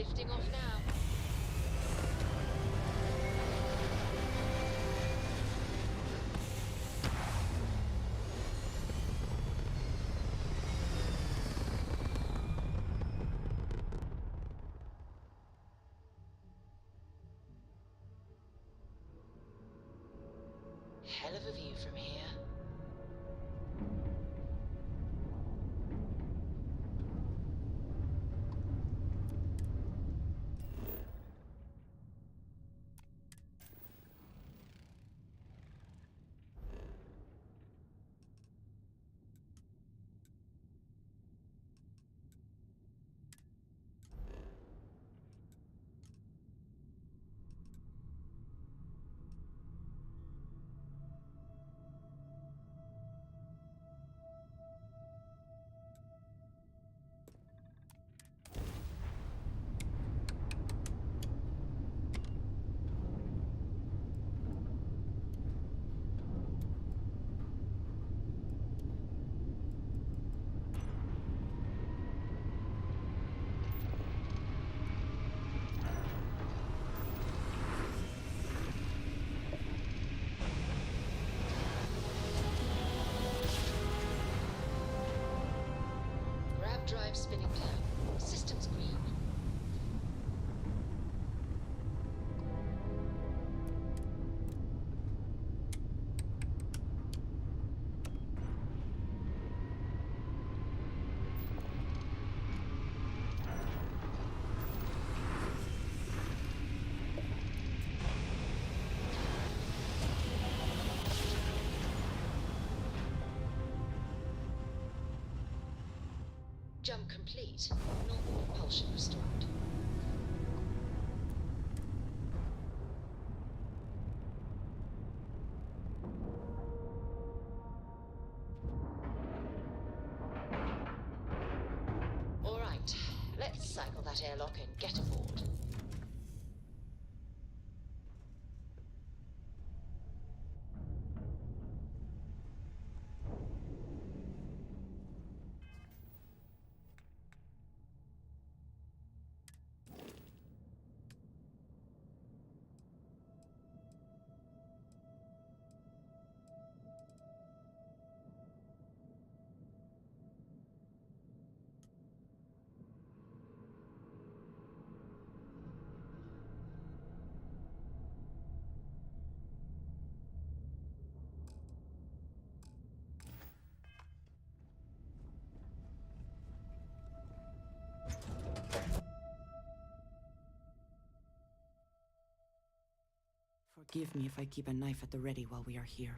Lifting off now. Hell of a view from here. Drive spinning down. Systems green. Jump complete. Normal propulsion restored. All right, let's cycle that airlock and get aboard. Forgive me if I keep a knife at the ready while we are here.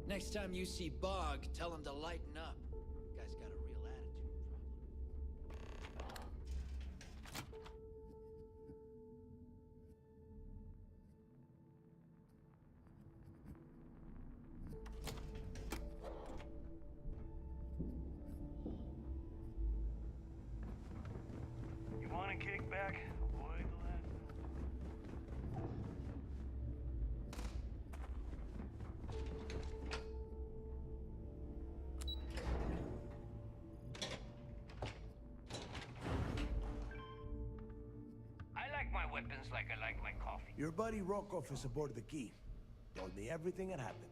Next time you see Bog, tell him to lighten up. Guy's got a real attitude problem. You want a kickback? Avoid the last. I like my weapons like I like my coffee. Your buddy Rokov is aboard the Key. Told me everything that happened.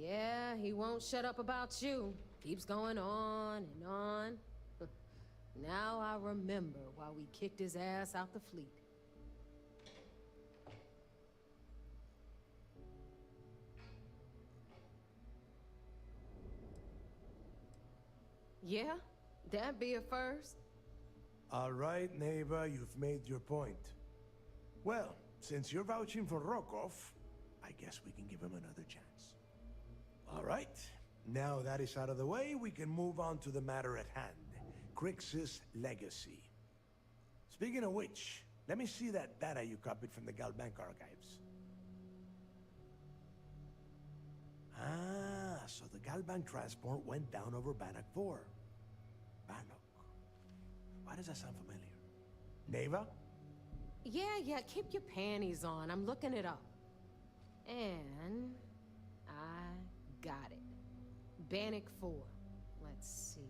Yeah, he won't shut up about you. Keeps going on and on. Now I remember why we kicked his ass out the fleet. Yeah, that'd be a first. All right, Neva, you've made your point. Well, since you're vouching for Rokov, I guess we can give him another chance. All right, now that is out of the way, we can move on to the matter at hand. Crix's legacy. Speaking of which, let me see that data you copied from the Galbank archives. Ah, so the Galbank transport went down over Bannock 4. Bannock. Why does that sound familiar? Neva? Yeah, keep your panties on. I'm looking it up. And I got it. Bannock 4. Let's see.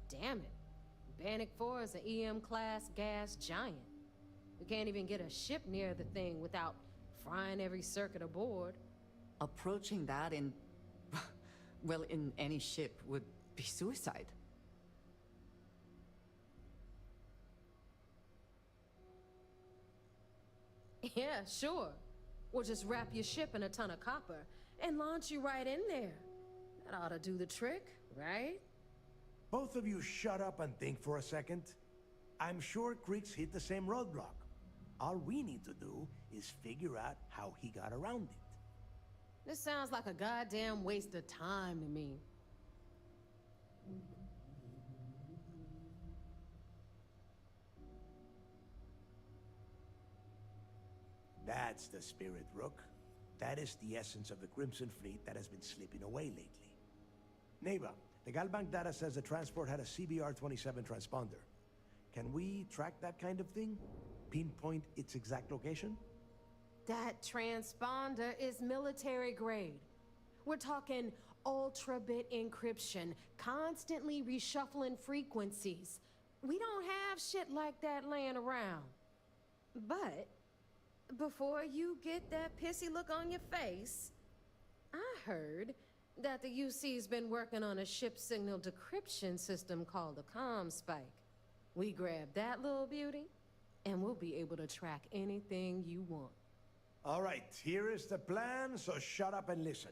Damn it. Bannock 4 is an EM-class gas giant. We can't even get a ship near the thing without frying every circuit aboard. Approaching that in... well, in any ship would be suicide. Yeah, sure. We'll just wrap your ship in a ton of copper and launch you right in there. That ought to do the trick, right? Both of you shut up and think for a second. I'm sure Creeks hit the same roadblock. All we need to do is figure out how he got around it. This sounds like a goddamn waste of time to me. That's the spirit, Rook. That is the essence of the Crimson Fleet that has been slipping away lately. Neva, the Galbank data says the transport had a CBR-27 transponder. Can we track that kind of thing? Pinpoint its exact location? That transponder is military grade. We're talking ultra-bit encryption, constantly reshuffling frequencies. We don't have shit like that laying around. But before you get that pissy look on your face, I heard that the UC's been working on a ship signal decryption system called a comm spike. We grab that little beauty, and we'll be able to track anything you want. All right, here is the plan, so shut up and listen.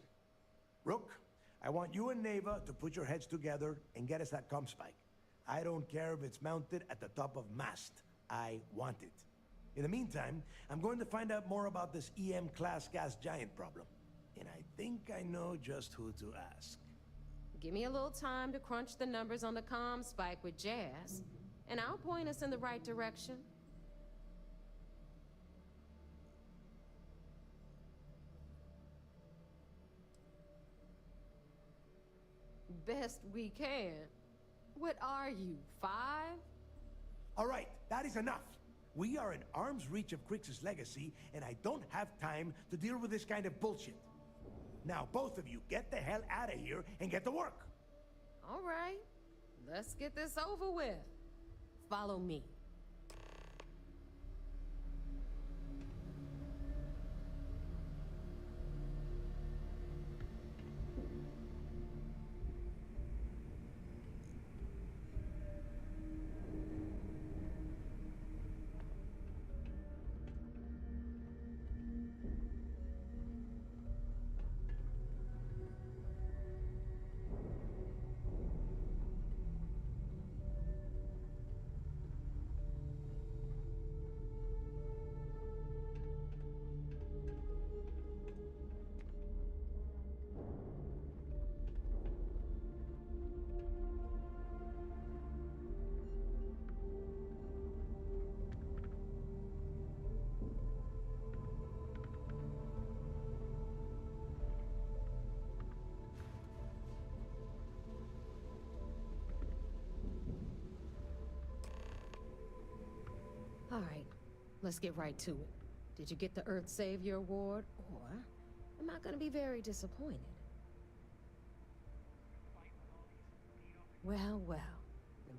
Rook, I want you and Neva to put your heads together and get us that comm spike. I don't care if it's mounted at the top of mast. I want it. In the meantime, I'm going to find out more about this EM-class gas giant problem. And I think I know just who to ask. Give me a little time to crunch the numbers on the comm spike with Jazz, and I'll point us in the right direction. Best we can. What are you, 5? All right, that is enough. We are in arm's reach of Crix's legacy, and I don't have time to deal with this kind of bullshit. Now, both of you, get the hell out of here and get to work. All right, let's get this over with. Follow me. All right, let's get right to it. Did you get the Earth Savior Award, or am I gonna be very disappointed? Well,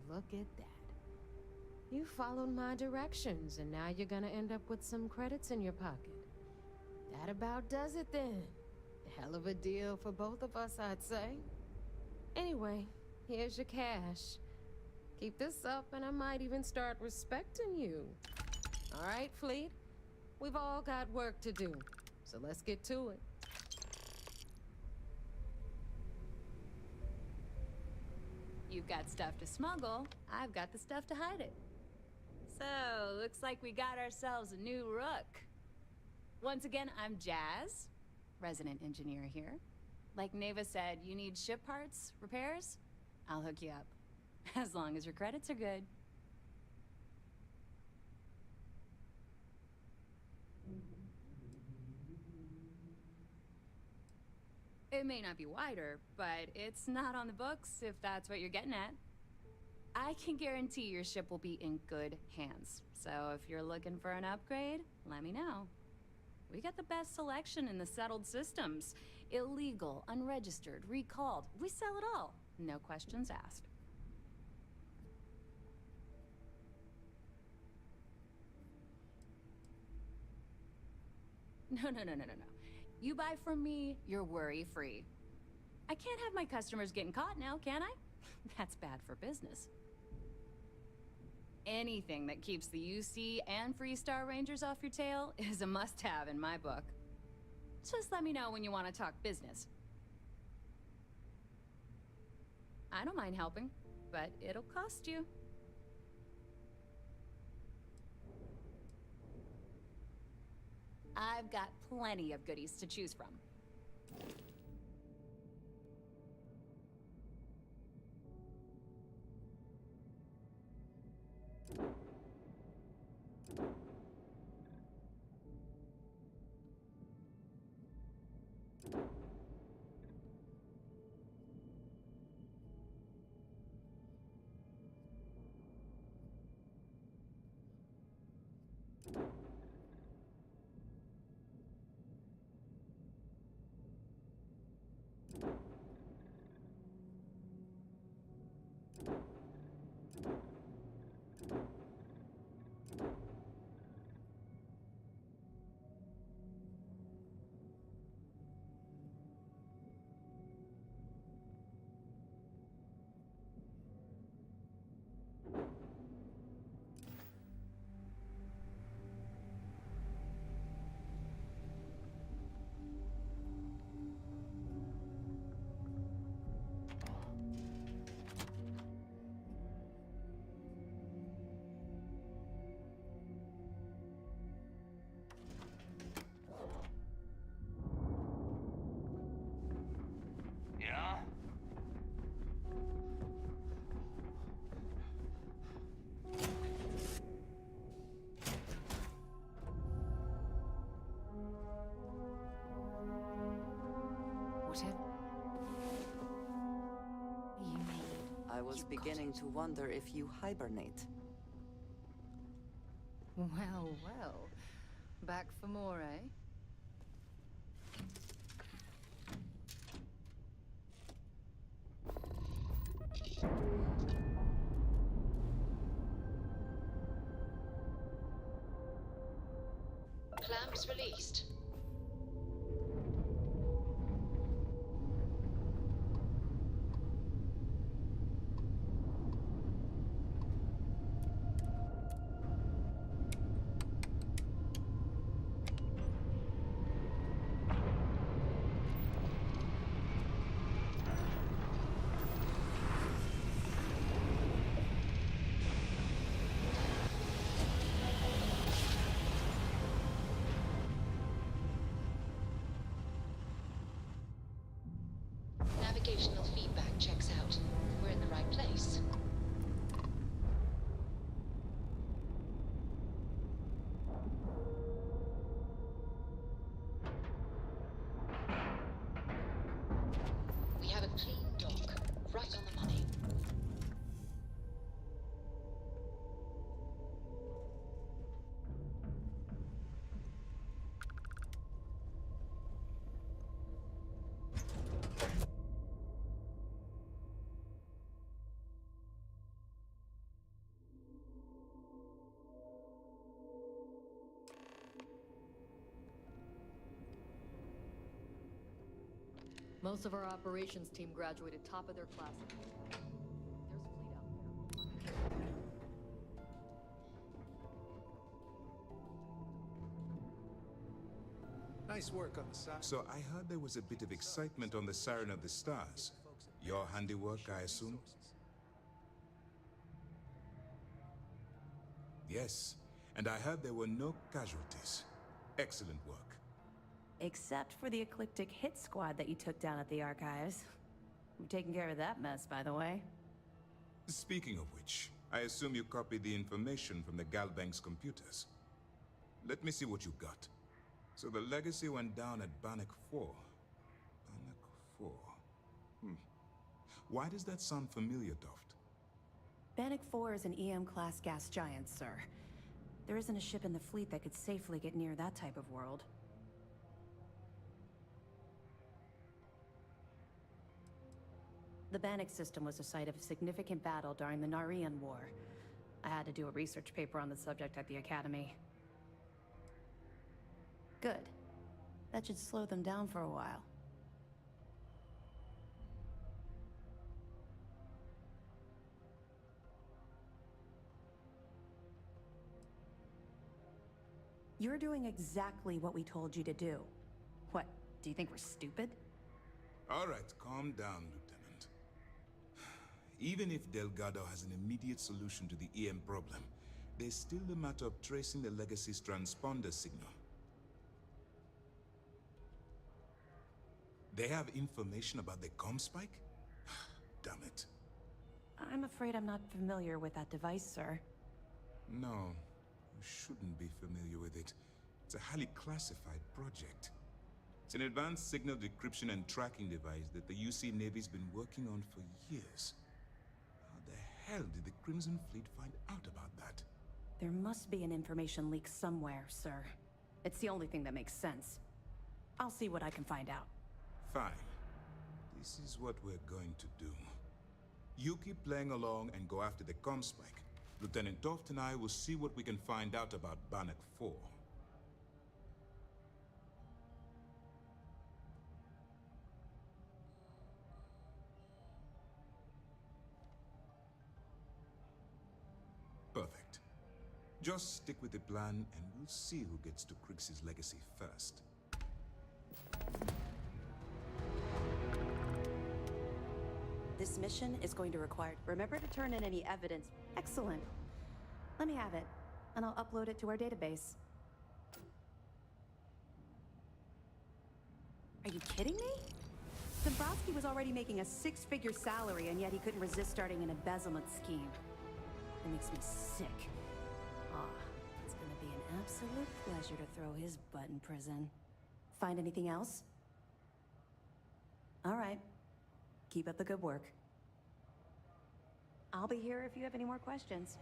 look at that. You followed my directions, and now you're gonna end up with some credits in your pocket. That about does it then. A hell of a deal for both of us, I'd say. Anyway, here's your cash. Keep this up, and I might even start respecting you. All right, Fleet? We've all got work to do, so let's get to it. You've got stuff to smuggle, I've got the stuff to hide it. So, looks like we got ourselves a new rook. Once again, I'm Jazz, resident engineer here. Like Neva said, you need ship parts, repairs? I'll hook you up. As long as your credits are good. It may not be wider, but it's not on the books if that's what you're getting at. I can guarantee your ship will be in good hands. So if you're looking for an upgrade, let me know. We got the best selection in the settled systems. Illegal, unregistered, recalled. We sell it all. No questions asked. No. You buy from me, you're worry-free. I can't have my customers getting caught now, can I? That's bad for business. Anything that keeps the UC and Freestar Rangers off your tail is a must-have in my book. Just let me know when you want to talk business. I don't mind helping, but it'll cost you. I've got plenty of goodies to choose from. Yeah? Whatever you need. I was beginning to wonder if you hibernate. Well, well. Back for more, eh? Clamps released. Navigational feedback checks out. We're in the right place. We have a clean dock, right on the money. Most of our operations team graduated top of their class. There's a fleet out there. Nice work on the side. So I heard there was a bit of excitement on the Siren of the Stars. Your handiwork, I assume? Yes, and I heard there were no casualties. Excellent work. Except for the eclectic hit squad that you took down at the archives. We've taken care of that mess, by the way. Speaking of which, I assume you copied the information from the Galbank's computers. Let me see what you got. So the legacy went down at Bannock 4. Bannock 4. Why does that sound familiar, Doft? Bannock 4 is an EM-class gas giant, sir. There isn't a ship in the fleet that could safely get near that type of world. The Bannock system was the site of a significant battle during the Narian War. I had to do a research paper on the subject at the Academy. Good. That should slow them down for a while. You're doing exactly what we told you to do. What, do you think we're stupid? All right, calm down, Lieutenant. Even if Delgado has an immediate solution to the EM problem, there's still the matter of tracing the Legacy's transponder signal. They have information about the comm spike? Damn it. I'm afraid I'm not familiar with that device, sir. No, you shouldn't be familiar with it. It's a highly classified project. It's an advanced signal decryption and tracking device that the UC Navy's been working on for years. How the hell did the Crimson Fleet find out about that? There must be an information leak somewhere, sir. It's the only thing that makes sense. I'll see what I can find out. Fine. This is what we're going to do. You keep playing along and go after the comm spike. Lieutenant Toft and I will see what we can find out about Bannock 4. Perfect. Just stick with the plan and we'll see who gets to Krix's legacy first. This mission is going to require... Remember to turn in any evidence. Excellent. Let me have it, and I'll upload it to our database. Are you kidding me? Dombrowski was already making a 6-figure salary, and yet he couldn't resist starting an embezzlement scheme. It makes me sick. Ah, it's gonna be an absolute pleasure to throw his butt in prison. Find anything else? All right. Keep up the good work. I'll be here if you have any more questions.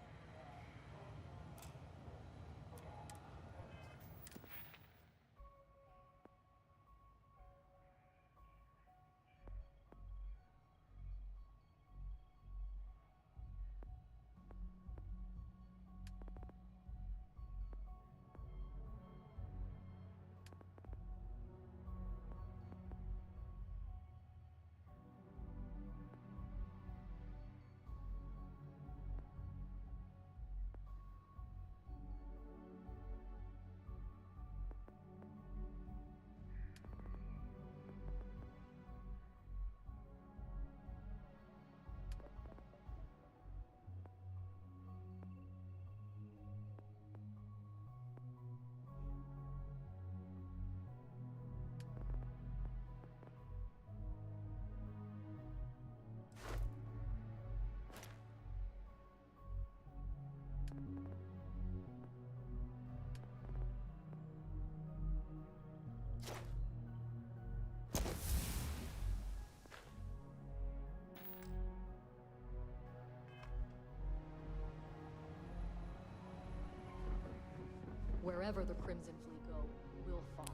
Wherever the Crimson Fleet go, we'll follow.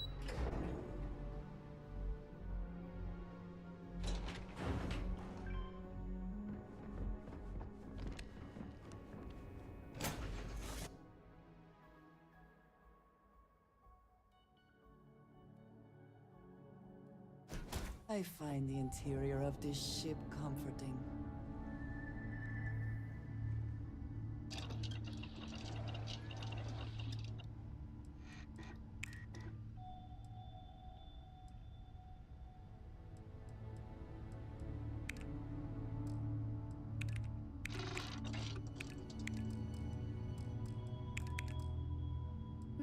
I find the interior of this ship comforting.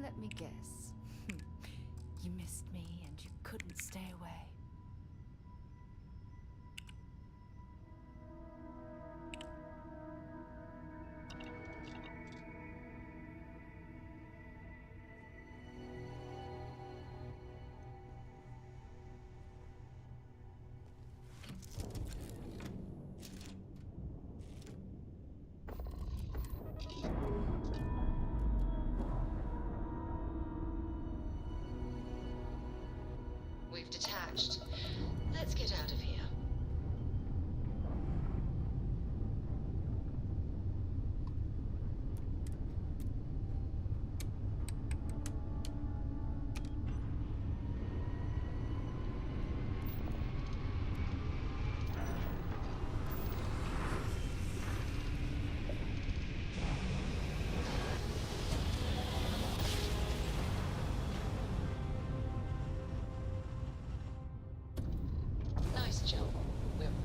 Let me guess. You missed me and you couldn't stay away. We've detached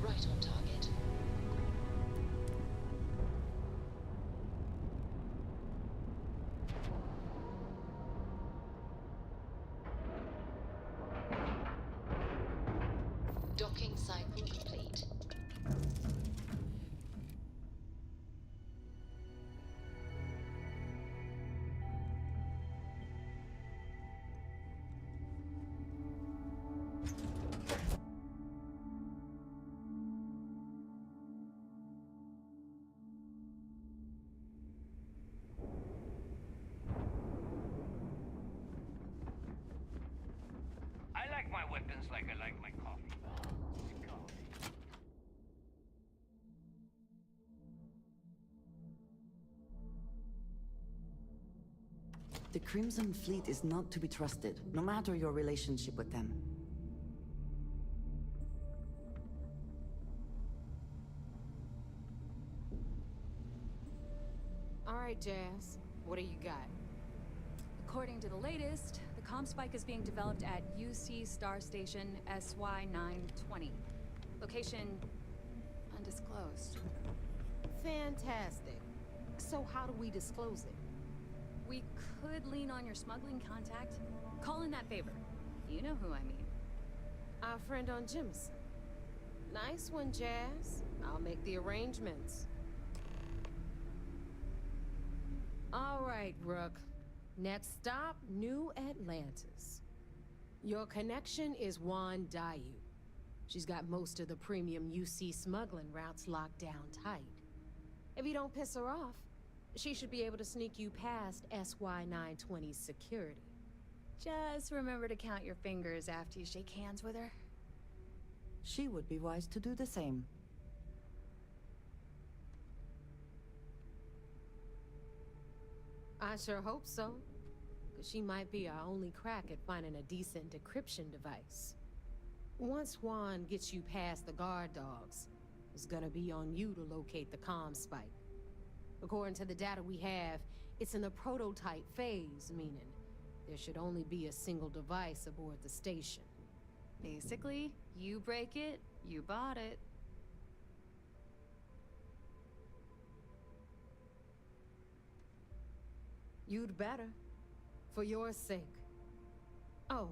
right on target. Docking cycle complete. I like my weapons like I like my coffee. The Crimson Fleet is not to be trusted, no matter your relationship with them. All right, Jazz. What do you got? According to the latest, the comm spike is being developed at UC Star Station SY-920. Location undisclosed. Fantastic. So how do we disclose it? We could lean on your smuggling contact. Call in that favor. You know who I mean. Our friend on Jimson. Nice one, Jazz. I'll make the arrangements. All right, Rook. Next stop, New Atlantis. Your connection is Juan Dayu. She's got most of the premium UC smuggling routes locked down tight. If you don't piss her off, she should be able to sneak you past SY-920's security. Just remember to count your fingers after you shake hands with her. She would be wise to do the same. I sure hope so. Because she might be our only crack at finding a decent decryption device. Once Juan gets you past the guard dogs, it's gonna be on you to locate the comm spike. According to the data we have, it's in the prototype phase, meaning there should only be a single device aboard the station. Basically, you break it, you bought it. You'd better. For your sake. Oh,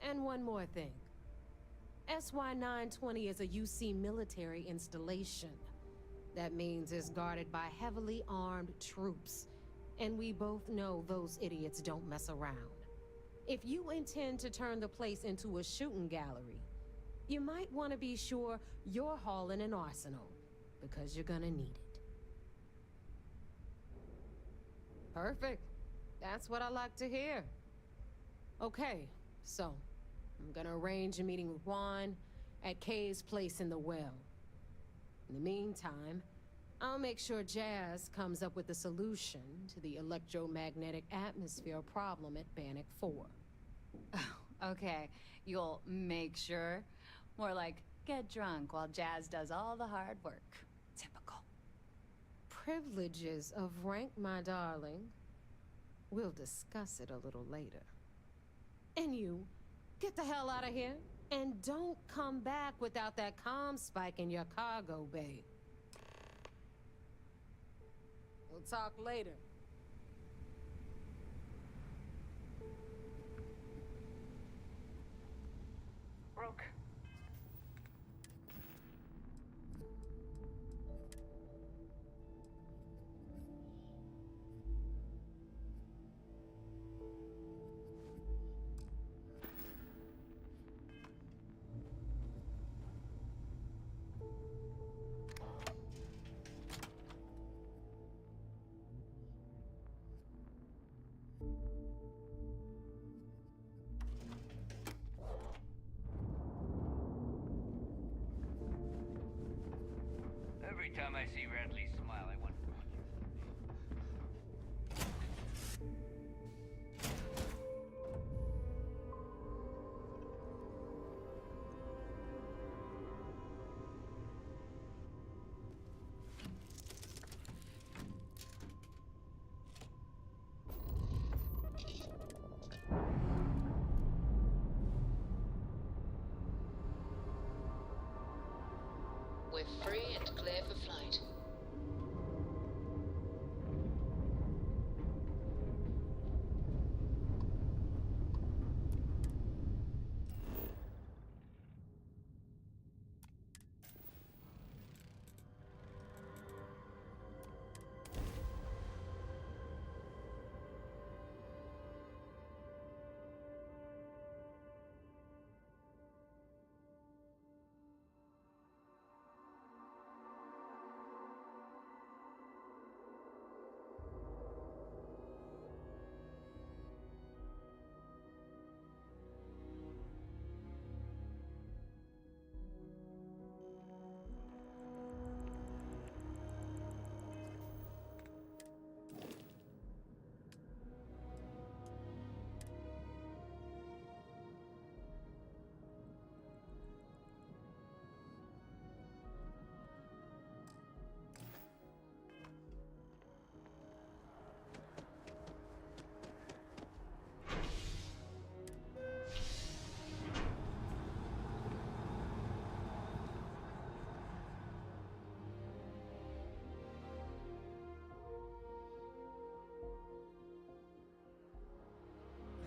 and one more thing. SY-920 is a UC military installation. That means it's guarded by heavily armed troops. And we both know those idiots don't mess around. If you intend to turn the place into a shooting gallery, you might want to be sure you're hauling an arsenal, because you're gonna need it. Perfect. That's what I like to hear. Okay, so I'm gonna arrange a meeting with Juan at Kay's place in the well. In the meantime, I'll make sure Jazz comes up with a solution to the electromagnetic atmosphere problem at Bannock 4. Oh, okay. You'll make sure. More like, get drunk while Jazz does all the hard work. Typical. Privileges of rank, my darling. We'll discuss it a little later. And you, get the hell out of here. And don't come back without that comm spike in your cargo bay. We'll talk later. Rook. Every time I see Radley smile, I want to punch We're free and clear for flight.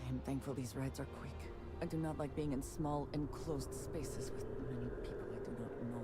I am thankful these rides are quick. I do not like being in small, enclosed spaces with many people I do not know.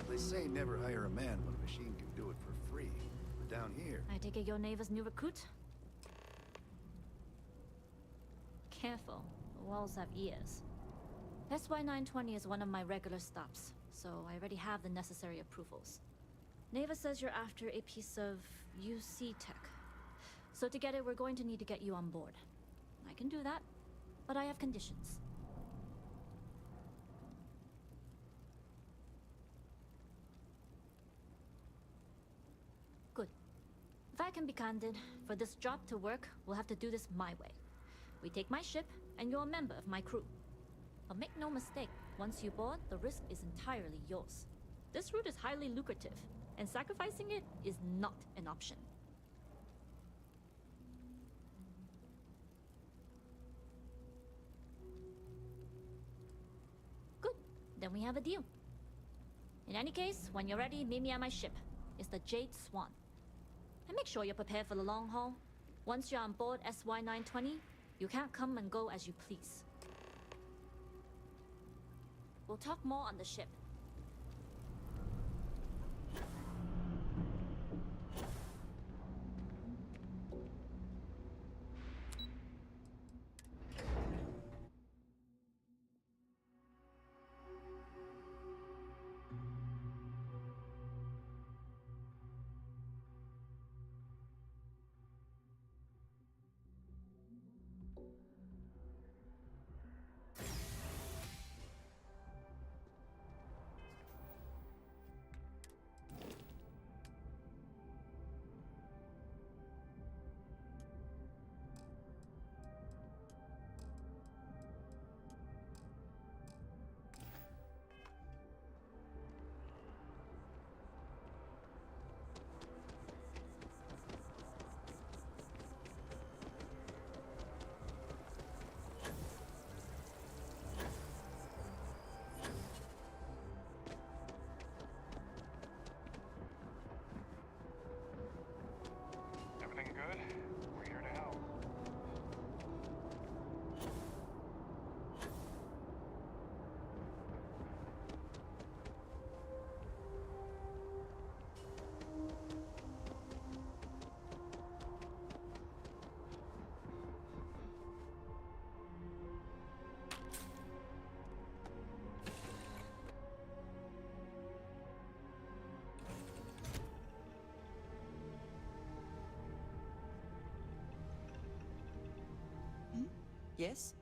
They say never hire a man when a machine can do it for free. But down here... I take it your neighbor's new recruit? Careful. The walls have ears. SY-920 is one of my regular stops, so I already have the necessary approvals. Neva says you're after a piece of UC tech. So to get it, we're going to need to get you on board. I can do that, but I have conditions. Good. If I can be candid, for this job to work, we'll have to do this my way. We take my ship, and you're a member of my crew. But make no mistake, once you board, the risk is entirely yours. This route is highly lucrative, and sacrificing it is not an option. Good. Then we have a deal. In any case, when you're ready, meet me at my ship. It's the Jade Swan. And make sure you're prepared for the long haul. Once you're on board SY-920, you can't come and go as you please. We'll talk more on the ship. Yes?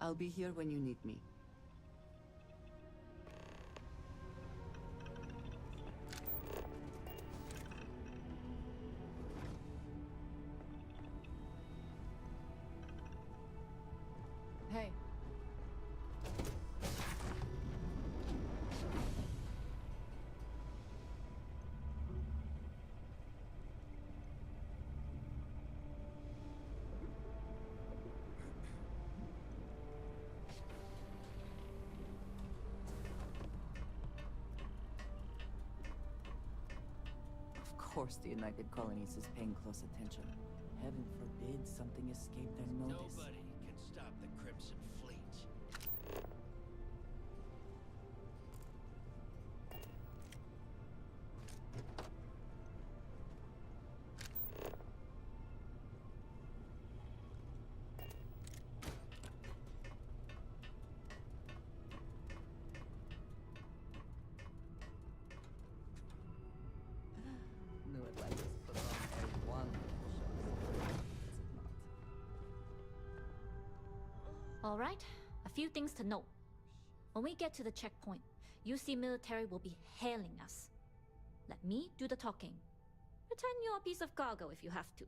I'll be here when you need me. Hey. Of course the United Colonies is paying close attention. Heaven forbid something escaped their notice. Nobody can stop the Crimson Fleet. New Atlantis put on a wonderful show. Is it not? All right, a few things to note. When we get to the checkpoint, UC military will be hailing us. Let me do the talking. Pretend you're a piece of cargo if you have to.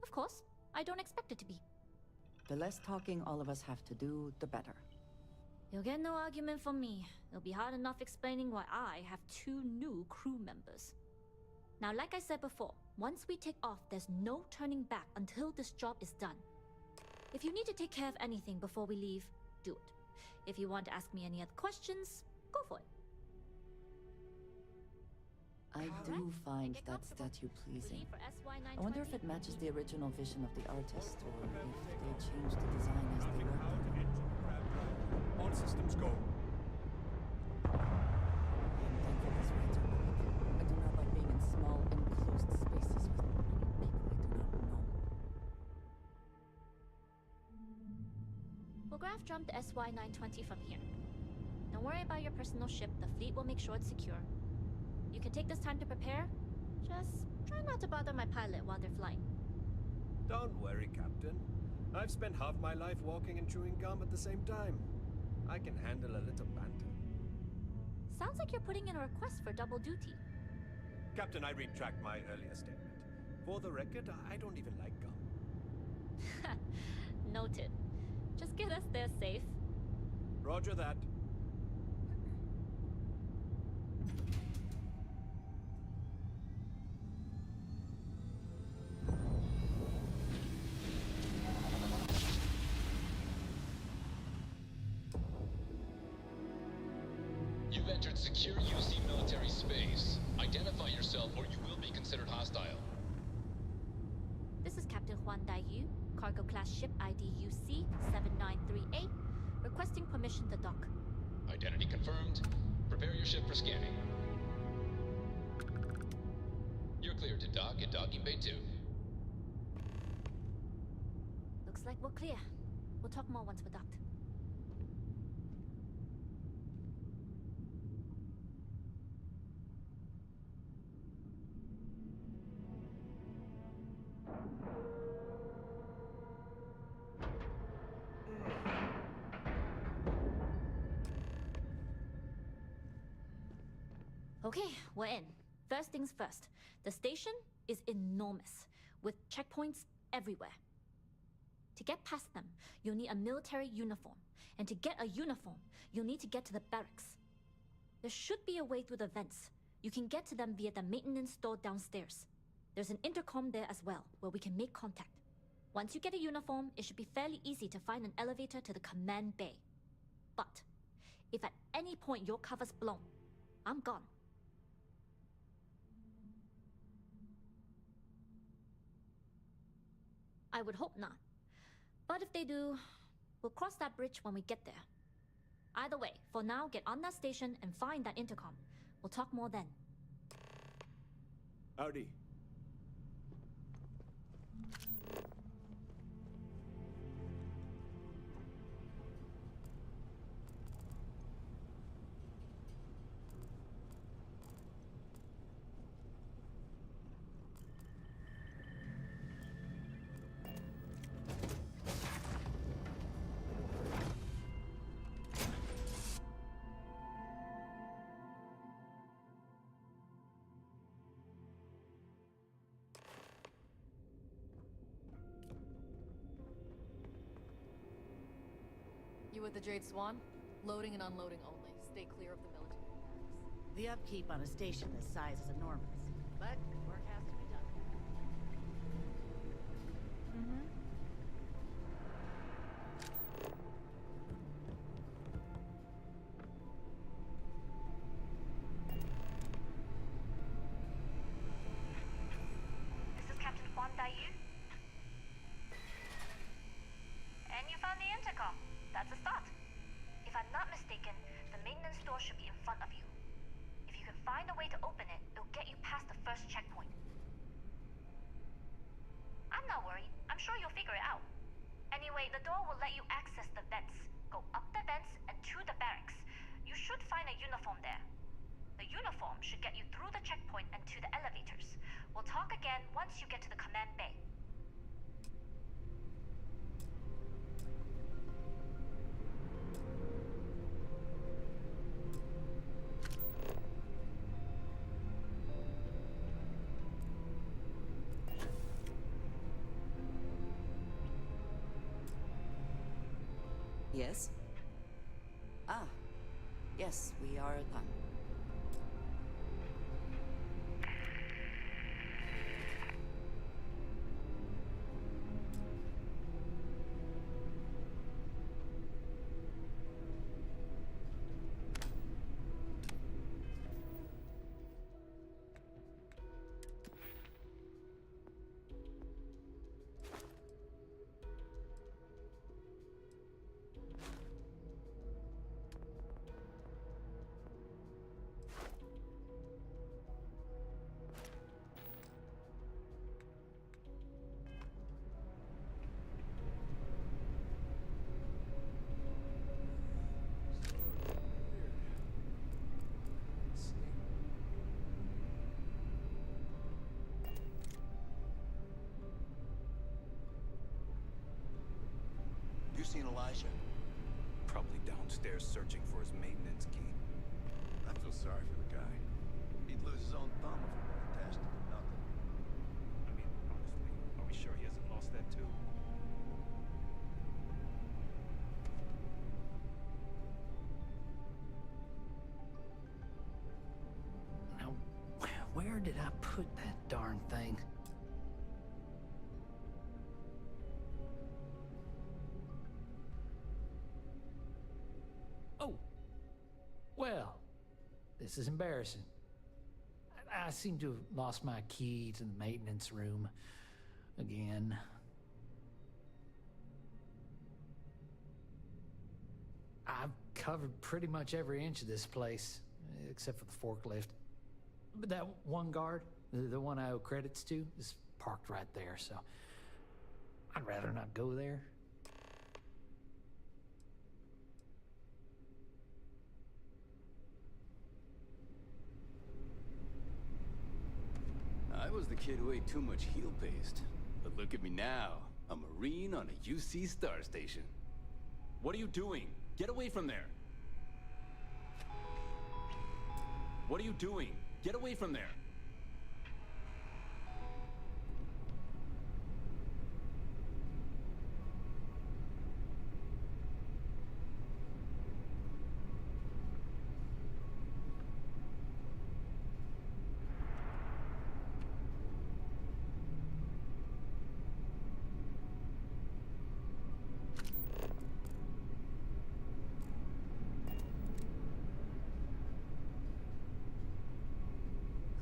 Of course, I don't expect it to be. The less talking all of us have to do, the better. You'll get no argument from me. It'll be hard enough explaining why I have 2 new crew members. Now, like I said before, once we take off, there's no turning back until this job is done. If you need to take care of anything before we leave, do it. If you want to ask me any other questions, go for it. I do find that statue pleasing. I wonder if it matches the original vision of the artist, or if they changed the design as they worked it. All systems go. I'm thankful this rides are quick. I do not like being in small, enclosed spaces with many people I do not know. We'll graph jump the SY-920 from here. Don't worry about your personal ship. The fleet will make sure it's secure. You can take this time to prepare. Just try not to bother my pilot while they're flying. Don't worry, Captain. I've spent half my life walking and chewing gum at the same time. I can handle a little banter. Sounds like you're putting in a request for double duty. Captain, I retract my earlier statement. For the record, I don't even like gum. Noted. Just get us there safe. Roger that. You've entered secure UC military space. Identify yourself or you will be considered hostile. This is Captain Huan Daiyu, cargo class ship ID UC 7938, requesting permission to dock. Identity confirmed. Prepare your ship for scanning. You're cleared to dock at docking bay 2. Looks like we're clear. We'll talk more once we're docked. Okay, we're in. First things first. The station is enormous, with checkpoints everywhere. To get past them, you'll need a military uniform. And to get a uniform, you'll need to get to the barracks. There should be a way through the vents. You can get to them via the maintenance store downstairs. There's an intercom there as well, where we can make contact. Once you get a uniform, it should be fairly easy to find an elevator to the command bay. But if at any point your cover's blown, I'm gone. I would hope not. But if they do, we'll cross that bridge when we get there. Either way, for now, get on that station and find that intercom. We'll talk more then. Howdy. with the Jade Swan? Loading and unloading only. Stay clear of the military barracks. The upkeep on a station this size is enormous, but work has to be done. This is Captain Huan Daiyu. And you found the intercom. That's a start. If I'm not mistaken, the maintenance door should be in front of you. If you can find a way to open it, it'll get you past the first checkpoint. I'm not worried. I'm sure you'll figure it out. Anyway, the door will let you access the vents. Go up the vents and to the barracks. You should find a uniform there. The uniform should get you through the checkpoint and to the elevators. We'll talk again once you get to the command bay. Yes? Ah, yes, we are done. You seen Elijah? Probably downstairs searching for his maintenance key. I feel sorry for the guy. He'd lose his own thumb if he weren't attached to nothing. I mean, honestly, are we sure he hasn't lost that too? Now, where did I put that darn thing? Oh. Well, this is embarrassing. I seem to have lost my key to the maintenance room again. I've covered pretty much every inch of this place, except for the forklift. But that one guard, the one I owe credits to, is parked right there, so I'd rather not go there. I was the kid who ate too much heel paste. But look at me now. A Marine on a UC Star Station. What are you doing? Get away from there! What are you doing? Get away from there!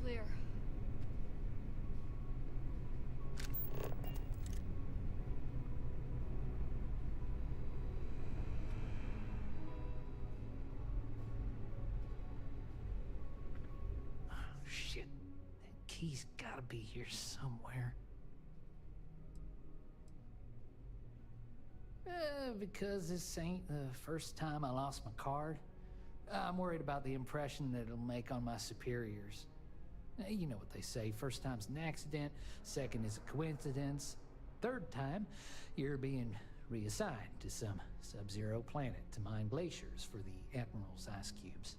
Clear. Oh, shit. That key's gotta be here somewhere. Because this ain't the first time I lost my card. I'm worried about the impression that it'll make on my superiors. You know what they say, first time's an accident, second is a coincidence, third time, you're being reassigned to some sub-zero planet to mine glaciers for the Admiral's ice cubes.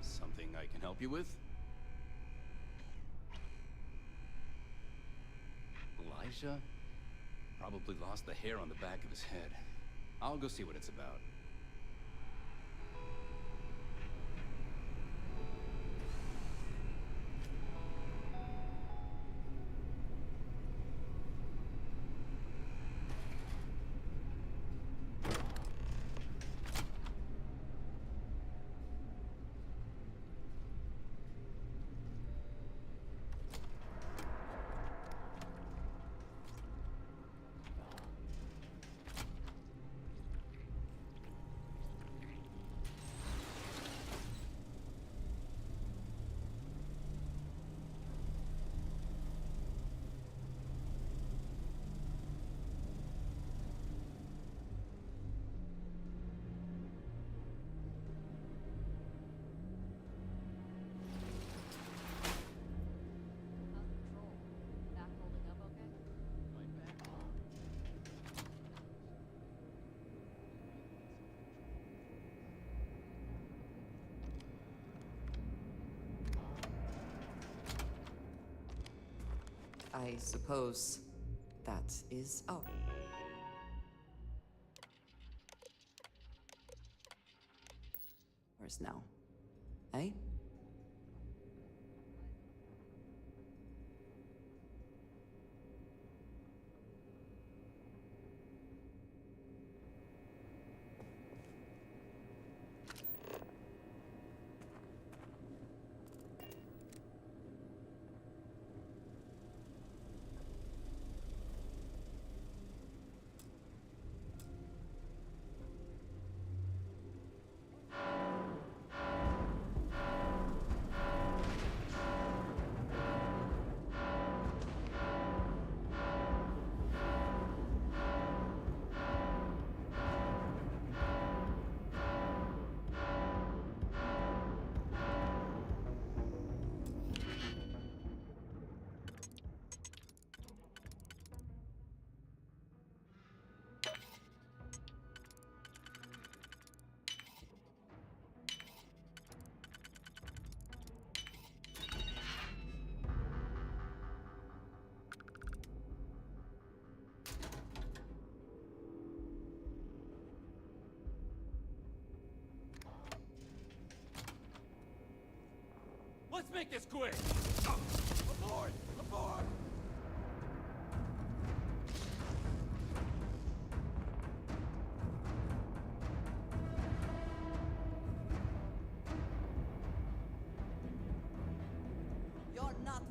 Something I can help you with? Elijah? Probably lost the hair on the back of his head. I'll go see what it's about. I suppose that is... Oh. Where's now? Eh? Let's make this quick! Aboard! Aboard! You're not...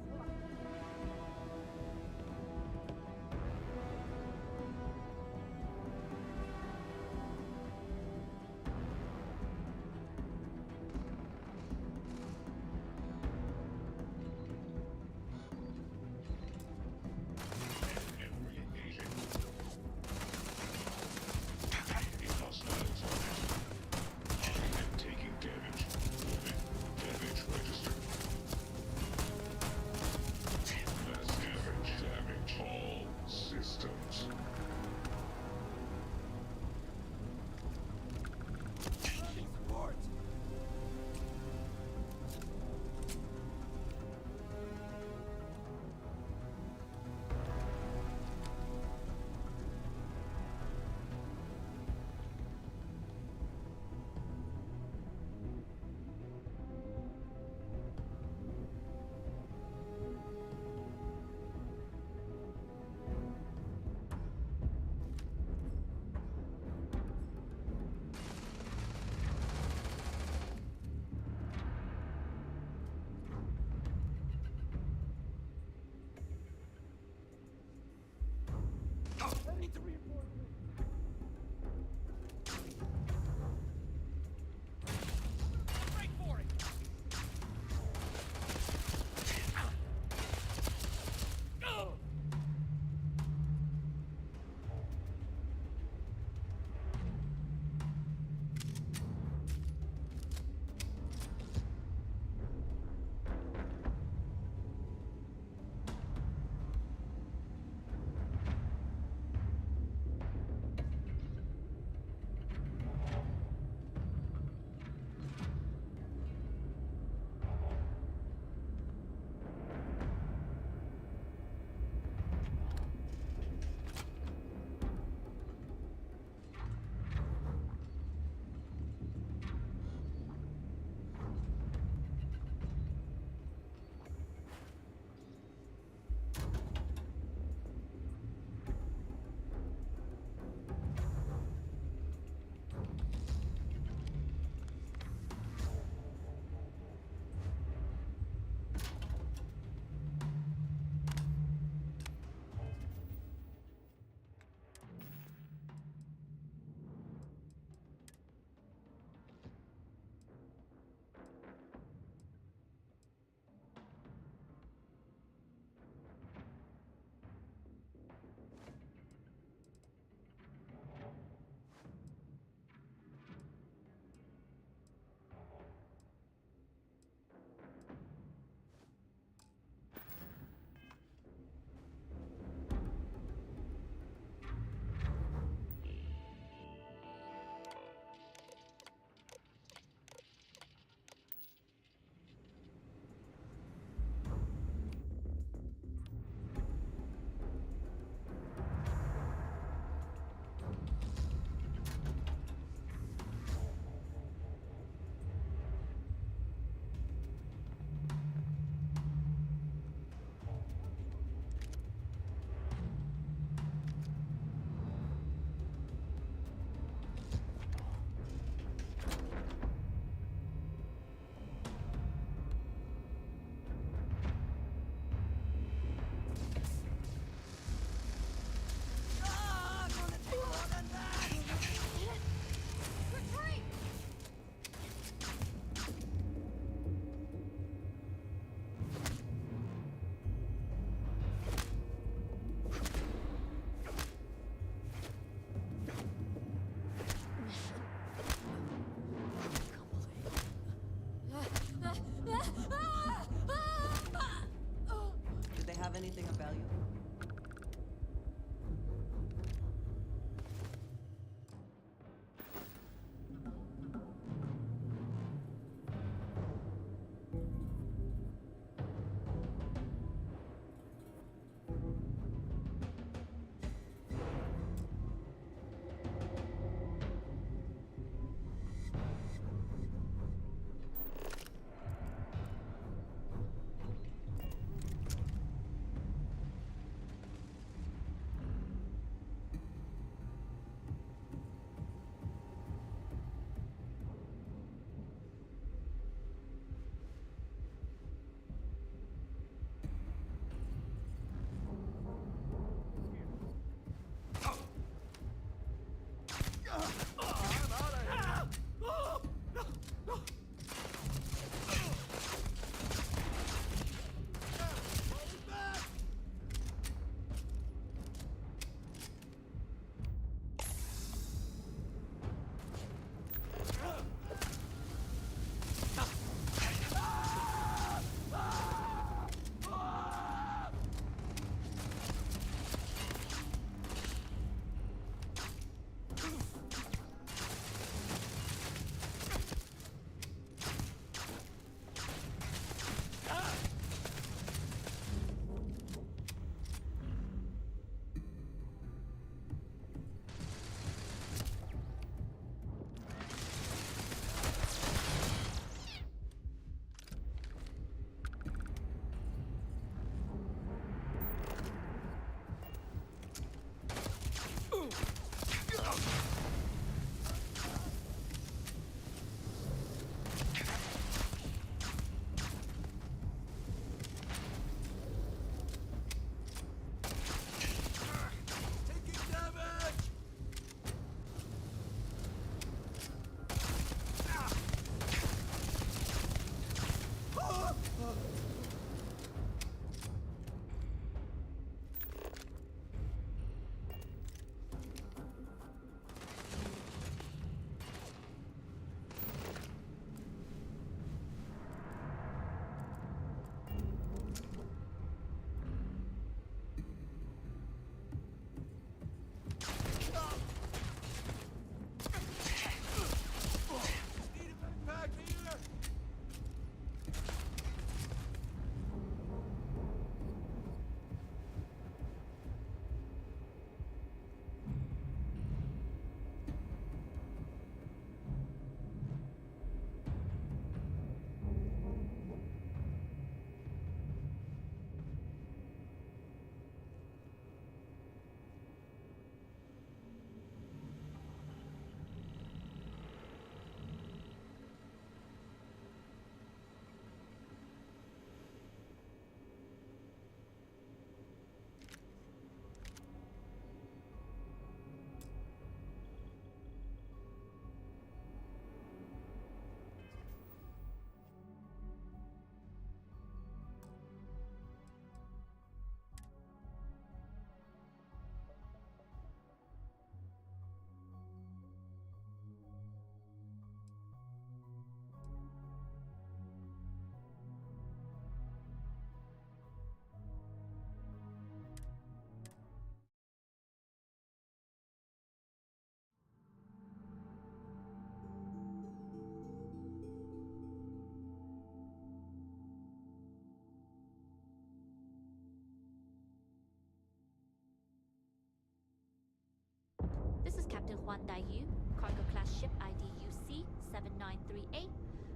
This is Captain Huan Daiyu, cargo class ship ID UC-7938,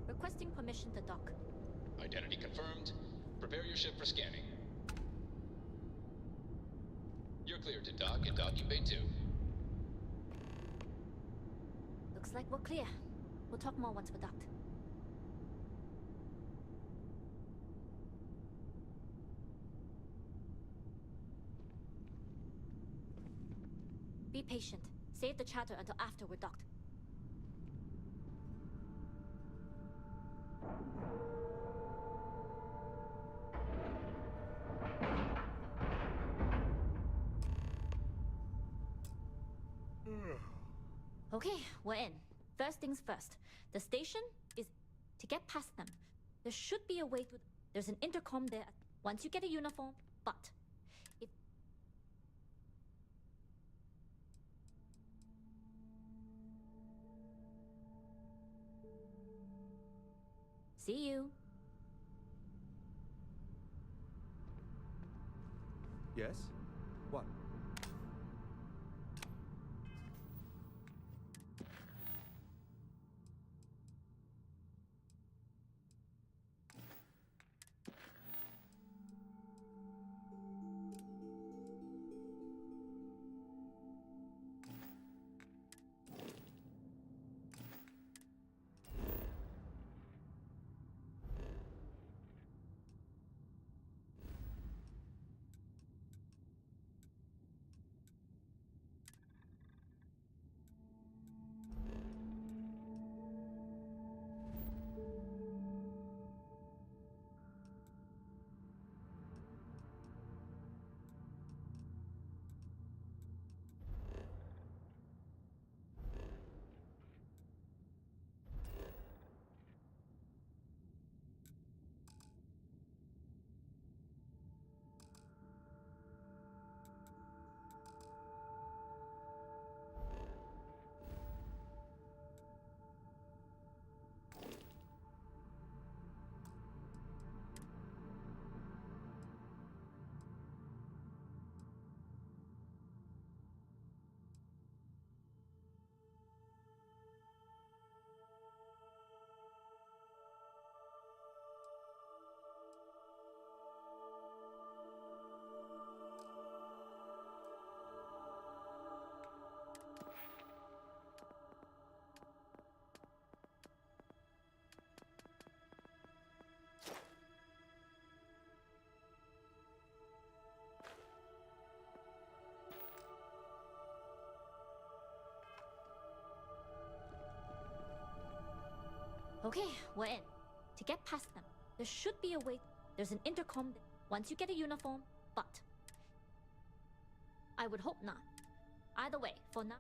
requesting permission to dock. Identity confirmed. Prepare your ship for scanning. You're cleared to dock in docking bay 2. Looks like we're clear. We'll talk more once we're docked. Be patient. Save the chatter until after we're docked. Okay, we're in. First things first. The station is... To get past them, there should be a way through... There's an intercom there once you get a uniform, but... If... See you. Yes? What? Okay, we're in. To get past them, there should be a way. There's an intercom once you get a uniform, but I would hope not. Either way, for now.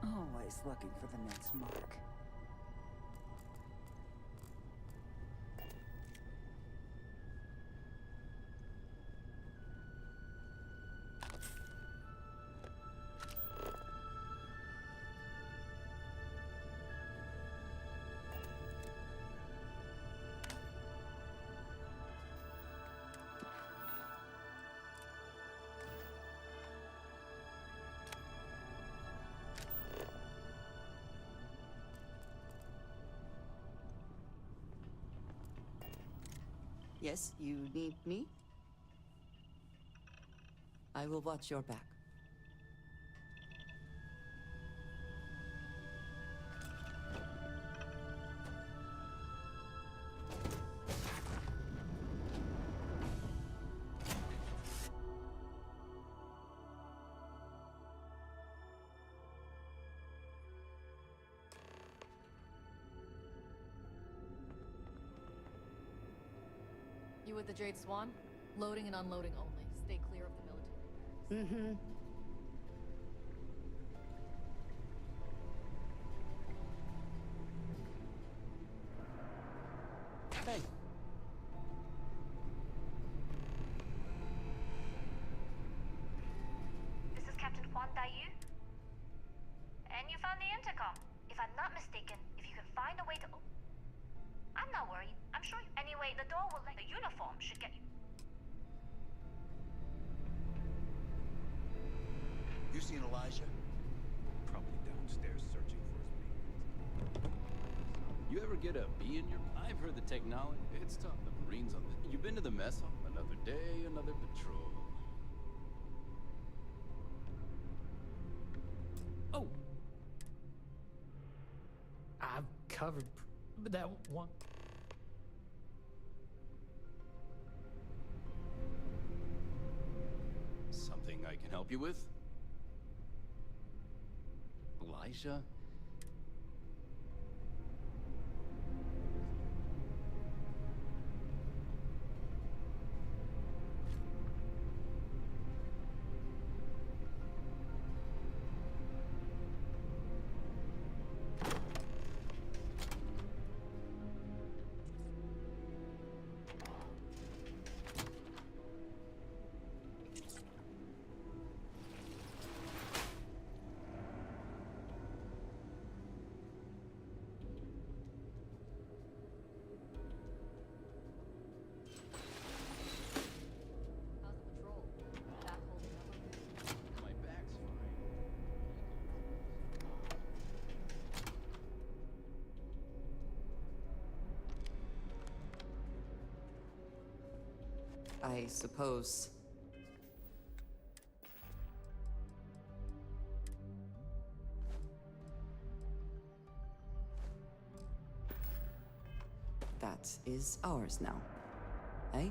Always looking for the next mark. Yes, you need me? I will watch your back. You with the Jade Swan? Loading and unloading only. Stay clear of the military. Mm-hmm. Hey. This is Captain Huan Daiyu. And you found the intercom. If I'm not mistaken, if you can find a way to... I'm not worried. I'm sure you... Anyway, the door will let... The uniform should get you... You seen Elijah? Probably downstairs searching for his papers. You ever get a bee in your... I've heard the technology. It's tough. The Marines on the... You been to the mess hall? Another day, another patrol. Oh! I've covered that one. Something I can help you with? Elijah? How's the patrol? Back holding up? My back's fine. I suppose. That is ours now. Eh?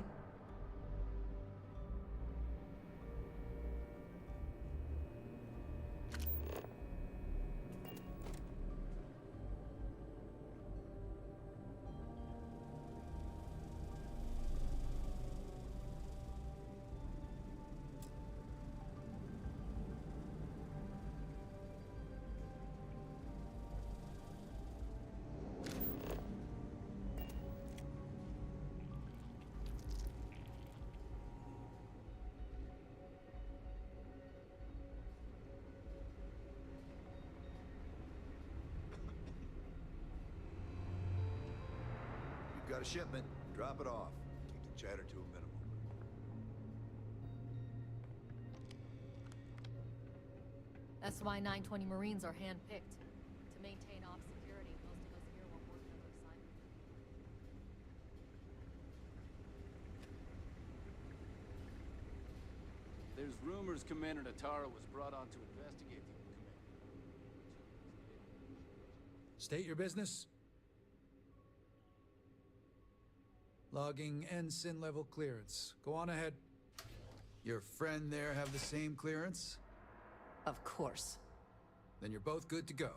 You've got a shipment. Drop it off. Keep the chatter to a minimum. That's why 920 Marines are handpicked. To maintain off security, most of us here won't work another assignment. There's rumors Commander Natara was brought on to investigate the command. State your business. Logging ensign level clearance. Go on ahead. Your friend there have the same clearance? Of course. Then you're both good to go.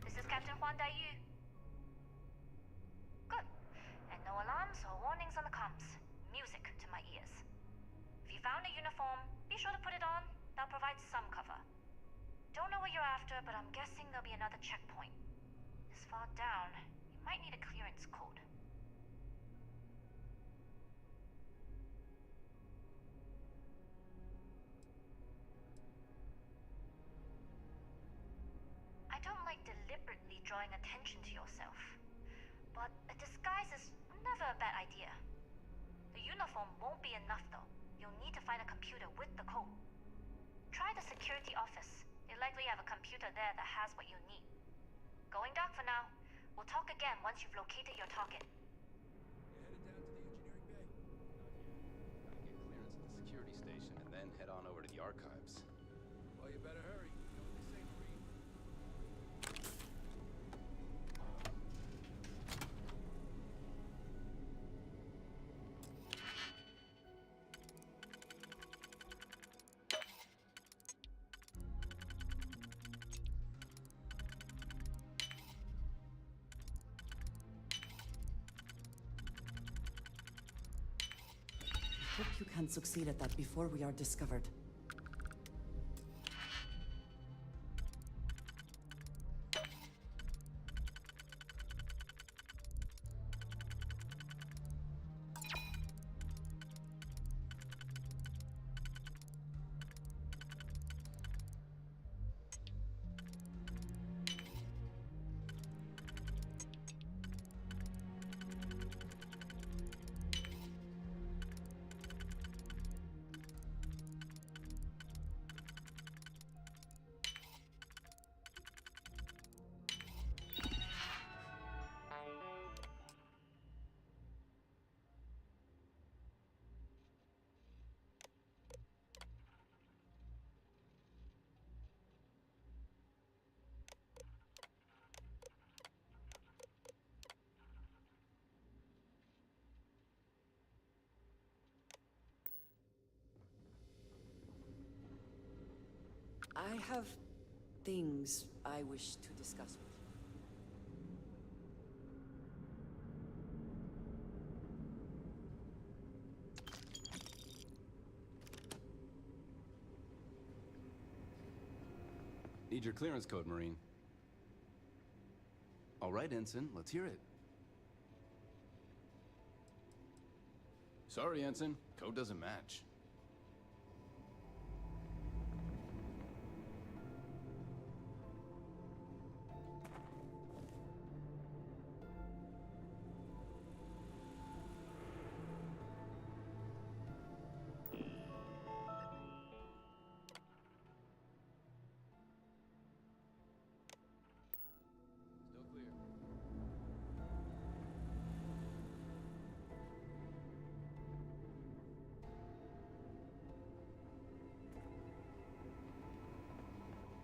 This is Captain Huan Daiyu. Good. And no alarms or warnings on the comms. Music to my ears. If you found a uniform, be sure to put it on. That'll provide some cover. Don't know what you're after, but I'm guessing there'll be another checkpoint. This far down, you might need a clearance code. I don't like deliberately drawing attention to yourself, but a disguise is never a bad idea. The uniform won't be enough though. You'll need to find a computer with the code. Try the security office. They likely have a computer there that has what you need. Going dark for now. We'll talk again once you've located your target. Clearance at the security station and then head on over to the archives. Well, you better hurry. Hope you can succeed at that before we are discovered. I have things I wish to discuss with you. Need your clearance code, Marine. All right, Ensign, let's hear it. Sorry, Ensign. Code doesn't match.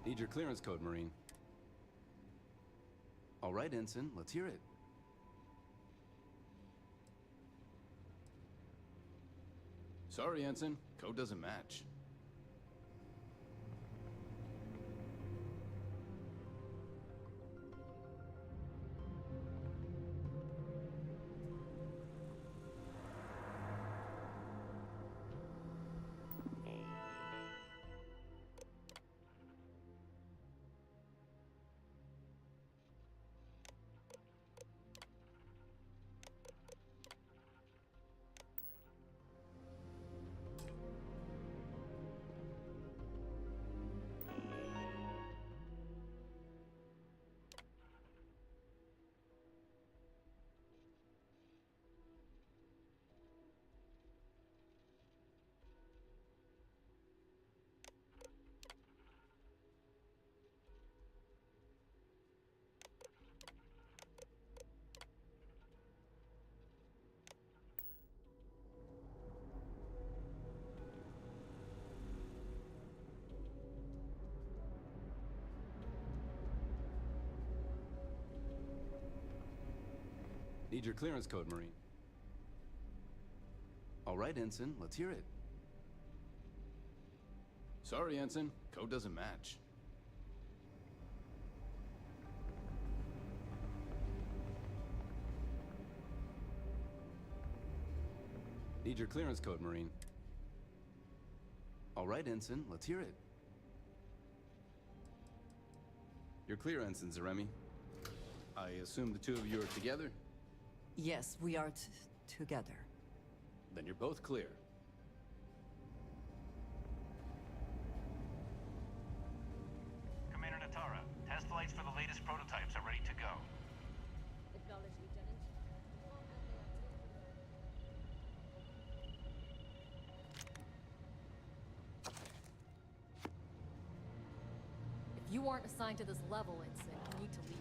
Need your clearance code, Marine. All right, Ensign, let's hear it. Sorry, Ensign. Code doesn't match. Need your clearance code, Marine. All right, Ensign, let's hear it. Sorry, Ensign. Code doesn't match. Need your clearance code, Marine. All right, Ensign, let's hear it. You're clear, Ensign Zaremi. I assume the two of you are together? Yes, we are together. Then you're both clear. Commander Natara, test flights for the latest prototypes are ready to go. Acknowledge, Lieutenant. If you aren't assigned to this level, Ensign, you need to leave.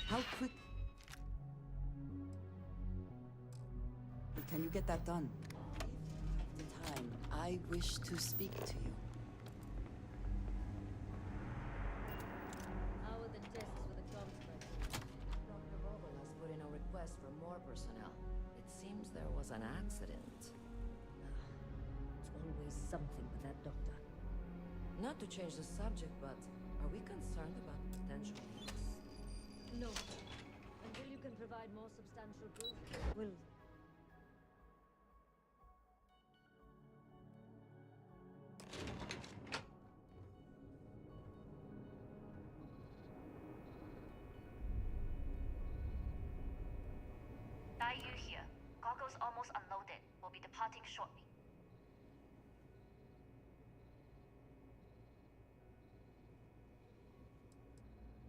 How quick... Can you get that done? If you have the time, I wish to speak to you. How are the tests with the comms spread? Dr. Vogel has put in a request for more personnel. It seems there was an accident. It's always something with that doctor. Not to change the subject, but are we concerned about potential leaks? No. Until you can provide more substantial proof, we'll... Daiyu here. Goggles almost unloaded. We'll be departing shortly.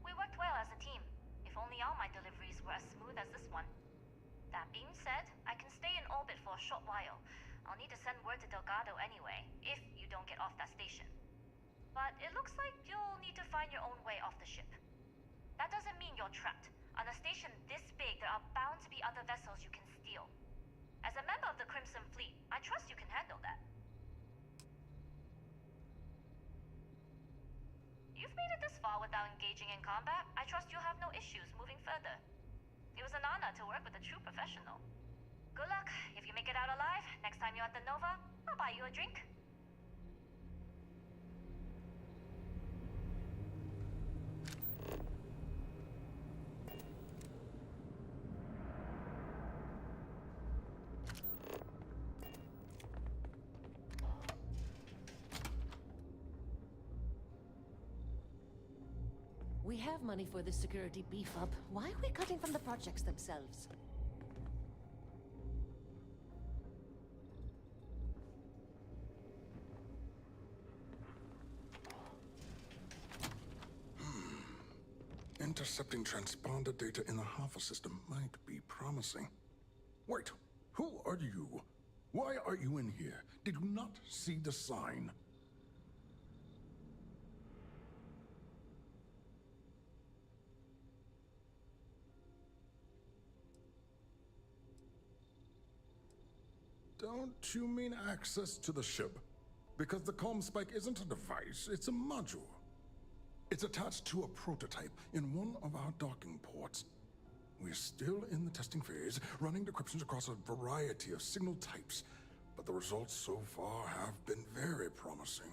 We worked well as a team. If only all my deliveries were as smooth as this one. That being said, I can stay in orbit for a short while. I'll need to send word to Delgado anyway, if you don't get off that station. But it looks like you'll need to find your own way off the ship. That doesn't mean you're trapped. On a station this big, there are bound to be other vessels you can steal. As a member of the Crimson Fleet, I trust you can handle that. You've made it this far without engaging in combat. I trust you'll have no issues moving further. It was an honor to work with a true professional. Good luck. If you make it out alive, next time you're at the Nova, I'll buy you a drink. We have money for the security beef up. Why are we cutting from the projects themselves? Intercepting transponder data in the Alpha system might be promising. Wait, who are you? Why are you in here? Did you not see the sign? Don't you mean access to the ship? Because the comm spike isn't a device, it's a module. It's attached to a prototype in one of our docking ports. We're still in the testing phase, running decryptions across a variety of signal types, but the results so far have been very promising.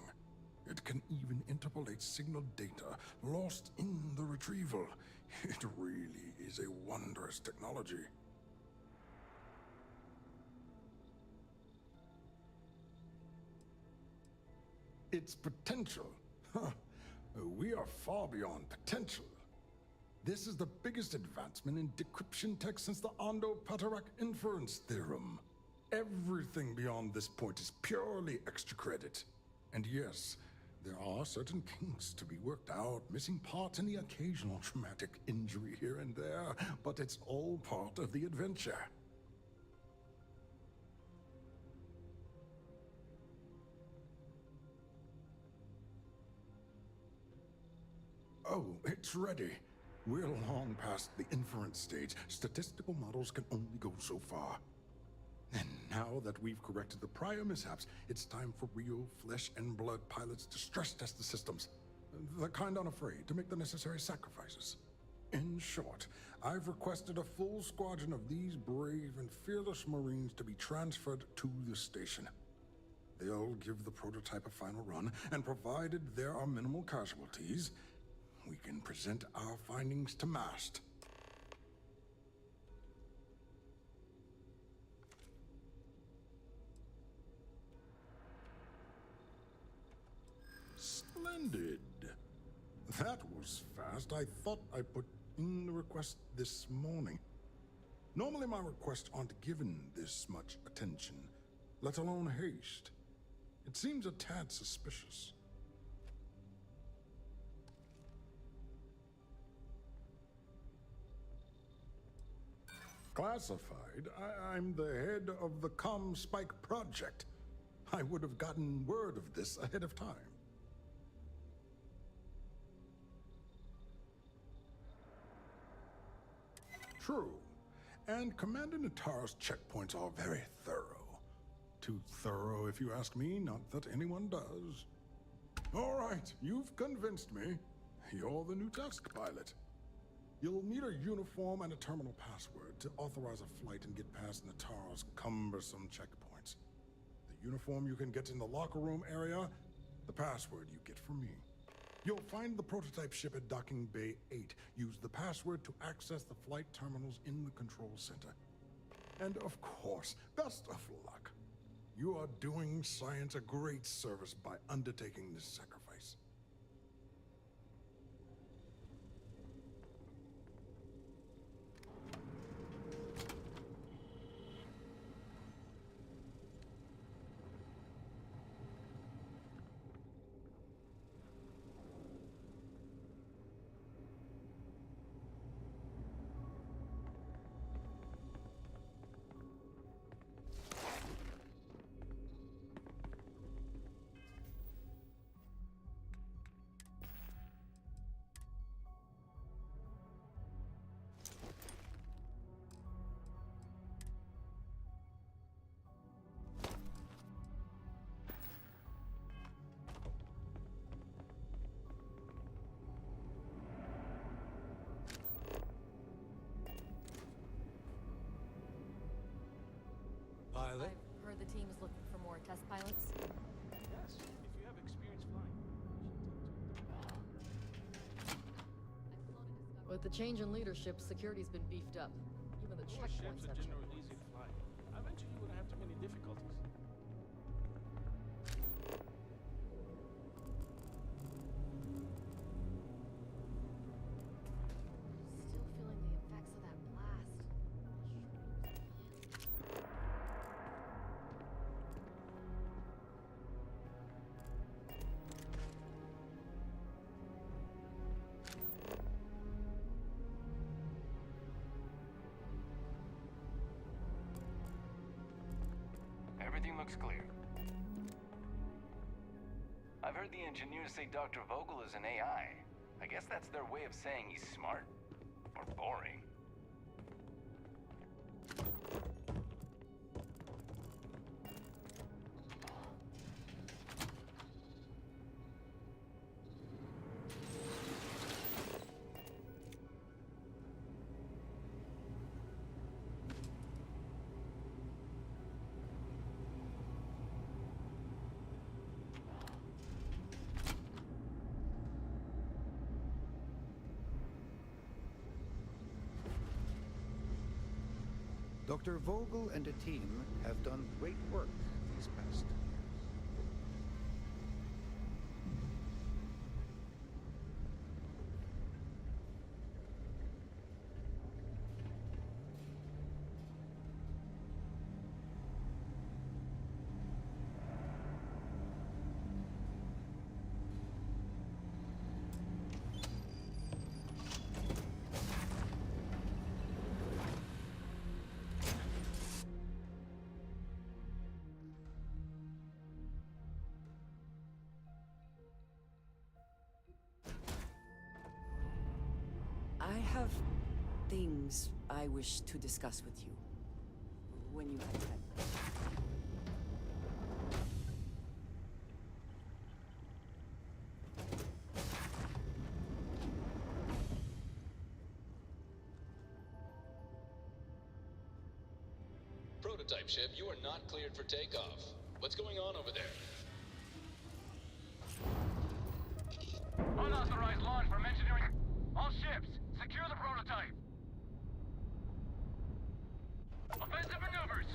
It can even interpolate signal data lost in the retrieval. It really is a wondrous technology. Its potential. Huh. We are far beyond potential. This is the biggest advancement in decryption tech since the Ondo-Patarak inference theorem. Everything beyond this point is purely extra credit. And yes, there are certain kinks to be worked out, missing parts and the occasional traumatic injury here and there, but it's all part of the adventure. Oh, it's ready. We're long past the inference stage. Statistical models can only go so far. And now that we've corrected the prior mishaps, it's time for real flesh and blood pilots to stress test the systems. The kind unafraid to make the necessary sacrifices. In short, I've requested a full squadron of these brave and fearless Marines to be transferred to the station. They'll give the prototype a final run, and provided there are minimal casualties, we can present our findings to MAST. Splendid. That was fast. I thought I put in the request this morning. Normally my requests aren't given this much attention, let alone haste. It seems a tad suspicious. Classified? I'm the head of the ComSpike project. I would have gotten word of this ahead of time. True. And Commander Natara's checkpoints are very thorough. Too thorough, if you ask me, not that anyone does. All right, you've convinced me. You're the new test pilot. You'll need a uniform and a terminal password to authorize a flight and get past Natara's cumbersome checkpoints. The uniform you can get in the locker room area, the password you get from me. You'll find the prototype ship at Docking Bay 8. Use the password to access the flight terminals in the control center. And of course, best of luck. You are doing science a great service by undertaking this sacrifice. Pilot? I've heard the team is looking for more test pilots. Yes, if you have experience flying. With the change in leadership, security's been beefed up. Even the More ships checkpoints are have generally checkpoints. easy to fly. I bet you wouldn't have too many difficulties. Still feeling the effects of that blast. Everything looks clear. I've heard the engineers say Dr. Vogel is an AI. I guess that's their way of saying he's smart. Or boring. Dr. Vogel and the team have done great work these past years. I have things I wish to discuss with you. When you have time. Prototype ship, you are not cleared for takeoff. What's going on over there? Unauthorized launch from engineering. All ships, secure the prototype. Offensive maneuvers.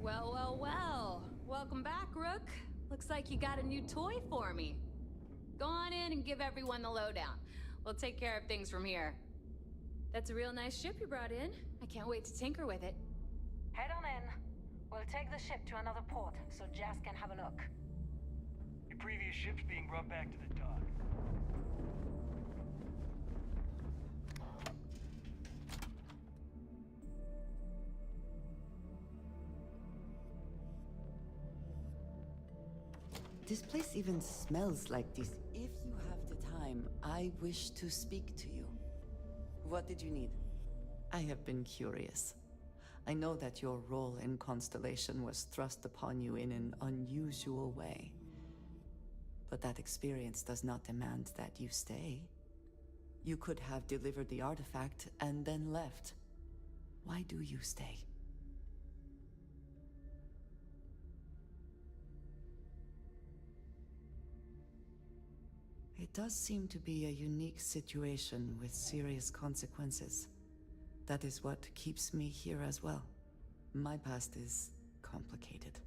Well, well, well. Welcome back, Rook. Looks like you got a new toy for me. Go on in and give everyone the lowdown. We'll take care of things from here. That's a real nice ship you brought in. I can't wait to tinker with it. Head on in. We'll take the ship to another port so Jazz can have a look. Your previous ship's being brought back to the dock. This place even smells like this. If you have the time, I wish to speak to you. What did you need? I have been curious. I know that your role in Constellation was thrust upon you in an unusual way. But that experience does not demand that you stay. You could have delivered the artifact and then left. Why do you stay? It does seem to be a unique situation with serious consequences. That is what keeps me here as well. My past is complicated.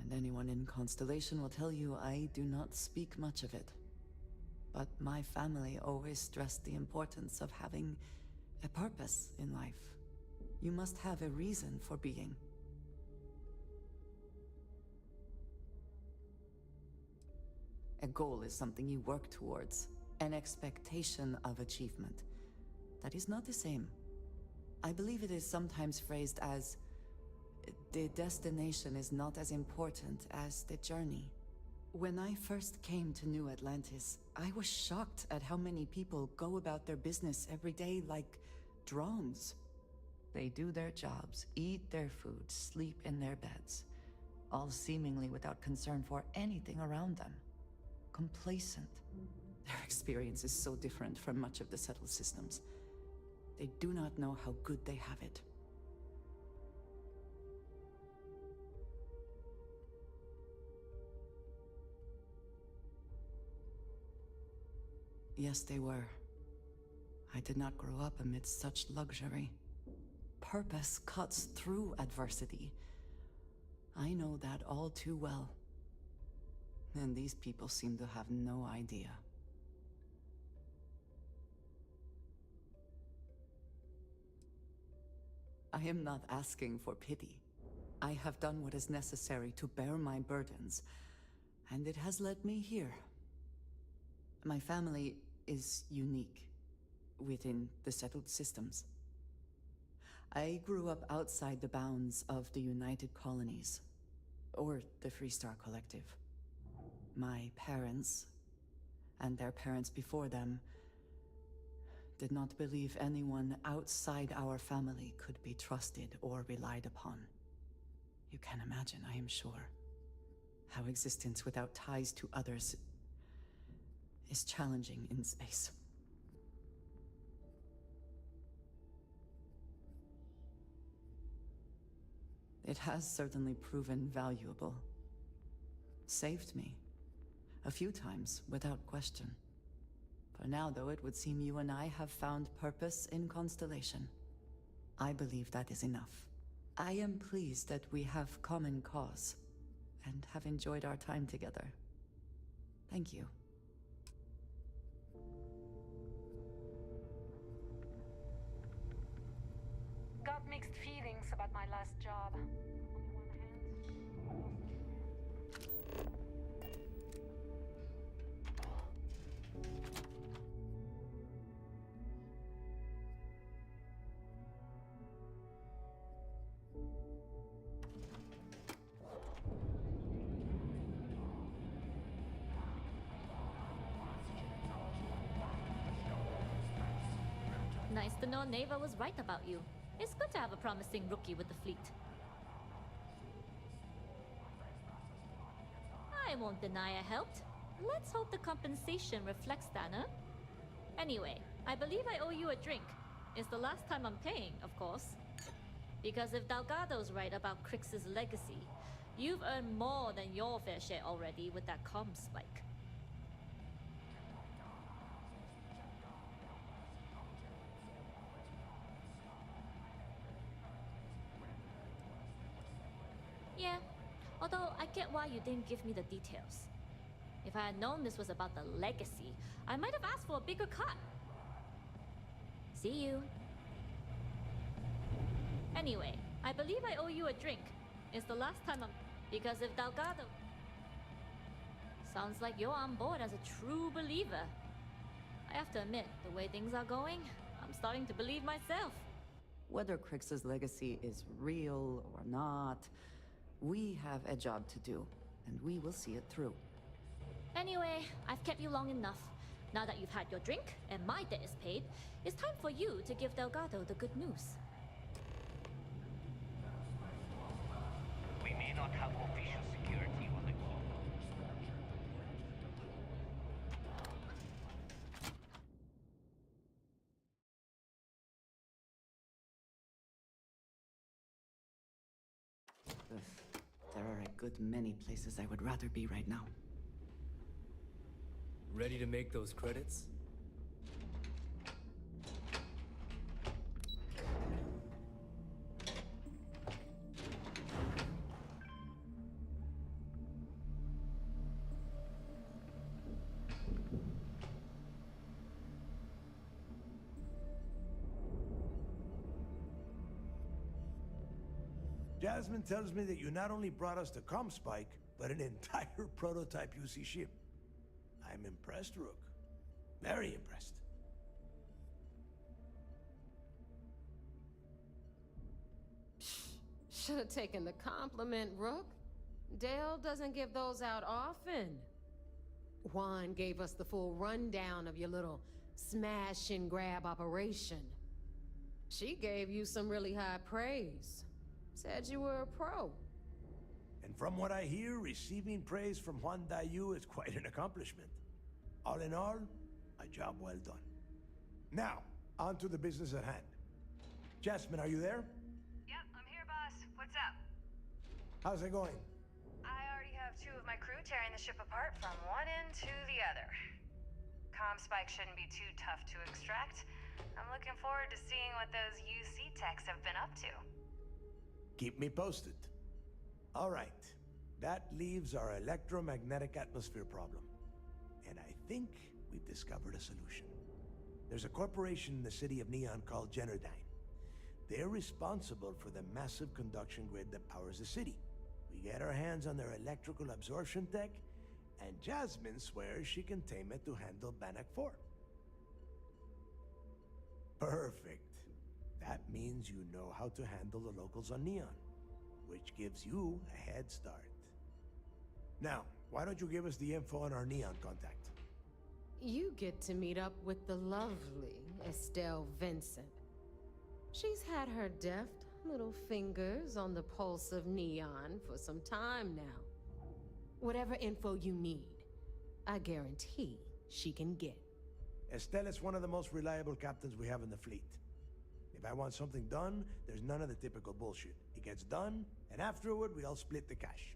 And anyone in Constellation will tell you I do not speak much of it. but my family always stressed the importance of having a purpose in life. You must have a reason for being. A goal is something you work towards, an expectation of achievement. That is not the same. I believe it is sometimes phrased as, the destination is not as important as the journey. When I first came to New Atlantis, I was shocked at how many people go about their business every day like drones. They do their jobs, eat their food, sleep in their beds, all seemingly without concern for anything around them. Complacent. Their experience is so different from much of the settled systems. They do not know how good they have it. Yes, they were. I did not grow up amidst such luxury. Purpose cuts through adversity. I know that all too well. And these people seem to have no idea. I am not asking for pity. I have done what is necessary to bear my burdens, and it has led me here. My family is unique within the settled systems. I grew up outside the bounds of the United Colonies, or the Freestar Collective. My parents, and their parents before them, did not believe anyone outside our family could be trusted or relied upon. You can imagine, I am sure, how existence without ties to others is challenging in space. It has certainly proven valuable. Saved me. A few times, without question. For now, though, it would seem you and I have found purpose in Constellation. I believe that is enough. I am pleased that we have common cause, and have enjoyed our time together. Thank you. Got mixed feelings about my last job. Nice to know Neva was right about you. It's good to have a promising rookie with the fleet. I won't deny I helped. Let's hope the compensation reflects that, huh? Anyway, I believe I owe you a drink. It's the last time I'm paying, of course. Because if Delgado's right about Crix's legacy, you've earned more than your fair share already with that comm spike. Yeah, although I get why you didn't give me the details. If I had known this was about the legacy, I might have asked for a bigger cut. See you. Anyway, I believe I owe you a drink. It's the last time I'm... Because if Delgado... Sounds like you're on board as a true believer. I have to admit, the way things are going, I'm starting to believe myself. Whether Crix's legacy is real or not, we have a job to do, and we will see it through. Anyway, I've kept you long enough. Now that you've had your drink, and my debt is paid, it's time for you to give Delgado the good news. We may not have official security on the call. There are a good many places I would rather be right now. Ready to make those credits? Jasmine tells me that you not only brought us the ComSpike, but an entire prototype UC ship. I'm impressed, Rook. Very impressed. Should have taken the compliment, Rook. Dale doesn't give those out often. Juan gave us the full rundown of your little smash and grab operation. She gave you some really high praise. Said you were a pro. And from what I hear, receiving praise from Juan Dayu is quite an accomplishment. All in all, a job well done. Now, on to the business at hand. Jasmine, are you there? Yep, I'm here, boss. What's up? How's it going? I already have 2 of my crew tearing the ship apart from one end to the other. ComSpike shouldn't be too tough to extract. I'm looking forward to seeing what those UC techs have been up to. Keep me posted. All right. That leaves our electromagnetic atmosphere problem. And I think we've discovered a solution. There's a corporation in the city of Neon called Generdyne. They're responsible for the massive conduction grid that powers the city. We get our hands on their electrical absorption tech, and Jasmine swears she can tame it to handle Bannock 4. Perfect. That means you know how to handle the locals on Neon, which gives you a head start. Now, why don't you give us the info on our Neon contact? You get to meet up with the lovely Estelle Vincent. She's had her deft little fingers on the pulse of Neon for some time now. Whatever info you need, I guarantee she can get. Estelle is one of the most reliable captains we have in the fleet. If I want something done, there's none of the typical bullshit. It gets done, and afterward, we all split the cash.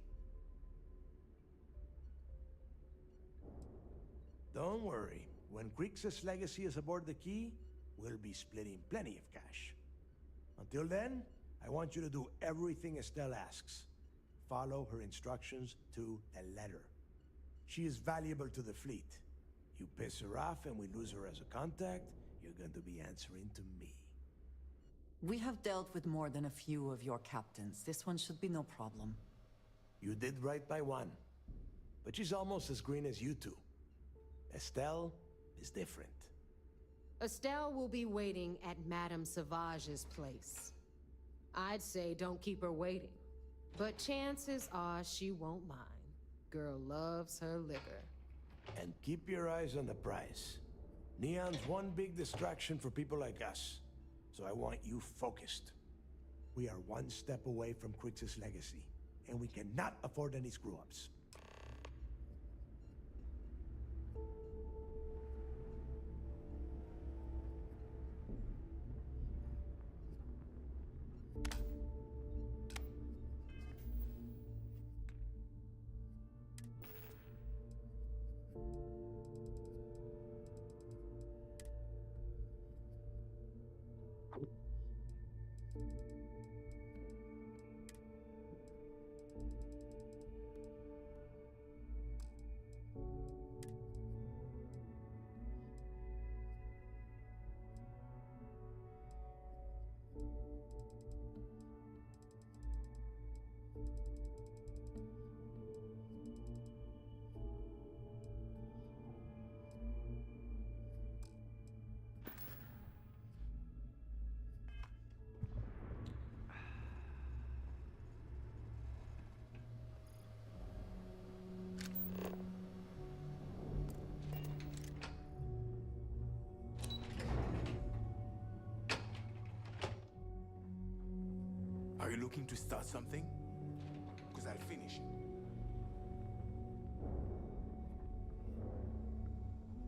Don't worry. When Crixus' legacy is aboard the Key, we'll be splitting plenty of cash. Until then, I want you to do everything Estelle asks. Follow her instructions to the letter. She is valuable to the fleet. You piss her off and we lose her as a contact, you're going to be answering to me. We have dealt with more than a few of your captains. This one should be no problem. You did right by one. But she's almost as green as you two. Estelle is different. Estelle will be waiting at Madame Sauvage's place. I'd say don't keep her waiting, but chances are she won't mind. Girl loves her liquor. And keep your eyes on the prize. Neon's one big distraction for people like us, so I want you focused. We are one step away from Crixus' legacy, and we cannot afford any screw-ups. Are you looking to start something? Because I'll finish it.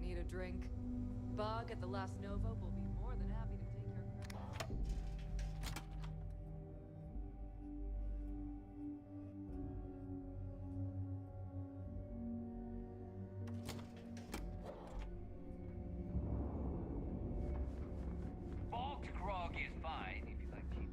Need a drink? Bug at the Last Nova will be more than happy to take your credit. Bulk grog is fine if you like cheap.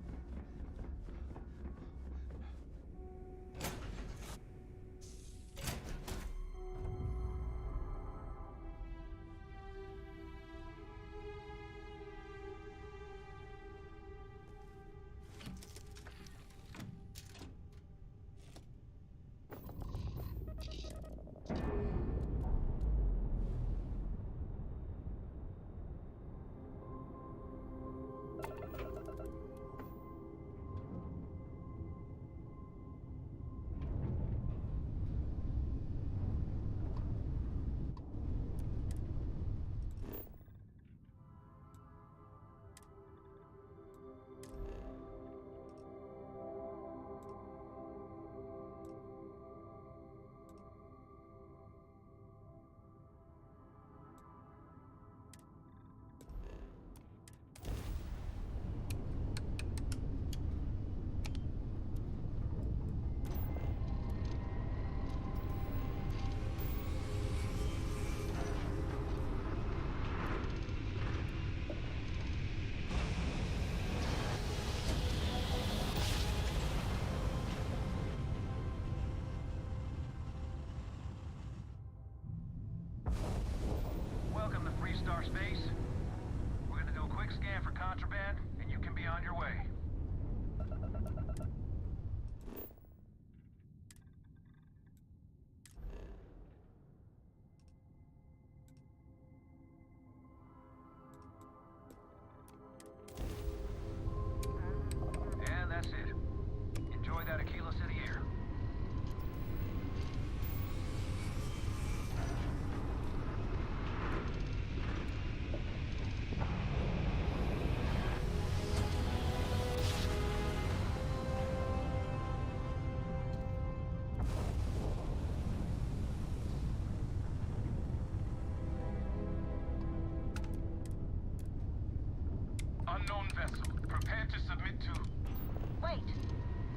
Unknown vessel. Prepare to submit to... Wait,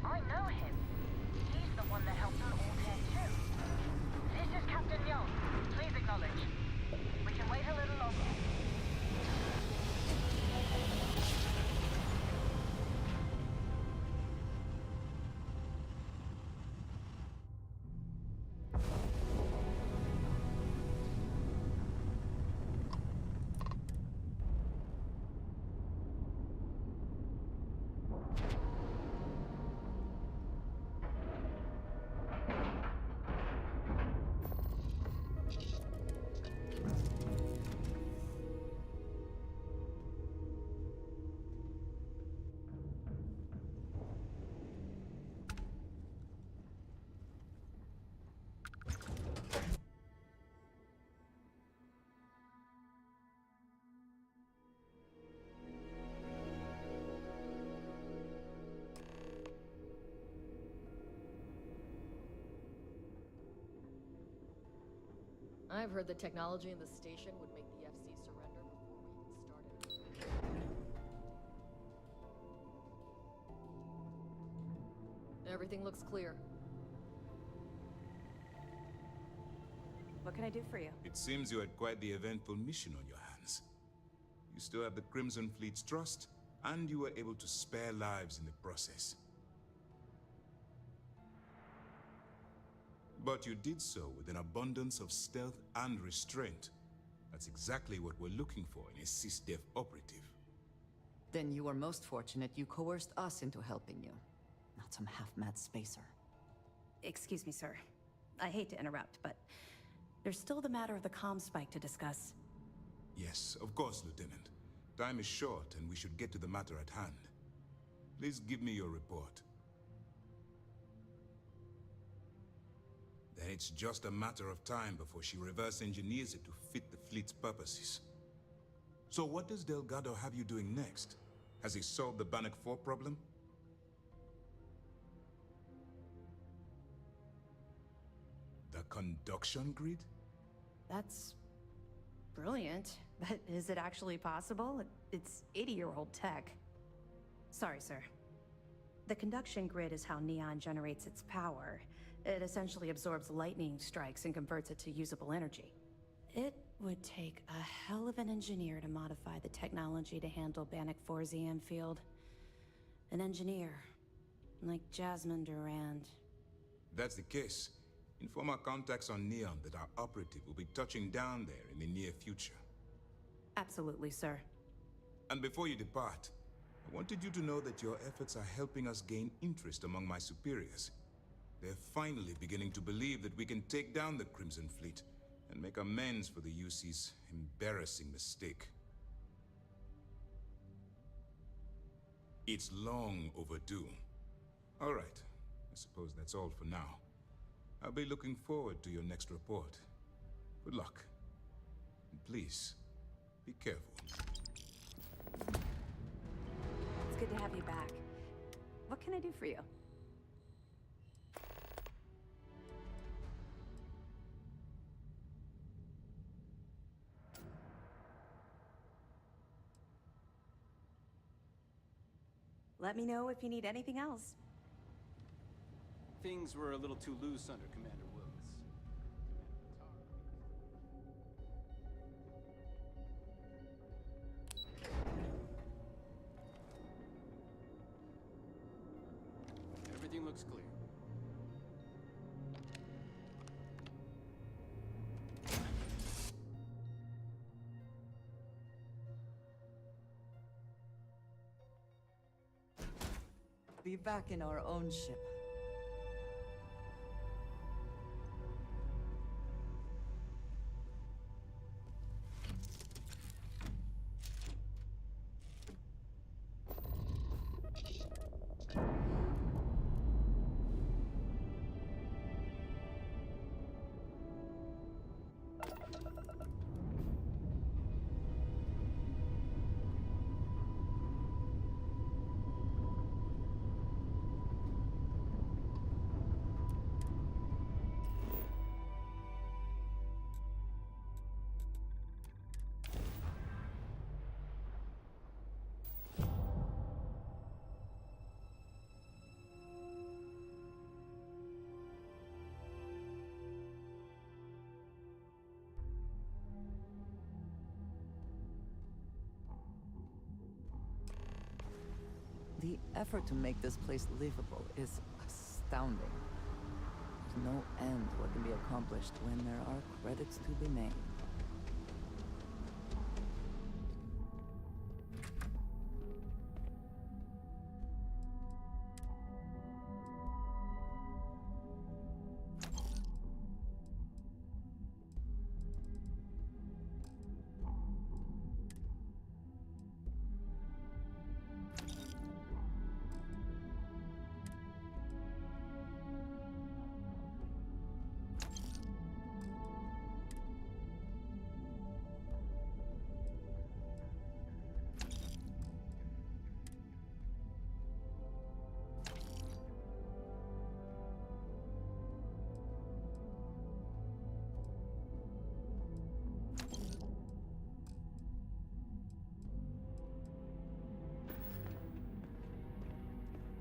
I know him. He's the one that helped on All-10-2. This is Captain Young. Please acknowledge. We can wait a little longer. I've heard the technology in the station would make the FC surrender before we even started. Everything looks clear. What can I do for you? It seems you had quite the eventful mission on your hands. You still have the Crimson Fleet's trust, and you were able to spare lives in the process. But you did so with an abundance of stealth and restraint. That's exactly what we're looking for in a SysDef operative. Then you were most fortunate you coerced us into helping you. Not some half-mad spacer. Excuse me, sir. I hate to interrupt, but there's still the matter of the comm spike to discuss. Yes, of course, Lieutenant. Time is short, and we should get to the matter at hand. Please give me your report. Then it's just a matter of time before she reverse engineers it to fit the fleet's purposes. So what does Delgado have you doing next? Has he solved the Bannock 4 problem? The conduction grid? That's brilliant, but is it actually possible? It's 80-year-old tech. Sorry, sir. The conduction grid is how Neon generates its power. It essentially absorbs lightning strikes and converts it to usable energy. It would take a hell of an engineer to modify the technology to handle Bannock 4's EM field. An engineer, like Jasmine Durand. If that's the case, inform our contacts on Neon that our operative will be touching down there in the near future. Absolutely, sir. And before you depart, I wanted you to know that your efforts are helping us gain interest among my superiors. They're finally beginning to believe that we can take down the Crimson Fleet and make amends for the UC's embarrassing mistake. It's long overdue. All right, I suppose that's all for now. I'll be looking forward to your next report. Good luck. And please, be careful. It's good to have you back. What can I do for you? Let me know if you need anything else. Things were a little too loose under Commander Willis. Everything looks clear. Be back in our own ship. The effort to make this place livable is astounding. There's no end to what can be accomplished when there are credits to be made.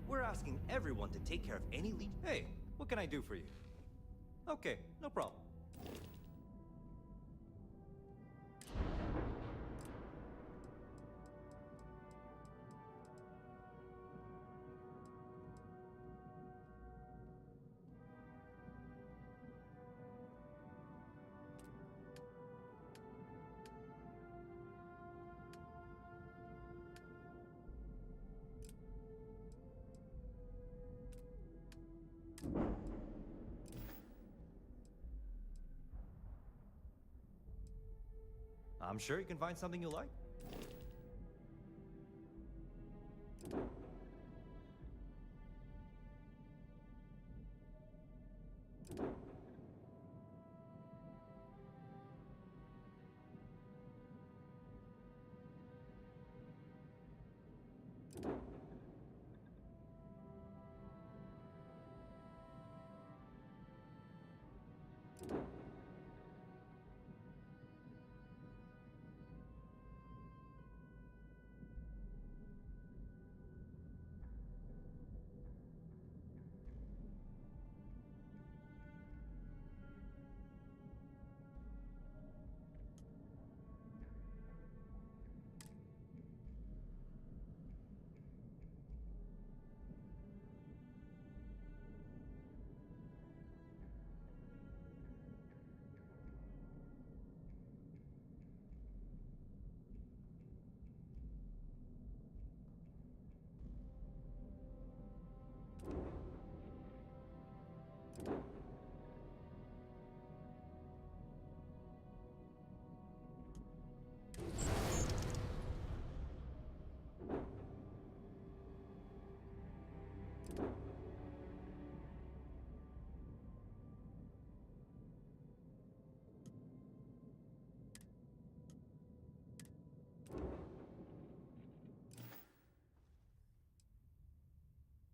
We're asking everyone to take care of any leak. Hey, what can I do for you? Okay, no problem. I'm sure you can find something you like.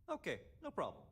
Okay, no problem.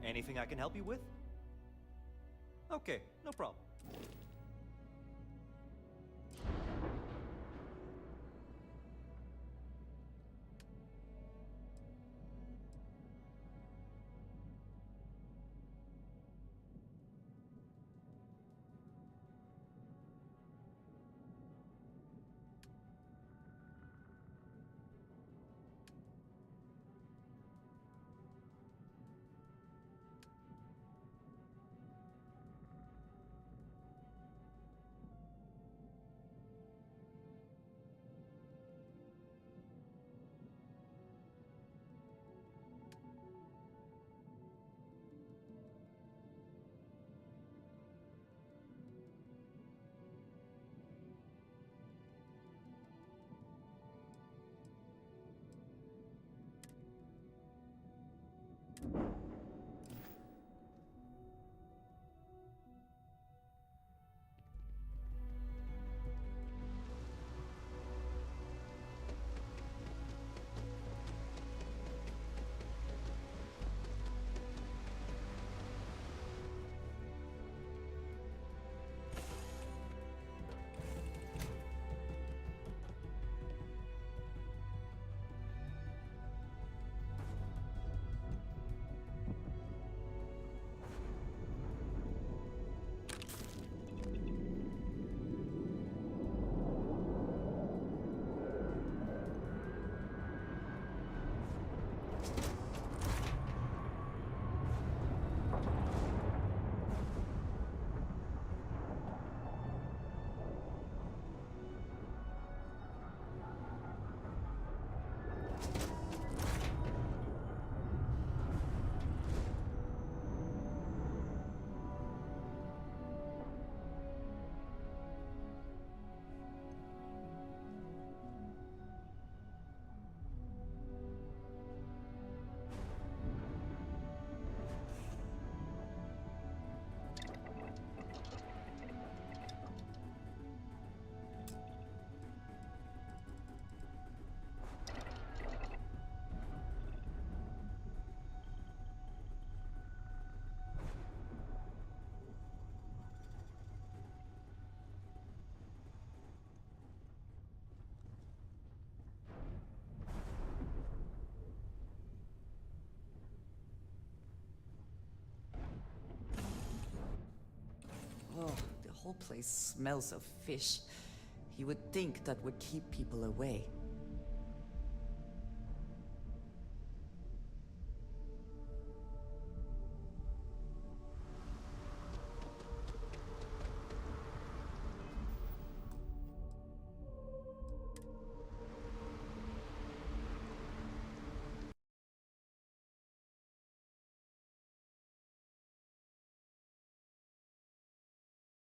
Anything I can help you with? Okay, no problem. place smells of fish. You would think that would keep people away.